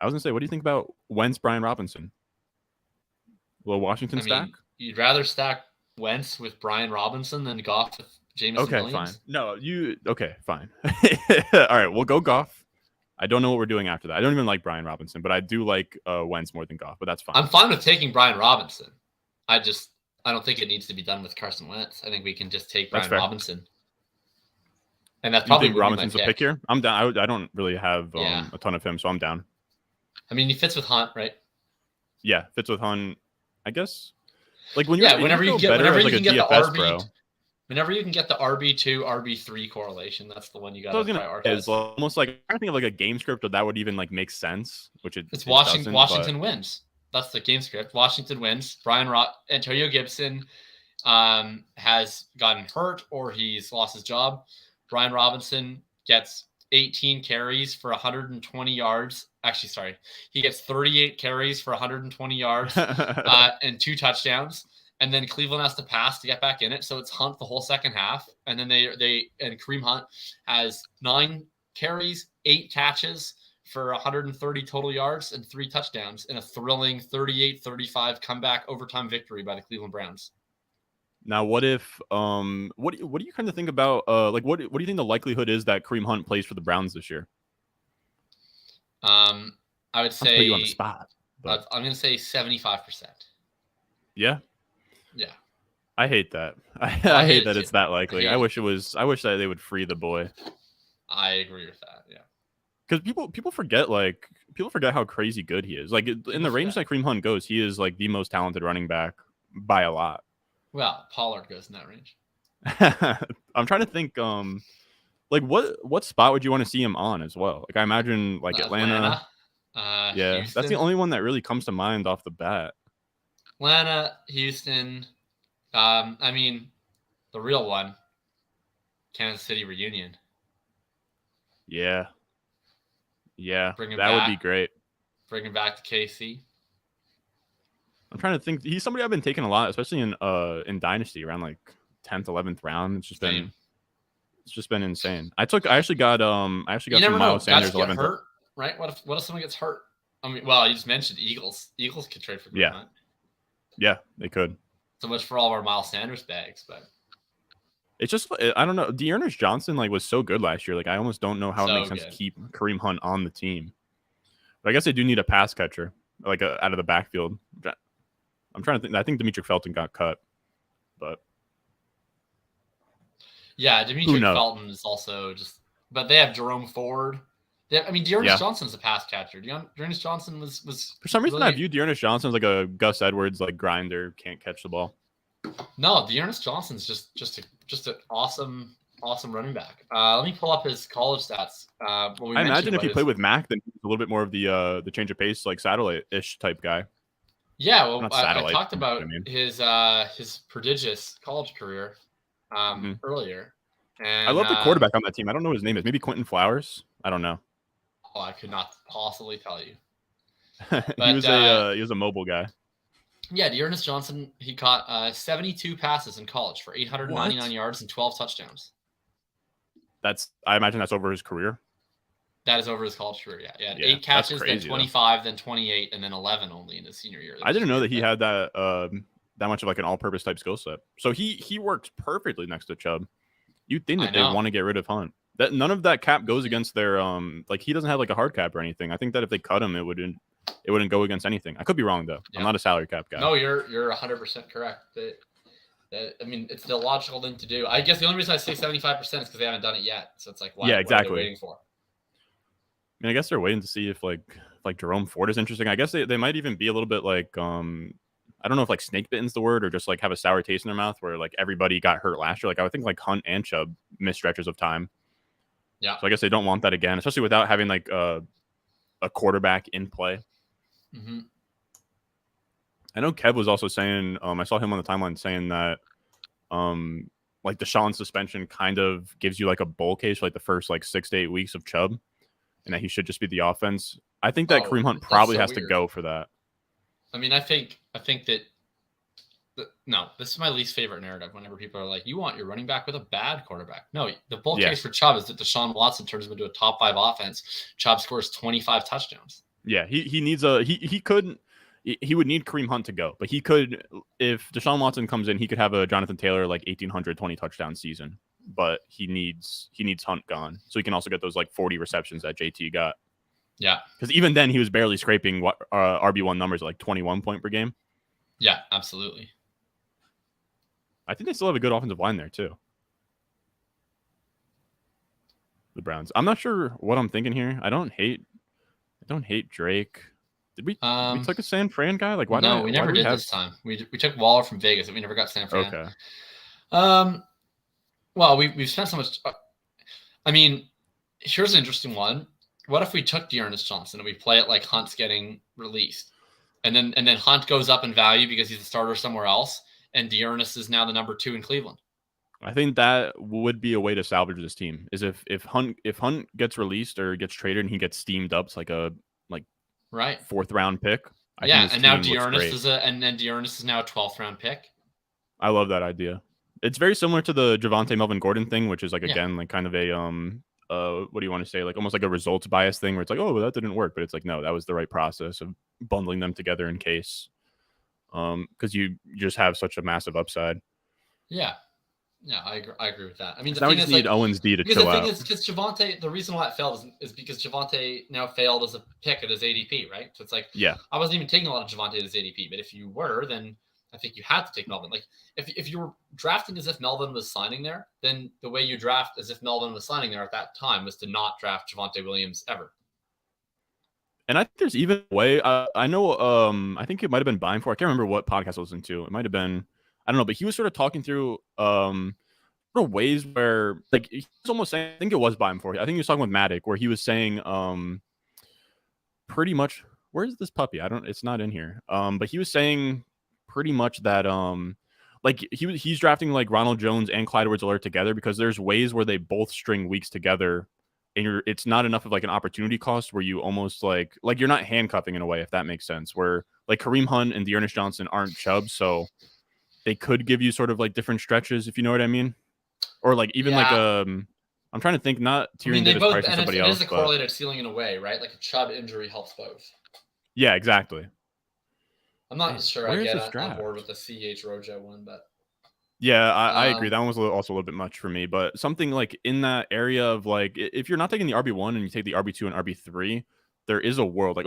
was gonna say, what do you think about Wentz, Brian Robinson? Will Washington stack? You'd rather stack Wentz with Brian Robinson than Goff with Jameson Williams? Okay, fine. No, fine. All right, we'll go Goff. I don't know what we're doing after that. I don't even like Brian Robinson, but I do like Wentz more than Goff, but that's fine. I'm fine with taking Brian Robinson. I don't think it needs to be done with Carson Wentz. I think we can just take Brian Robinson. And that's probably Robinson's a pick here. I'm down. I don't really have a ton of him, so I'm down. I mean, he fits with Hunt, right? Yeah, fits with Hunt. I guess. Like whenever you can get the RB2, RB3 correlation, that's the one you got to prioritize. It's almost like I think of like a game script that would even like make sense, which it's Washington wins. That's the game script. Washington wins. Antonio Gibson has gotten hurt or he's lost his job. Brian Robinson gets 18 carries for 120 yards. Actually, sorry. He gets 38 carries for 120 yards and 2 touchdowns. And then Cleveland has to pass to get back in it. So it's Hunt the whole second half. And then and Kareem Hunt has 9 carries, 8 catches for 130 total yards and 3 touchdowns in a thrilling 38-35 comeback overtime victory by the Cleveland Browns. Now, what if what do you kind of think about like what do you think the likelihood is that Kareem Hunt plays for the Browns this year? I would say I'll put you on the spot, but I'm going to say 75%. Yeah. Yeah. I hate that. I hate that it's that likely. I wish that they would free the boy. I agree with that. Yeah. Because people forget, like, people forget how crazy good he is. Like in the range that Kareem Hunt goes, he is like the most talented running back by a lot. Well, Pollard goes in that range. I'm trying to think. Like what spot would you want to see him on as well? Like I imagine like Atlanta. Yeah, Houston. that's the only one that really comes to mind off the bat. Atlanta, Houston. I mean, the real one, Kansas City reunion. Yeah. That back, would be great. Bring him back to KC. I'm trying to think. He's somebody I've been taking a lot, especially in Dynasty around like 10th, 11th round. It's just been insane. I actually got some Miles Sanders 11th. Hurt, right? What if someone gets hurt? I mean, well, you just mentioned Eagles. Eagles could trade for Kareem Hunt. Yeah, they could. So much for all of our Miles Sanders bags, but it's just I don't know. Dearness Johnson like was so good last year. Like I almost don't know how it makes sense to keep Kareem Hunt on the team. But I guess they do need a pass catcher, like out of the backfield. I'm trying to think. I think Demetric Felton got cut, but yeah, Demetric Felton is also just. But they have Jerome Ford. Dearness Johnson's a pass catcher. Dearness Johnson was for some reason I view Dearness Johnson as like a Gus Edwards like grinder, can't catch the ball. No, Dearness Johnson's just an awesome running back. Let me pull up his college stats. I imagine if he played with Mac, then he's a little bit more of the change of pace, like satellite-ish type guy. Yeah, well, I talked about his prodigious college career earlier. And I love the quarterback on that team. I don't know what his name is. Maybe Quentin Flowers. I don't know. Oh, I could not possibly tell you. He was a mobile guy. Yeah, Dearness Johnson, he caught 72 passes in college for 899 yards and 12 touchdowns. I imagine that's over his career. That is over his college career, yeah. He had 8 catches, then 25, then 28, and then 11 only in his senior year. I didn't know that he had that much of like an all-purpose type skill set. So he worked perfectly next to Chubb. You'd think that they want to get rid of Hunt. That none of that cap goes against their like he doesn't have like a hard cap or anything. I think that if they cut him, it wouldn't go against anything. I could be wrong though. Yeah. I'm not a salary cap guy. No, you're 100% correct. I mean, it's the logical thing to do. I guess the only reason I say 75% is because they haven't done it yet. So it's like, what are they waiting for? I mean, I guess they're waiting to see if like Jerome Ford is interesting. I guess they might even be a little bit like I don't know if like snake bitten's the word or just like have a sour taste in their mouth where like everybody got hurt last year. Like I would think like Hunt and Chubb missed stretches of time. Yeah. So I guess they don't want that again, especially without having like a quarterback in play. Mm-hmm. I know Kev was also saying, I saw him on the timeline saying that like Deshaun's suspension kind of gives you like a bull case for like the first like 6 to 8 weeks of Chubb and that he should just be the offense. I think that Kareem Hunt probably has to go for that. I mean, I think that no, this is my least favorite narrative whenever people are like, you want your running back with a bad quarterback. No, the bull case for Chubb is that Deshaun Watson turns him into a top 5 offense. Chubb scores 25 touchdowns. Yeah, he needs he would need Kareem Hunt to go, but he could, if Deshaun Watson comes in, he could have a Jonathan Taylor like 1,820 touchdown season, but he needs Hunt gone. So he can also get those like 40 receptions that JT got. Yeah. Because even then he was barely scraping RB1 numbers at like 21 point per game. Yeah, absolutely. I think they still have a good offensive line there too. The Browns. I'm not sure what I'm thinking here. I don't hate Drake. Did we took a San Fran guy? Like why? No, we never did this time. We took Waller from Vegas, and we never got San Fran. Okay. Well, we've spent so much. I mean, here's an interesting one. What if we took Dearness Johnson and we play it like Hunt's getting released, and then Hunt goes up in value because he's a starter somewhere else, and Dearness is now the number 2 in Cleveland? I think that would be a way to salvage this team. Is if Hunt gets released or gets traded and he gets steamed up, it's like a right 4th round pick. And now Dearness is now a 12th round pick. I love that idea. It's very similar to the Javonte Melvin Gordon thing, which is like again like kind of a what do you want to say, like almost like a results bias thing where it's like, oh, well, that didn't work, but it's like no, that was the right process of bundling them together in case because you just have such a massive upside. Yeah, I agree with that. I mean, now we just need Owens D to chill out. The thing is, because Javonte, the reason why it failed is because Javonte now failed as a pick at his ADP, right? So it's like, I wasn't even taking a lot of Javonte at his ADP, but if you were, then I think you had to take Melvin. Like if you were drafting as if Melvin was signing there, then the way you draft as if Melvin was signing there at that time was to not draft Javonte Williams ever. And I think there's even a way. I know. I think it might have been Buying For. I can't remember what podcast I listened to. It might have been. I don't know, but he was sort of talking through sort of ways where like he was almost saying. I think it was Buying For. I think he was talking with Matic, where he was saying pretty much. Where's this puppy? I don't. It's not in here. But he was saying pretty much that like he's drafting like Ronald Jones and Clyde Edwards-Helaire together because there's ways where they both string weeks together, and it's not enough of like an opportunity cost where you almost like you're not handcuffing in a way, if that makes sense. Where like Kareem Hunt and Dearness Johnson aren't Chubb, so they could give you sort of like different stretches, if you know what I mean, or like even like I'm trying to think, not Tyrion Davis Price or somebody else. It is a correlated ceiling in a way, right? Like a Chubb injury helps both. Yeah, exactly. I'm not sure I get on board with the CH Rojo one, but yeah, I agree. That one was also a little bit much for me, but something like in that area of like, if you're not taking the RB1 and you take the RB2 and RB3, there is a world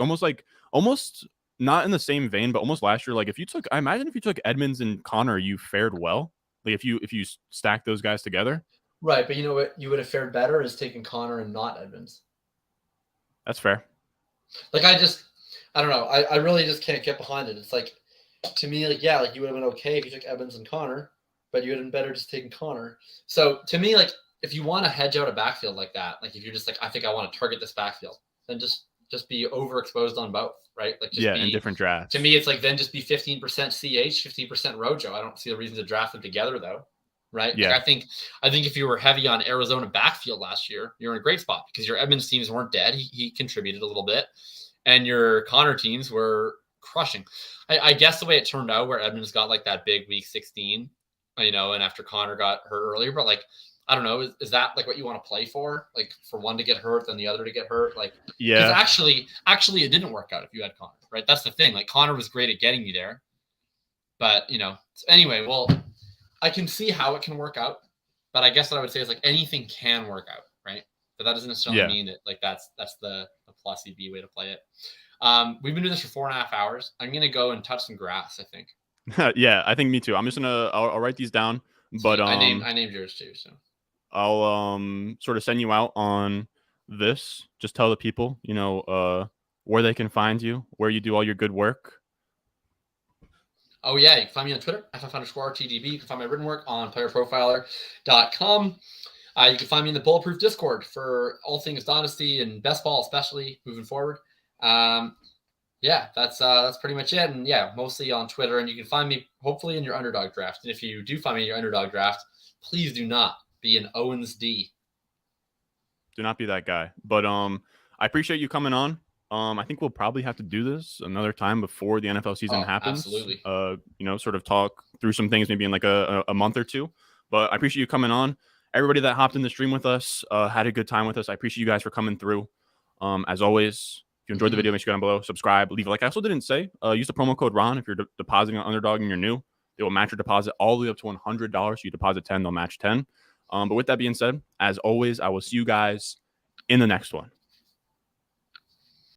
almost not in the same vein, but almost last year. Like I imagine if you took Edmonds and Connor, you fared well. Like if you stack those guys together. Right, but you know what? You would have fared better is taking Connor and not Edmonds. That's fair. Like I don't know. I really just can't get behind it. It's like, to me, like, yeah, like you would have been okay if you took Evans and Connor, but you would have been better just taking Connor. So to me, like, if you want to hedge out a backfield like that, like if you're just like, I think I want to target this backfield, then just be overexposed on both, right? Like just in different drafts. To me, it's like then just be 15% CH, 15% Rojo. I don't see a reason to draft them together though. Right. Yeah. Like I think if you were heavy on Arizona backfield last year, you're in a great spot because your Edmonds teams weren't dead. He contributed a little bit. And your Connor teams were crushing. I guess the way it turned out where Edmonds got like that big week 16, you know, and after Connor got hurt earlier, but like, I don't know, is that like what you want to play for? Like for one to get hurt, then the other to get hurt? Like, yeah. Actually, it didn't work out if you had Connor, right? That's the thing. Like Connor was great at getting you there. But, you know, anyway, well, I can see how it can work out. But I guess what I would say is like anything can work out, right? But that doesn't necessarily mean that like that's the plus EB way to play it. We've been doing this for 4.5 hours. I'm gonna go and touch some grass, I think. Yeah, I think me too. I'm just I'll write these down. But I named yours too, so I'll sort of send you out on this. Just tell the people, you know, where they can find you, where you do all your good work. Oh, yeah. You can find me on Twitter, ff_RTDB. You can find my written work on playerprofiler.com. You can find me in the Bulletproof Discord for all things Dynasty and best ball, especially moving forward. Yeah, that's pretty much it. And yeah, mostly on Twitter. And you can find me hopefully in your underdog draft. And if you do find me in your underdog draft, please do not be an Owens D. Do not be that guy. But I appreciate you coming on. I think we'll probably have to do this another time before the NFL season happens. Absolutely. You know, sort of talk through some things maybe in like a month or two. But I appreciate you coming on. Everybody that hopped in the stream with us had a good time with us. I appreciate you guys for coming through. As always, if you enjoyed the video, make sure you go down below, subscribe, leave a like. I also didn't say, use the promo code RON if you're depositing on Underdog and you're new. They will match your deposit all the way up to $100. You deposit 10, they'll match 10. But with that being said, as always, I will see you guys in the next one.